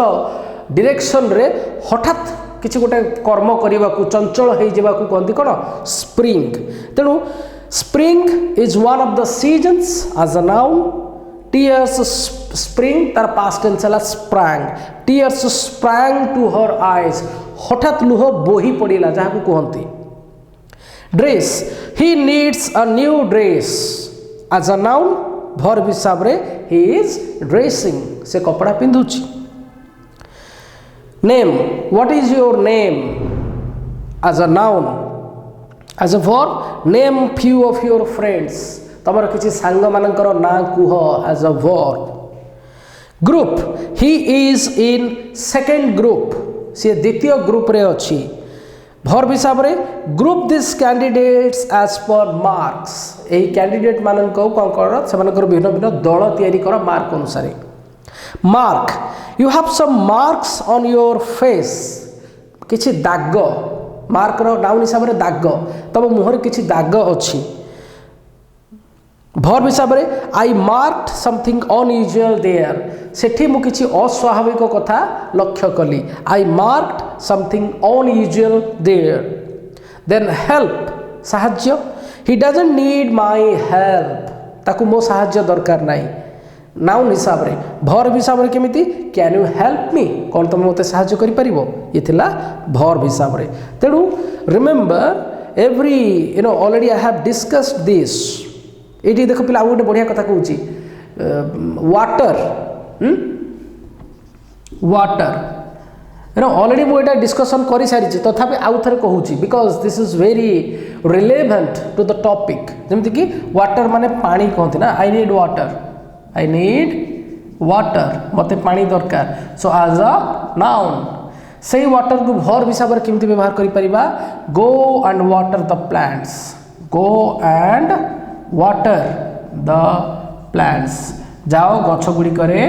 डायरेक्शन रे हठात किछि गोटे कर्म करिबा को चंचल हे जेबा को कहंती कोन स्प्रिंग. तेनु spring is one of the seasons as a noun. Tears spring तार पास्ट टेंस हला sprang. Tears sprang to her eyes, हठात लुह बोही पड़िला जहा को कहंती. Dress, he needs a new dress as a noun. Verb हिसाब रे ही इज ड्रेसिंग, से कपड़ा पिंधुची. Name, what is your name as a noun. As a verb, name few of your friends, तमर किछि सांग मानकर ना कुह as a verb. Group, he is in second group, से द्वितीय ग्रुप रे अछि. वर्ब हिसाब रे group this candidates as per marks, एही कैंडिडेट माननको कोन कर से मानकर भिन्न भिन्न दल तयारी कर मार्क अनुसार. Mark, you have some marks on your face, किछि दाग. मार्क रो नाउन हिसाब रे दाग, तब मुहर किछि दाग अछि. वर्ब हिसाब रे I marked something unusual there, सेठी मु किछि अस्वाभाविक कथा लक्ष्य कली. I marked something unusual there. Then help, साहाय्य. He doesn't need my help, ताकू मो साहाय्य दरकार नाही. नाउन हिसाब रे. वर्ब हिसाब रे केमिति कैन यू हेल्प मी, कोन तुम मते साहाय्य करि परिबो, ये थिला वर्ब हिसाब रे. तेनु remember every already I have discussed this. एटी देखो पिला गोटे बढ़िया कथा कहूची, वाटर. वाटर ऑलरेडी मुझे डिस्कसन कर सारी, तथापि आउ थे कहूची because this is very relevant to the topic. जमती कि वाटर माने पानी कहते ना, I need water, I need water, मते पानी दरकार. सो एज अ नाउन, सही वाटर को वर्ब हिसाब रे केमती व्यवहार करि परिबा. Go and water the plants, go and water the plants, जाओ गछ गुड़ी करे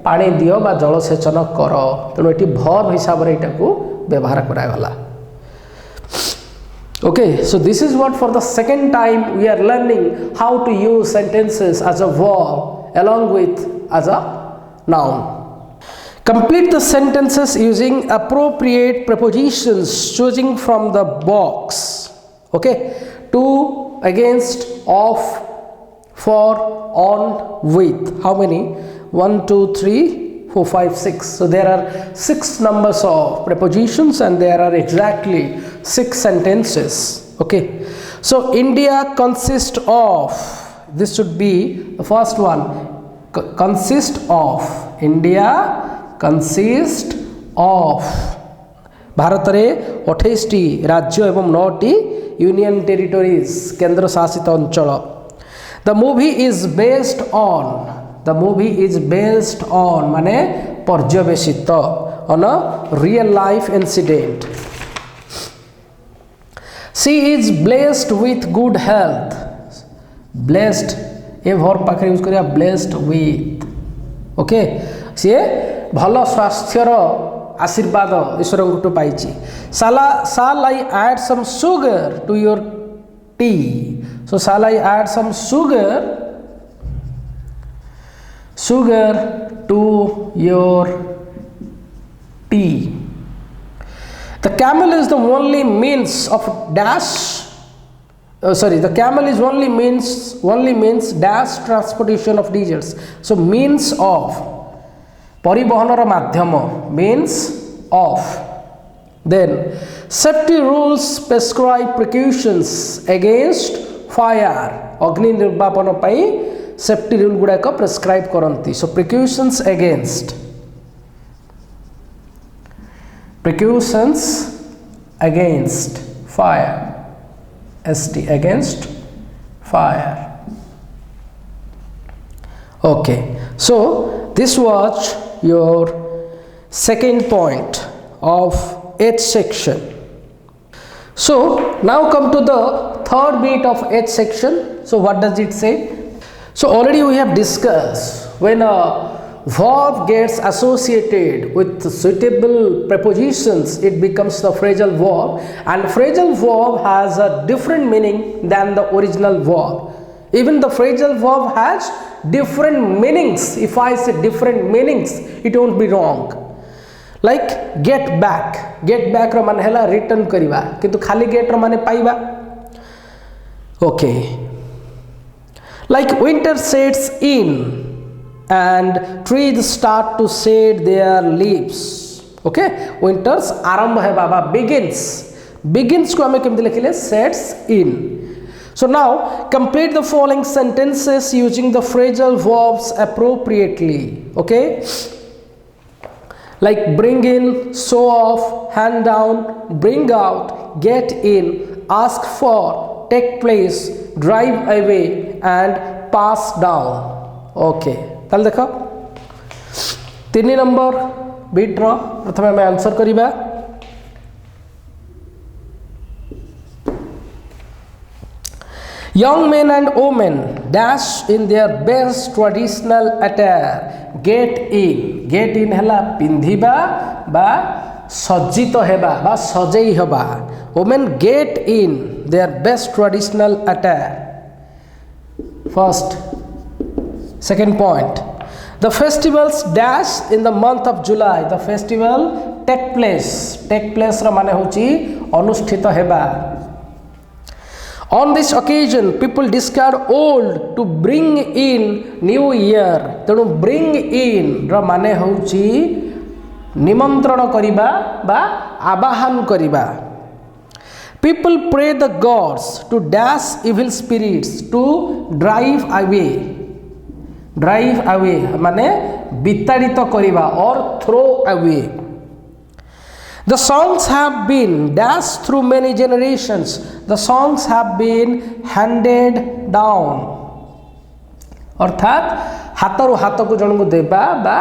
पानी दियो बा जलसेचन कर. तेणु ये वर्ब हिसाब रे एटा को व्यवहार करा गला. Okay, so this is what for the second time we are learning how to use sentences as a verb along with as a noun. Complete the sentences using appropriate prepositions choosing from the box. Okay, to, against, of, for, on, with. How many? 1 2 3 4 5 6. So there are 6 numbers of prepositions and there are exactly 6 sentences. Okay, so India consists of, this should be the first one, consist of. India consist of. Bharat रे 28 T राज्य एवं 9 T union territories, केंद्र शासित अंचल. The movie is based on, the movie is based on माने पर्यवेसित, on a real life incident. She is blessed with good health. Blessed ए verb पाखे यूज करिया, ब्लेस्ड विथ. ओके, सी भल स्वास्थ्यर आशीर्वाद ईश्वर को पाई. Shall I add some sugar to your tea. So shall I add some sugar to your tea. The camel is the only means of dash. The camel is only means dash transportation of diesels. So means of, परिवहनर माध्यम, means of. Then safety rules prescribe precautions against fire. अग्नि निर्वापन पाई safety rule गुड़ा को prescribe करती. So precautions against, precautions against fire, ST, against fire. Okay, so this was your second point of 8th section. So now come to the third bit of 8th section. So what does it say? So already we have discussed when a verb gets associated with suitable prepositions, it becomes the phrasal verb, and phrasal verb has a different meaning than the original verb. Even the phrasal verb has different meanings. If I say different meanings, it won't be wrong. Like get back ro mane hela return kariba, kintu khali get ro mane paiba. Okay. Like winter sets in and trees start to shed their leaves. Okay, winters arambh heba ba begins ko ame kemti lekhile sets in. So now complete the following sentences using the phrasal verbs appropriately. Okay, like bring in, show off, hand down, bring out, get in, ask for, take place, drive away and pass down. Okay, ताल देखो 3 number beat रो प्रथमे मैं answer करिबा. Young men and women dash in their best traditional attire. Get in hela pindhiba ba sajjito heba ba sajei hoba. Women get in their best traditional attire. First, second point, the festivals dash in the month of July. The festival take place ra mane hochi anusthito heba. On this occasion, people discard old to bring in new year. Tenu bring in ra mane hochi nimantrana kariba ba abahan kariba. People pray the gods to dash evil spirits, to drive away mane bitadito kariba or throw away. The songs have been dashed through many generations. The songs have been handed down. अर्थात हाथरू हाथ को जन को देबा बा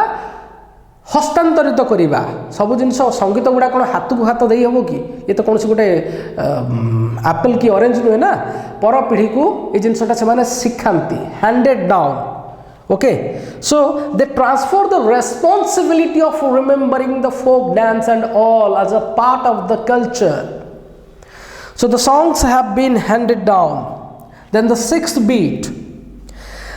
हस्तांतरित करिबा. सब जिनस संगीत गुडा कोन हाथ को हाथ देई हबो कि ये तो कोनसी गोटे एप्पल की ऑरेंज नुहे ना, पर पीढ़ी को ये जिनसटा से माने सिखांती, handed down. Okay, so they transfer the responsibility of remembering the folk dance and all as a part of the culture. So the songs have been handed down. Then the 6th beat.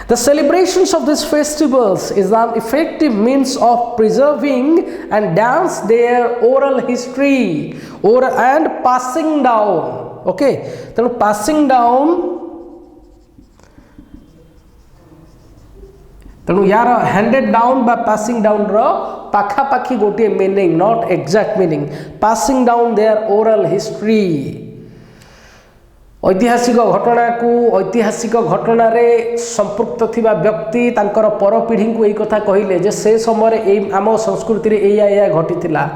The celebrations of these festivals is an effective means of preserving and dance their oral history and passing down. Okay, then passing down. तेणु यार handed down बा passing down रो पाखापाखी गोटे meaning, not exact meaning. Passing down their oral history. ऐतिहासिक घटना को ऐतिहासिक घटना रे संपृक्त थिबा व्यक्ति तांकर पर पीढ़ी को एई कथा कहिले जे से समय ए आम संस्कृति रे एया घटिथिला.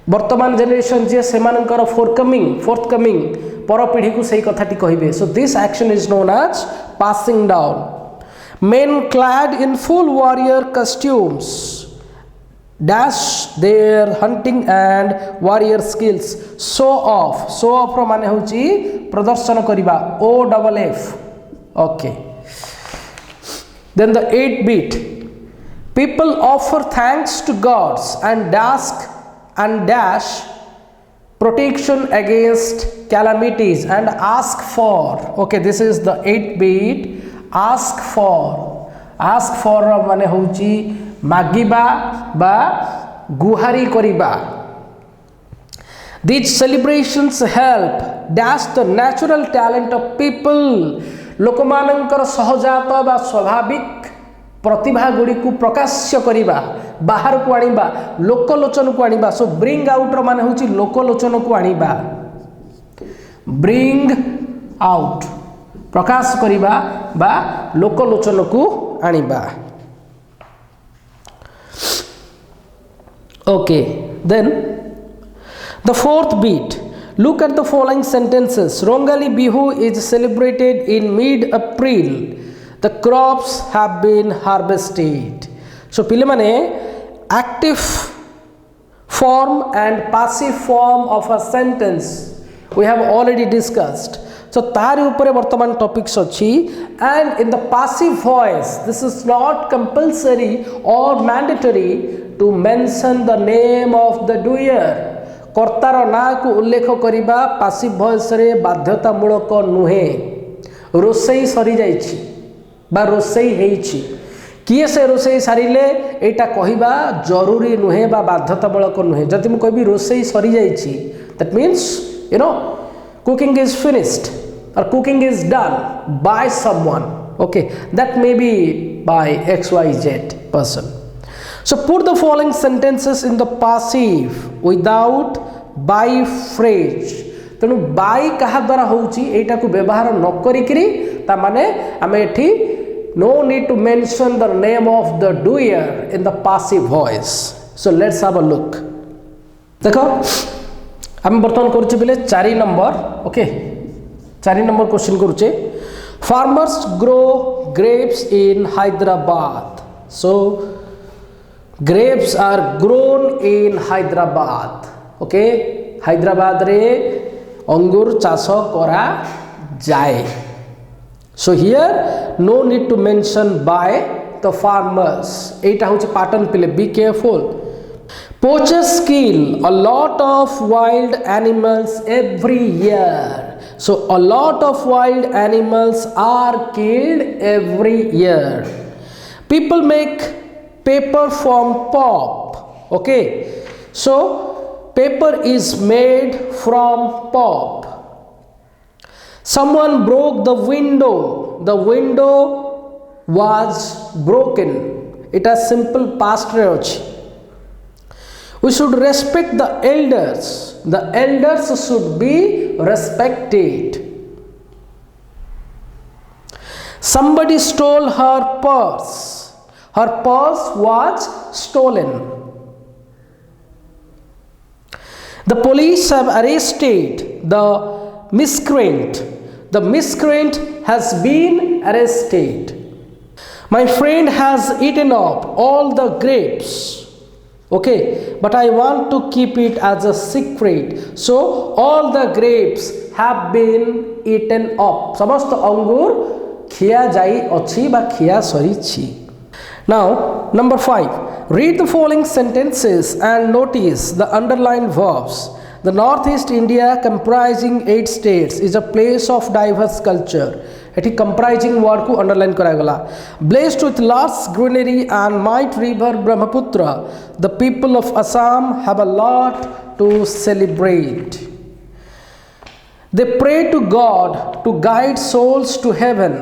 वर्तमान जनरेशन जे सेमानकर फोर्थकमिंग पर पीढ़ी को सेई कथाटी कहिबे. So this action is known as passing down. Men clad in full warrior costumes dash their hunting and warrior skills. Show off ro mane hochi pradarshana kariba, OFF. Okay, then the 8th beat. People offer thanks to gods and dash protection against calamities and ask for. Okay, this is the 8th beat. ask for माने होची मागिबा बा गुहारी करिबा. These celebrations help dash the natural talent of people. लोकमानंकर सहजात बा स्वाभाविक प्रतिभा गुडी को प्रकाश्य करिबा, बाहर को आनिबा, लोकलोचन को आनिबा. सो ब्रिंग आउट रो माने होची लोकलोचन को आनिबा. ब्रिंग आउट प्रकाश करिबा बा लोकलोचन को आनिबा. Okay, then the 4th beat. Look at the following sentences. Rongali Bihu is celebrated in mid-April. The crops have been harvested. So pile mane active form and passive form of a sentence we have already discussed. So तारि उपरे वर्तमान topics अछि and in the passive voice this is not compulsory or mandatory to mention the name of the doer. कर्तार ना को उल्लेख करिबा passive voice रे बाध्यतामूलक नुहे. रोसई सरी जाइछि बा रोसई हेइछि किए से रोसई सारिले एटा कहिबा जरूरी नुहे बा बाध्यतामूलक नुहे. जदि मु कहबी रोसई सरी जाइछि that means you know cooking is finished or cooking is done by someone, okay, that may be by xyz person. So put the following sentences in the passive without by phrase. तेणु by कहा द्वारा होउची एटा को व्यवहार न करी करी ता माने हमें एठी no need to mention the name of the doer in the passive voice. So let's have a look. देखो हम बर्तमान करुचे बेले 4 नंबर, ओके 4 नंबर क्वेश्चन करुचे. Farmers grow grapes in Hyderabad. So grapes are grown in Hyderabad. Okay Hyderabad रे अंगूर चाष करा जाए. So here no need to mention by the farmers. एटा होचे पैटर्न पिले, be careful. Poachers kill a lot of wild animals every year. So a lot of wild animals are killed every year. People make paper from pulp. Okay, so paper is made from pulp. Someone broke the window. The window was broken. It has simple past tense. We should respect the elders. The elders should be respected. Somebody stole her purse. Her purse was stolen. The police have arrested the miscreant. The miscreant has been arrested. My friend has eaten up all the grapes. Okay, but I want to keep it as a secret. So all the grapes have been eaten up. समस्त अंगूर खिया जाई अछि बा खिया सरी छी. Now number 5. Read the following sentences and notice the underlined verbs. The Northeast India, comprising 8 states, is a place of diverse culture. Eighty comprising word को underline करागला. Blessed with lush greenery and might river Brahmaputra, the people of Assam have a lot to celebrate. They pray to God to guide souls to heaven.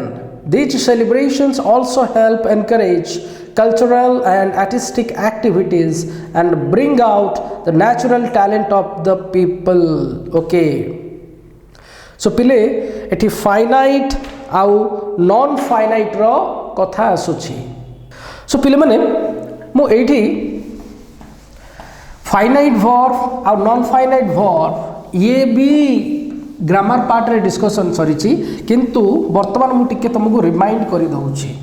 These celebrations also help encourage cultural and artistic activities and bring out the natural talent of the people. Okay, so पिले एटी finite आउ non finite रो कथा आसुची. So पिले माने मु एठी फाइनाइट वर्ब आउ नॉन फाइनाइट वर्ब ये भी ग्रामर पार्ट रे डिस्कशन सरीची, किंतु वर्तमान मु टिके तुमको रिमाइंड करि दउची.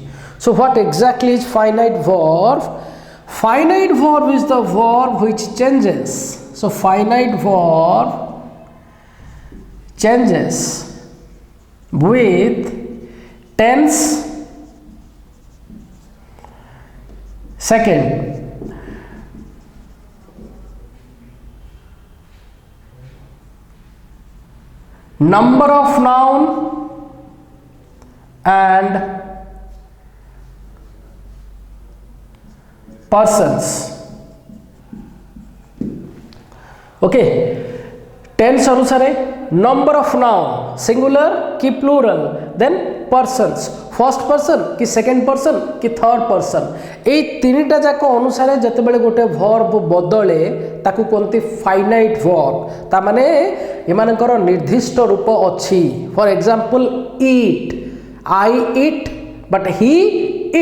So what exactly is finite verb? Finite verb is the verb which changes. So finite verb changes with tense, second, number of noun and persons. Okay, tense अनुसारे number of noun singular कि plural, then persons first person कि second person कि third person. ए तीनटा जाक अनुसार जतेबेले गोटे verb बदले ताकू कोनती finite verb, ता माने एमानकर निर्दिष्ट रूप अछि. For example, eat, I eat but he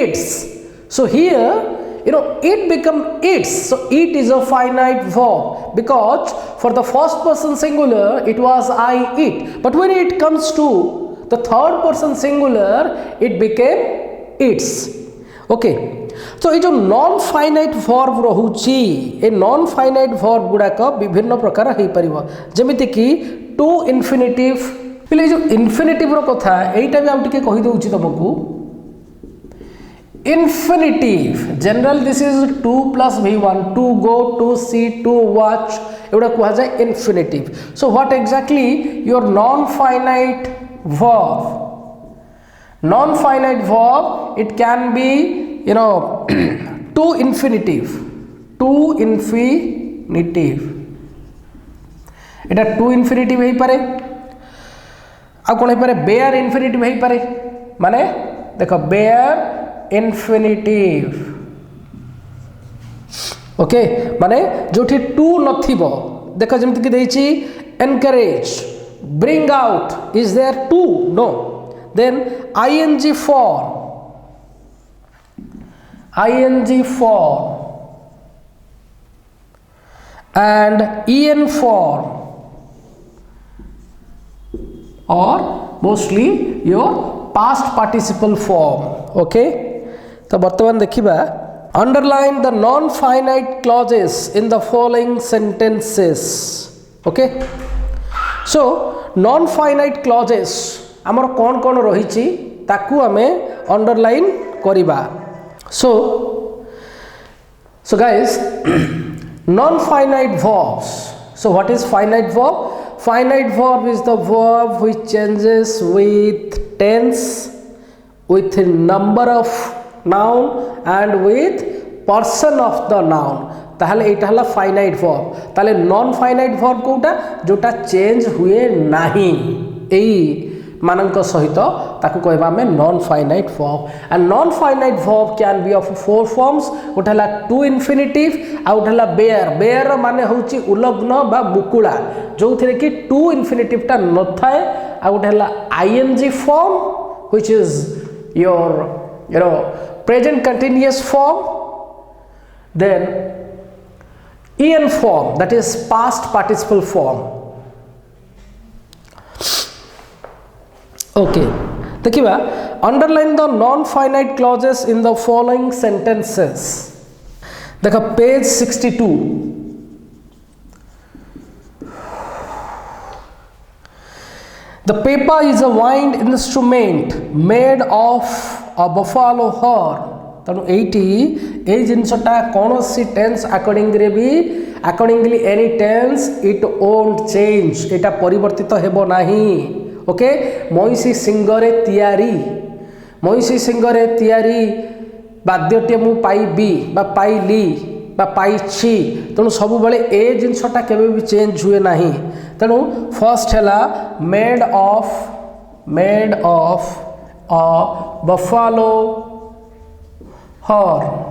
eats. So here it become eats. So eat is a finite verb because for the first person singular it was I eat, but when it comes to the third person singular it became eats. Okay, so ये जो non finite verb रहुची, ए non finite verb गुड़ाक विभिन्न प्रकार हो पारिबो, जेमिति कि to infinitive ପିଲେ जो इन्फिनिटिव रो कथा एटा भी आउ टिके कहि दउची तुमको infinitive general this is to plus v1 to go to see to watch एवढा कहा जाए infinitive so what exactly your non finite verb it can be you know to infinitive एटा टू इन्फिनिटिव हो पारे आ कौन हो पारे बेयर इन्फिनिटिव हो पारे माने देखो बेयर इन्फिनिटिव ओके माने जोठी टू नथिबो देखो जेमति कि देछि encourage bring out is there to know then ing form and en form or mostly your past participle form okay तो वर्तमान देखिबा underline the non finite clauses in the following sentences okay so non finite clauses हमर कोन कोन रहिछि ताकू हमें underline करिबा so guys non finite verbs so what is finite verb is the verb which changes with tense with number of noun and with person of the noun ताहले एटा हला finite verb ताहले non finite verb Kota जोटा change हुए नाही एई मानक सहित ताकू कहबा में non finite verb and non finite verb can be of four forms गोटे हला टू इन्फिनिटिव आ गोटे हला बेयर माने होची उलग्न बा मुकुला जो थिरे कि टू इन्फिनिटिव टा न थाए आ गोटे हला ing form which is your you know present continuous form then en form that is past participle form okay देखिबा underline the non finite clauses in the following sentences देखो page 62 the paper is a wind instrument made of a buffalo horn तनु एटी ए जिनसटा कोनोसी tense accordingly any tense it won't change एटा परिवर्तित हेबो नाही ओके मईसी सिंगरे तयारी बाद्यटे मु पाइबी बा पाइली बा पाइछि तनु सब बेले ए जिनसटा केबे भी चेंज हुए नाही तनु फर्स्ट हैला made of a buffalo horn.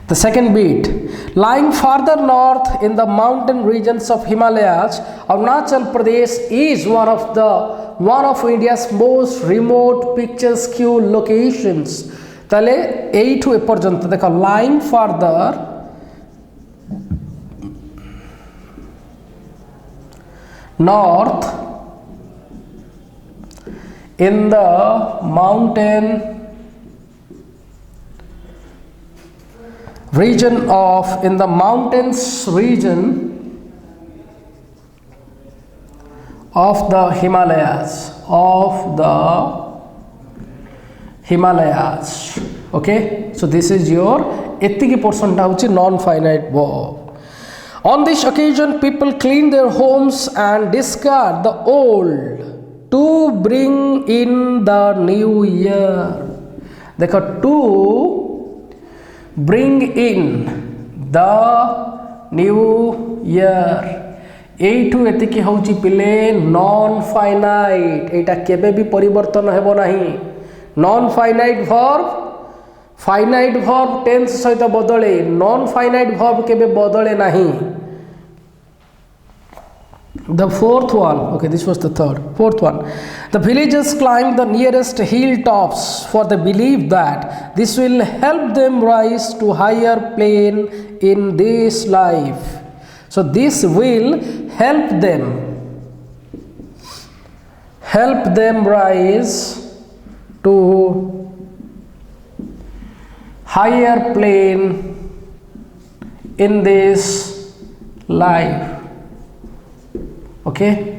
The second beat, lying farther north in the mountain regions of Himalayas, Arunachal Pradesh is one of India's most remote picturesque locations. तले एठु ए पर्यंत देखो lying farther north in the mountain region of the Himalayas okay so this is your etiki portion ta hochi non finite verb. On this occasion, people clean their homes and discard the old to bring in the new year. देखो to bring in the new year. एठु एतिकी होची पिले non finite एटा केबे भी परिवर्तन हेबो नाही non finite verb tense सहित बदले नॉन फाइनाइट वर्ब केबे बदले नाही the fourth one okay this was the fourth one the villagers climb the nearest hilltops for the belief that this will help them rise to higher plane in this life so this will help them rise to higher plane in this life Okay.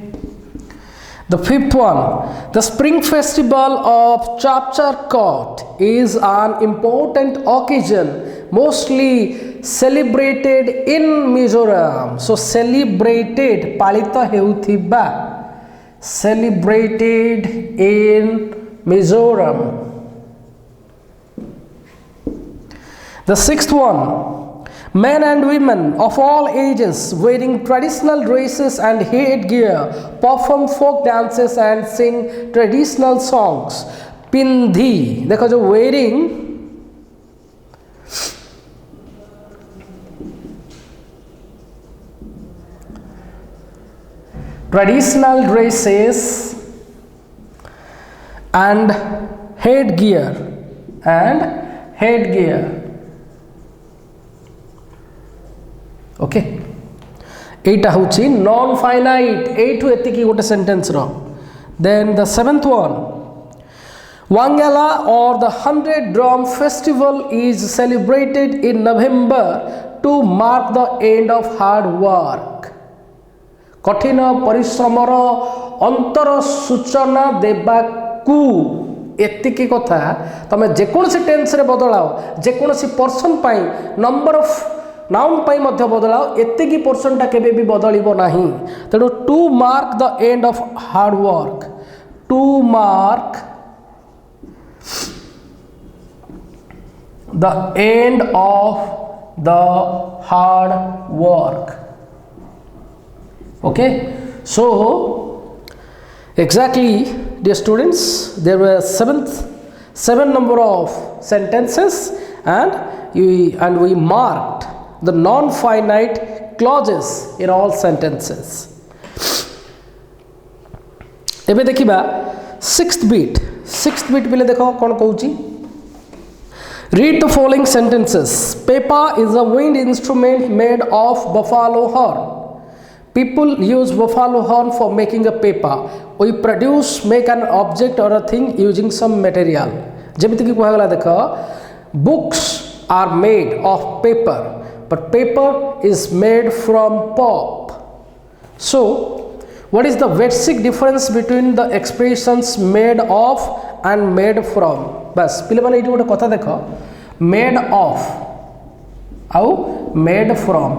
The fifth one, the Spring Festival of Chapter Court is an important occasion mostly celebrated in Mizoram. So celebrated palita heuthiba, celebrated in Mizoram. The sixth one, men and women of all ages wearing traditional dresses and headgear perform folk dances and sing traditional songs. Pindhi, देखो जो wearing traditional dresses and headgear okay. एटा होची non finite एठु एतिकी गोटे sentence रो. Then the seventh one, Wangala or the 100 Drum Festival is celebrated in November to mark the end of hard work. कठिन परिश्रमर अंतर सूचना देबाकू एतिकी कथा तमे जेकोसी टेंस रे बदलाओ जेकोसी पर्सन पाई नंबर ऑफ नाउन पाई मध्य बदलाओ एतिकी पर्सन टा केबे भी बदलिबो नाही. तेणु to mark the end of hard work, to mark the end of the hard work. Okay, so exactly, dear students, there were seven number of sentences, and we marked the non-finite clauses in all sentences. एबे देखिबा sixth bit पहले देखो कौन कहूची. Read the following sentences. Pepa is a wind instrument made of buffalo horn. People use buffalo horn for making a pepa. We make an object or a thing using some material. जेमिति कि कहगला देखो, books are made of paper, but paper is made from pulp. So, what is the basic difference between the expressions made of and made from? बस पिले माने eighty गोटे कथा देखो, made of आउ made from.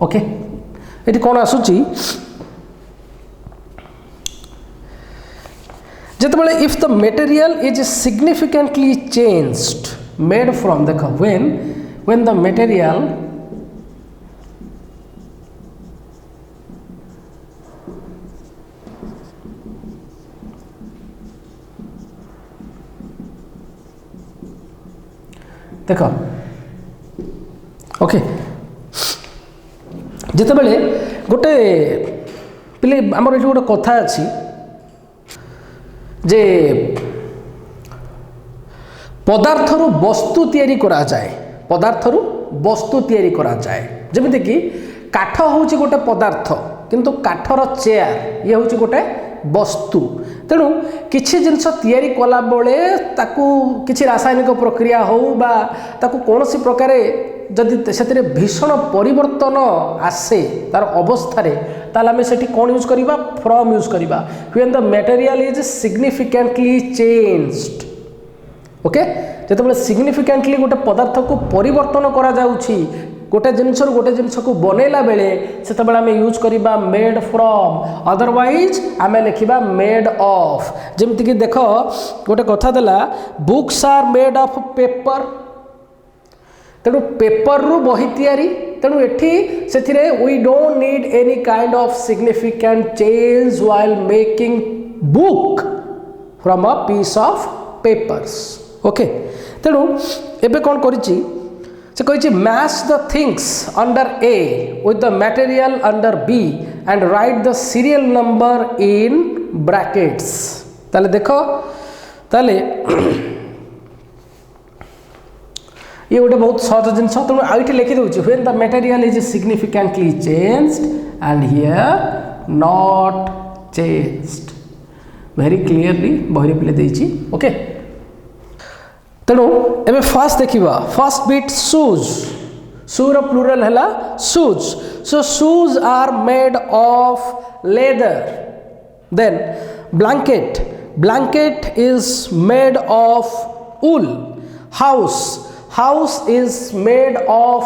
Okay, ये कौन आसूची जितेबाला if the material is significantly changed made from देखो व्हेन द मटेरियल देखो ओके जितेबाला गोटे पिले आमर ये गोटे कथा अच्छी जे पदार्थरु वस्तु तैयारी करा जाए, पदार्थरु वस्तु तैयारी करा जाए. जेमिति कि काठ होउची गोटे पदार्थ किंतु काठर चेयर ये होउची गोटे वस्तु. तेणु किछि जिनस तैयारी कला बेले ताकू किछि रासायनिक प्रक्रिया हो बा ताकू कोनोसी प्रकारे जदि से भीषण परिवर्तन आसे तार अवस्था ताल आम से कौन यूज करवा फ्रॉम यूज करवा when the material is significantly changed. Okay, जिते सिग्निफिकेंटली गोटे पदार्थ को परिवर्तन करा जाउछि गोटे जिनस को बनैला बेले से आम यूज करवा मेड फ्रॉम, अदरवाइज आम लिखा मेड ऑफ. जमीक देख गोटे कथा देला books are made of paper. तेणु पेपर रु बही तैयारी. तेणु एठी से we don't need any kind of significant change while making book from a piece of papers. Okay, तेणु एबे कौन करिछि से कहिछि match the things under A with the material under B and write the serial number in brackets. ताले देखो ताले ये गोटे बहुत सहज जिनस. तेणु आईटी लिखि दूँ when the material is significantly changed and here not changed. Very clearly बहरी पिले देछि. ओके, तेणु एबे फास्ट देखिबा first bit shoes. shoe plural hela shoes. So shoes are made of leather. Then blanket is made of wool. House is made of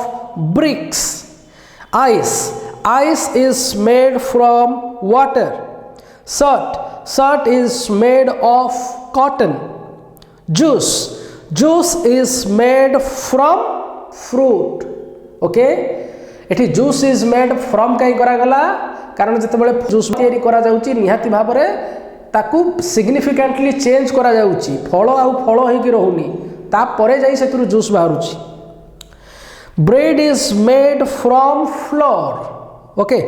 bricks. Ice is made from water. Shirt is made of cotton. Juice is made from fruit. Okay, एठी juice is made from कहीं करा गला कारण जेतेबेले juice तयारी करा जाउची निहाती भाबरे ताकू सिग्निफिकेंटली चेंज करा जाउची फळ आ फळ होई कि रहउनी ता परे जाई सेतुरु juice बाहरुची. Bread is made from flour. Okay,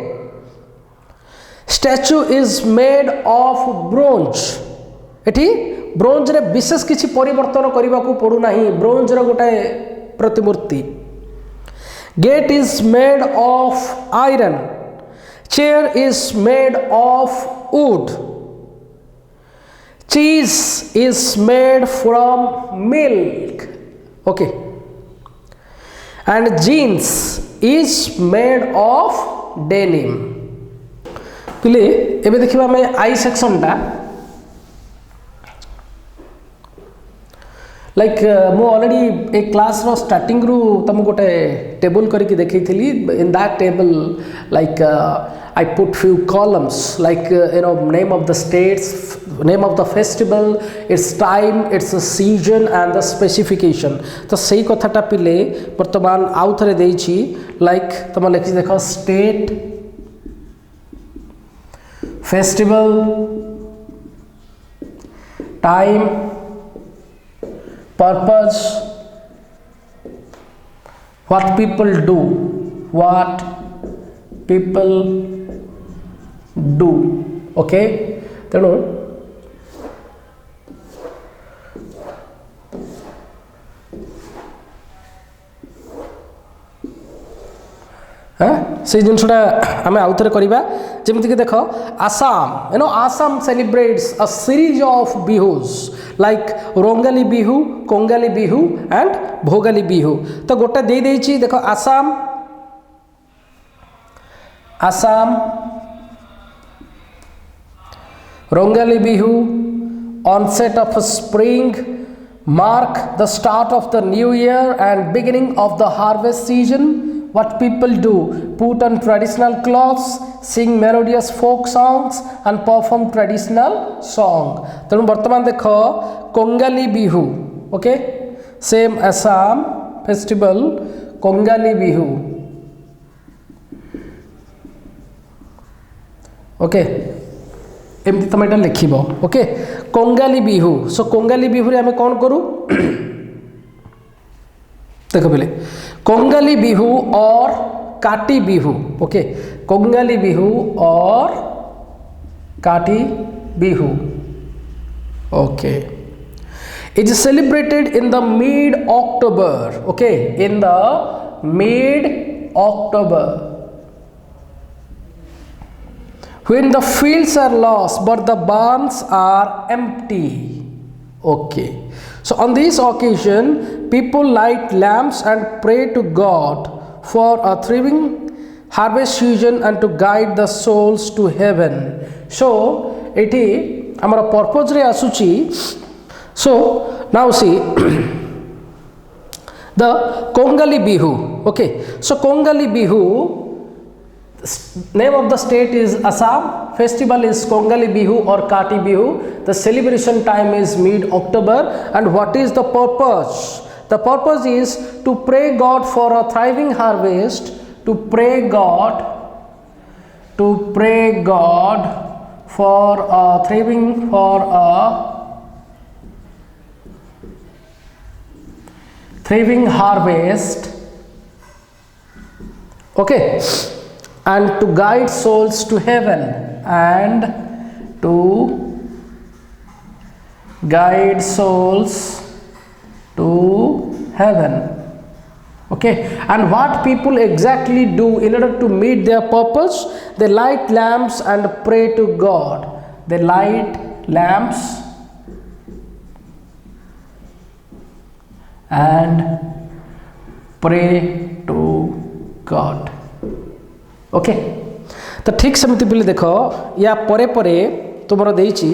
statue is made of bronze. एठी ब्रोंज रे विशेष किछि परिवर्तन करबा को पडु नाही. ब्रोंज रे गोटाए प्रतिमूर्ति. Gate is made of iron. Chair is made of wood. Cheese is made from milk. Okay, and jeans is made of denim. पिले एबे देखिबा मैं आई सेक्शन टा लाइक मु ऑलरेडी एक क्लास रो स्टार्टिंग रु तम गोटे टेबल करके देखै थिली. In that table like I put few columns like name of the states, name of the festival, its time, its season and the specification. तो सही कथाटा पिले वर्तमान आउ थरे देइछि लाइक तम लिखि देखो state, festival, time, purpose, what people do, okay. तेणु से जिनसटा आम आउ थे करवा जमीक देख Assam Assam celebrates a series of Bihus like Rongali Bihu, Kongali Bihu and Bhogali Bihu. तो गोटे दे देछि देखो Assam Rongali Bihu onset of spring mark the start of the new year and beginning of the harvest season. What people do: put on traditional clothes, sing melodious folk songs and perform traditional song. तेणु वर्तमान देख Kongali Bihu. Okay, same Assam festival Kongali Bihu. Okay, एमती तुम यहाँ लिख. Okay, Kongali Bihu. सो कोंगाली बिहू आम कौन करूँ देख पे कोंगाली बिहू और काटी बिहू. ओके, कोंगाली बिहू और Kati Bihu. Okay, it is celebrated in the mid October. Okay, in the mid October when the fields are lost but the barns are empty. Okay, so on this occasion people light lamps and pray to God for a thriving harvest season and to guide the souls to heaven. So eighty आमर purpose रे आसुची. So now see the Kongali Bihu. Okay, so Kongali Bihu, name of the state is Assam, festival is Kongali Bihu or Kati Bihu. The celebration time is mid October. And what is the purpose? The purpose is to pray God for a thriving harvest, to pray God for a thriving harvest. Okay, and to guide souls to heaven, and to guide souls to heaven. Okay, and what people exactly do in order to meet their purpose? They light lamps and pray to God. They light lamps and pray to God. Okay, तो ठीक सेमती बोले देख या परे परे तुमर देइछि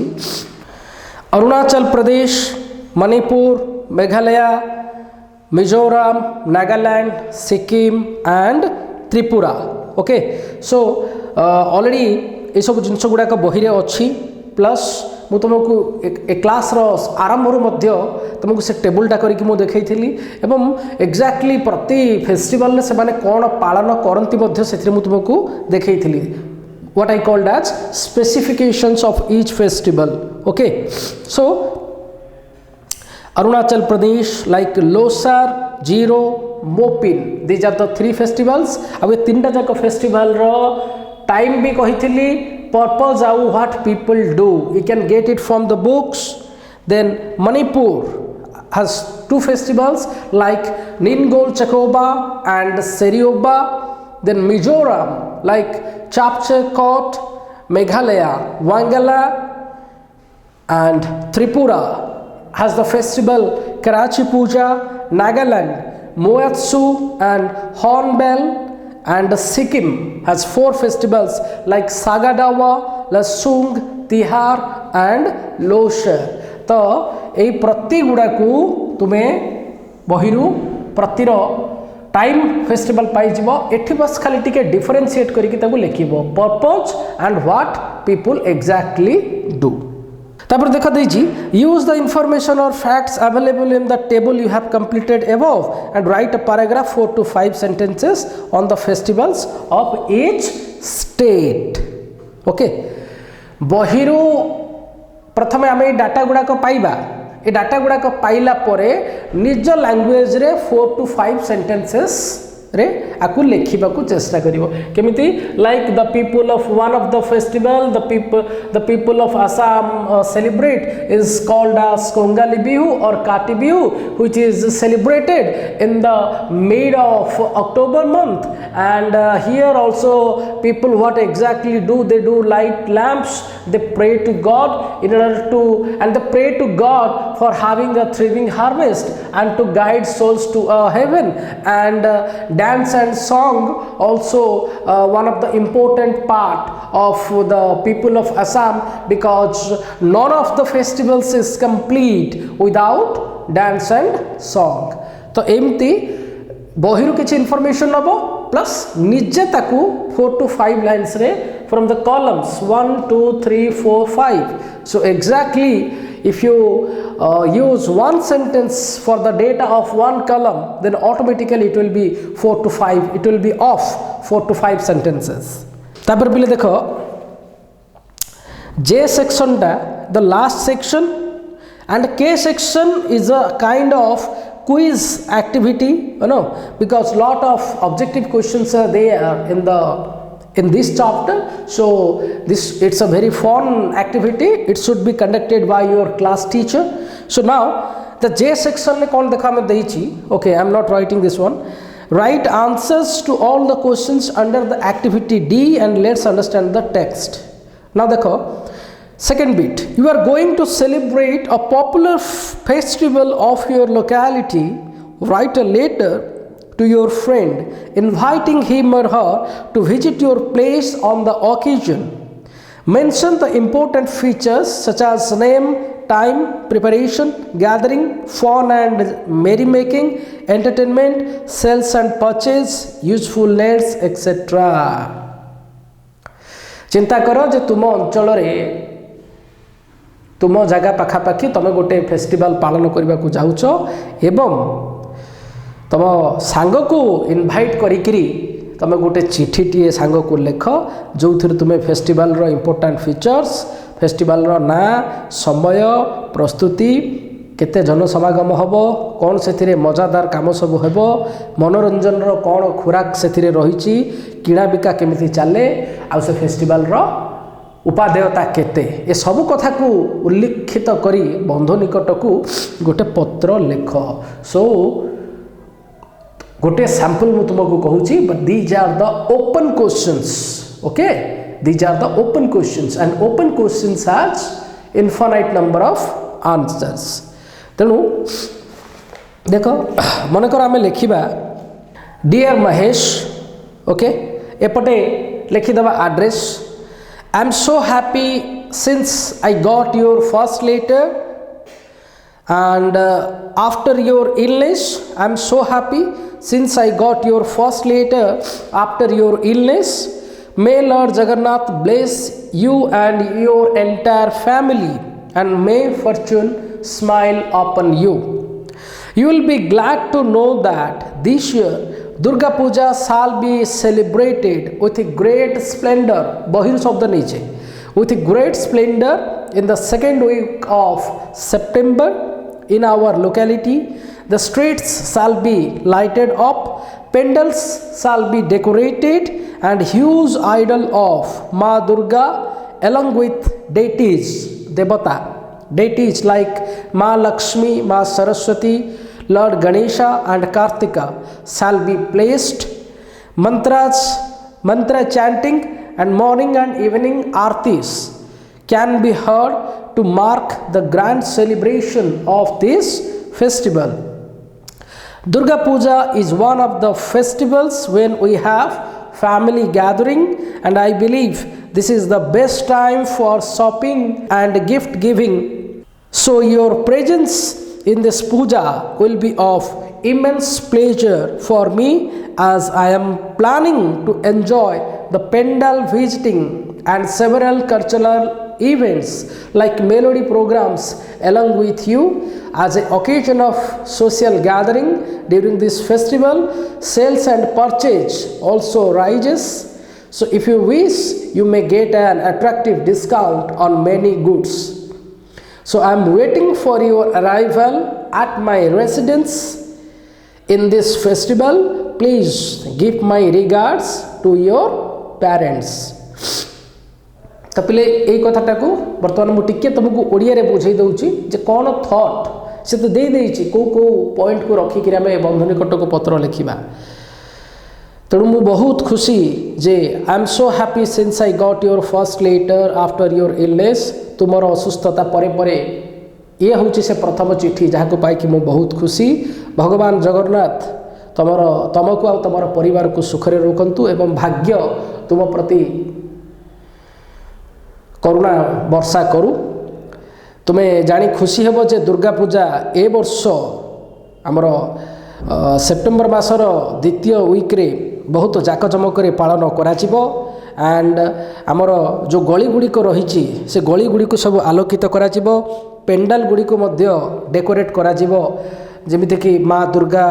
Arunachal Pradesh, Manipur, Meghalaya, Mizoram, Nagaland, Sikkim and Tripura. Okay, so already ये सब जिनस गुड़ाक बही रे अच्छी, प्लस मु तुमको ए क्लास रो आरंभ मध्य तुमको से टेबुलटा करके मु देखैथिली एवं एग्जैक्टली प्रति फेस्टिवल से माने कौन पालन करती मध्य से मु तुमको देखैथिली what I called as specifications of each festival. Okay, so Arunachal Pradesh like Losar, Jiro, Mopin, these are the three festivals. अब तीनटा जाक फेस्टिवल रो टाइम भी कहिथिली, purpose how what people do, you can get it from the books. Then Manipur has two festivals like Ningol Chakoba and Serioba. Then Mizoram like Chapchakot, Meghalaya, Wangala, and Tripura has the festival Karachi Puja, Nagaland, Moyatsu and Honville, and Sikkim has four festivals like Saga Dawa, Lasung, Tihar and Losher. तो ये प्रति गुड़ा को तुम्हें बहिरू प्रतिर time festival पाइब एठी बस खाली टिके डिफरेंशिएट करके ताको लिखिबो purpose and what people exactly do. तापर देखा देजी use the information or facts available in the table you have completed above and write a paragraph 4 to 5 sentences on the festivals of each state. Okay, बहिरू प्रथमे आमे data गुडा को पाइबा, ए data गुडा को पाइला परे निज लैंग्वेज रे 4 to 5 सेंटेंसेस रे आकु लेखिबा को चेष्टा करिवो। केमिति like the people of one of the festival the people of Assam celebrate is called as Kongali Bihu और Kati Bihu which is celebrated in the mid of October month and here also people what exactly do they do light lamps, they pray to God in order to and they pray to God for having a thriving harvest and to guide souls to heaven and dance and song also one of the important part of the people of Assam because none of the festivals is complete without dance and song। तो एमती बहिरू किसी information नबो plus निजे ताकू 4 to 5 lines रे from the columns 1 2 3 4 5। So exactly if you use one sentence for the data of one column then automatically it will be 4 to 5, it will be off 4 to 5 sentences। तापर बिले देखो J section टा the last section and K section is a kind of quiz activity, you know, because lot of objective questions are there in this chapter, so it's a very fun activity, it should be conducted by your class teacher। So now the J section में कौन देखा मैं देइची, okay I am not writing this one, write answers to all the questions under the activity D and let's understand the text। now देखो second bit, you are going to celebrate a popular festival of your locality, write a letter to your friend inviting him or her to visit your place on the occasion, mention the important features such as name, time, preparation, gathering, fun and merrymaking, entertainment, sales and purchase, usefulness etc। चिंता करो जे तुम अंचल रे तुम जगह पाखापाखि तुम गोटे festival पालन करने को जाऊच एवं तुम सांग को इनभाइट करी तुम गोटे चिठीटीए सांग को लेख जो थी तुम फेस्टिवल रो इम्पोर्टाट फीचर्स, फेस्टिवल रो ना, समय, प्रस्तुति, केते जनसमागम हम, कौन से मजादार काम सब हम, मनोरंजन रो कौन खुराक से रही, किणा बिका केमिति चले, आ से फेस्टिवल रो उपादेयता केते, ये सब कथा को उल्लिखित करी बंधु निकट को गोटे पत्र लेख। सो गोटे सैंपल मु तुमको कहूची but these are the open questions. Okay, these are the open questions and open questions has infinite number of answers. तेणु देख मनकर आम लिखा डियर महेश ओके एपटे लिखिदेवा address I am so happy since I got your first letter and after your illness I am so happy since I got your first letter after your illness. May Lord Jagannath bless you and your entire family and may fortune smile upon you. You will be glad to know that this year Durga Puja shall be celebrated with great splendor. Bahir शब्द नीचे with great splendor in the second week of September. In our locality, the streets shall be lighted up, pandals shall be decorated, and huge idol of Ma Durga along with deities, Devata, deities like Ma Lakshmi, Ma Saraswati, Lord Ganesha and Kartika shall be placed. Mantra chanting and morning and evening artis can be heard to mark the grand celebration of this festival. Durga Puja is one of the festivals when we have family gathering, and I believe this is the best time for shopping and gift giving. So your presence in this puja will be of immense pleasure for me, as I am planning to enjoy the pandal visiting and several cultural events like melody programs along with you. As an occasion of social gathering during this festival, sales and purchase also rises. So if you wish, you may get an attractive discount on many goods. So I am waiting for your arrival at my residence in this festival. Please give my regards to your parents. तो पिले यही कथाटा को बर्तमान मुझे तुमको ओडिया बुझे दूची जे कौन thought से तो दे देइछि को पॉइंट को रखिक आम बंधु निकट को पत्र लिखा तेणु मु बहुत खुशी जे I am so happy since I got your first letter after your illness तुमर असुस्थता परे परे ये हूँ से प्रथम चिठी जहाँ को पाई मु बहुत खुशी। भगवान जगन्नाथ तुमको आ तुम परिवार को सुखरे रखंतु एवं भाग्य तुम प्रति करुणा वर्षा करू। तुम्हें जानी खुशी हेब जे दुर्गा पूजा ए वर्ष आमर सेप्टेम्बर मासर द्वितीय वीक्रे बहुत जाकजमक पालन कराजिबो एंड आमर जो गली गुड़िक रही से गली गुड़िक सब आलोकित कराजिबो पेंडाल गुड़िक मध्य डेकोरेट कराजिबो जेमिति कि माँ दुर्गा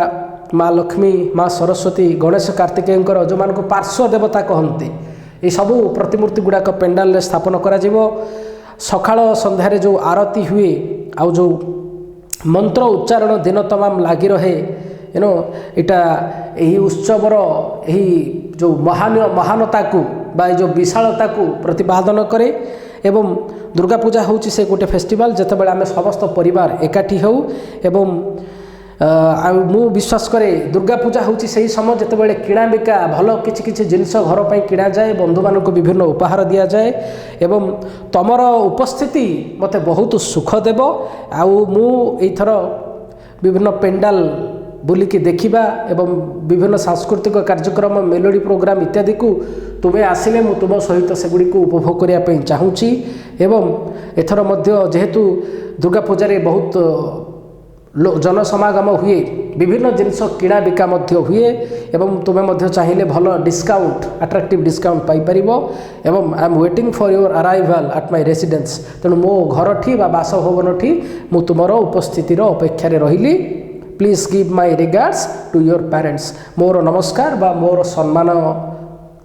माँ लक्ष्मी माँ सरस्वती गणेश कार्तिकेयंकर जो मान पार्श्व देवता कहते ये सबू प्रतिमूर्ति गुड़ाक पेंडाल स्थापन करा सकाळ संध्यारे जो आरती हुए आउ जो मंत्र उच्चारण दिन तमाम लगी रहे नो इटा यही उत्सवर यही जो महानता को बा जो विशालता को प्रतिपादन करे एवं दुर्गा पूजा हूँ से गोटे फेस्टिवल जिते बड़े आम समस्त परिवार एकाठी हो एवं मु विश्वास करे दुर्गा पूजा हूँ से समय जिते बड़े किणा बिका भल किसी जिनस घर पर किणा जाए बंधु मान विभिन्न उपहार दि जाए एवं तमर उपस्थिति मते बहुत सुख देव आउ मु एथर विभिन्न पेंडाल बुलिकी देखिबा एवं विभिन्न सांस्कृतिक कार्यक्रम मेलोडी प्रोग्राम इत्यादि को तुम्हें आसिले मु तुम सहित सेगुड़ी को उपभोग करने चाहूँगी एवं एथर मध्य जेहेतु दुर्गा पूजा बहुत जनसमागम हुए विभिन्न जिनस किणा बिका हुए एवं तुम्हें चाहिए भल डिस्काउंट अट्राक्टिव डिस्काउंट पाइपर एवं I am waiting for your arrival at my residence तेणु मो घर ठी बासभवन ठी मु तुमर उपस्थितिर अपेक्षा रही please give my regards to your parents मोर नमस्कार बा मोर सम्मान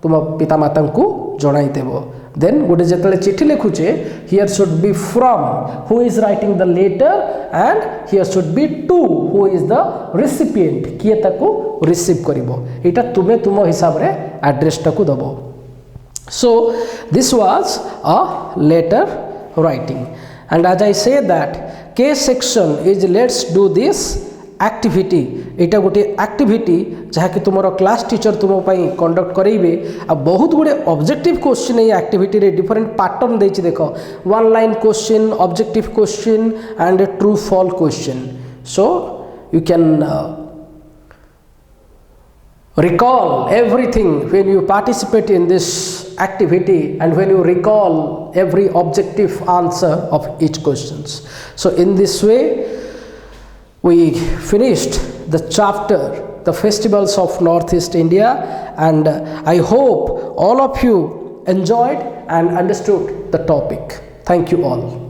तुम पितामाता को जनाइदेव देन गोटे जिते चिठी लिखुचे here should be from who is writing the letter and here should be to who is the recipient किए ताको रिसीव करिवो एटा तुमे तुम हिसाब रे एड्रेस टाको दबो so this was a letter writing and as I say that के section is let's do this activity यहाँ गोटे एक्टिविटी जहाँकि तुम क्लास टीचर तुम कंडक्ट करेंगे आ बहुत गुड़े ऑब्जेक्टिव क्वेश्चन ये एक्टिविटी रे डिफरेंट पैटर्न देछि देख one line question objective question and true fall question so you can recall everything when you participate in this activity and when you recall every objective answer of each questions. So in this way we finished the chapter, the festivals of Northeast India, and I hope all of you enjoyed and understood the topic. Thank you all.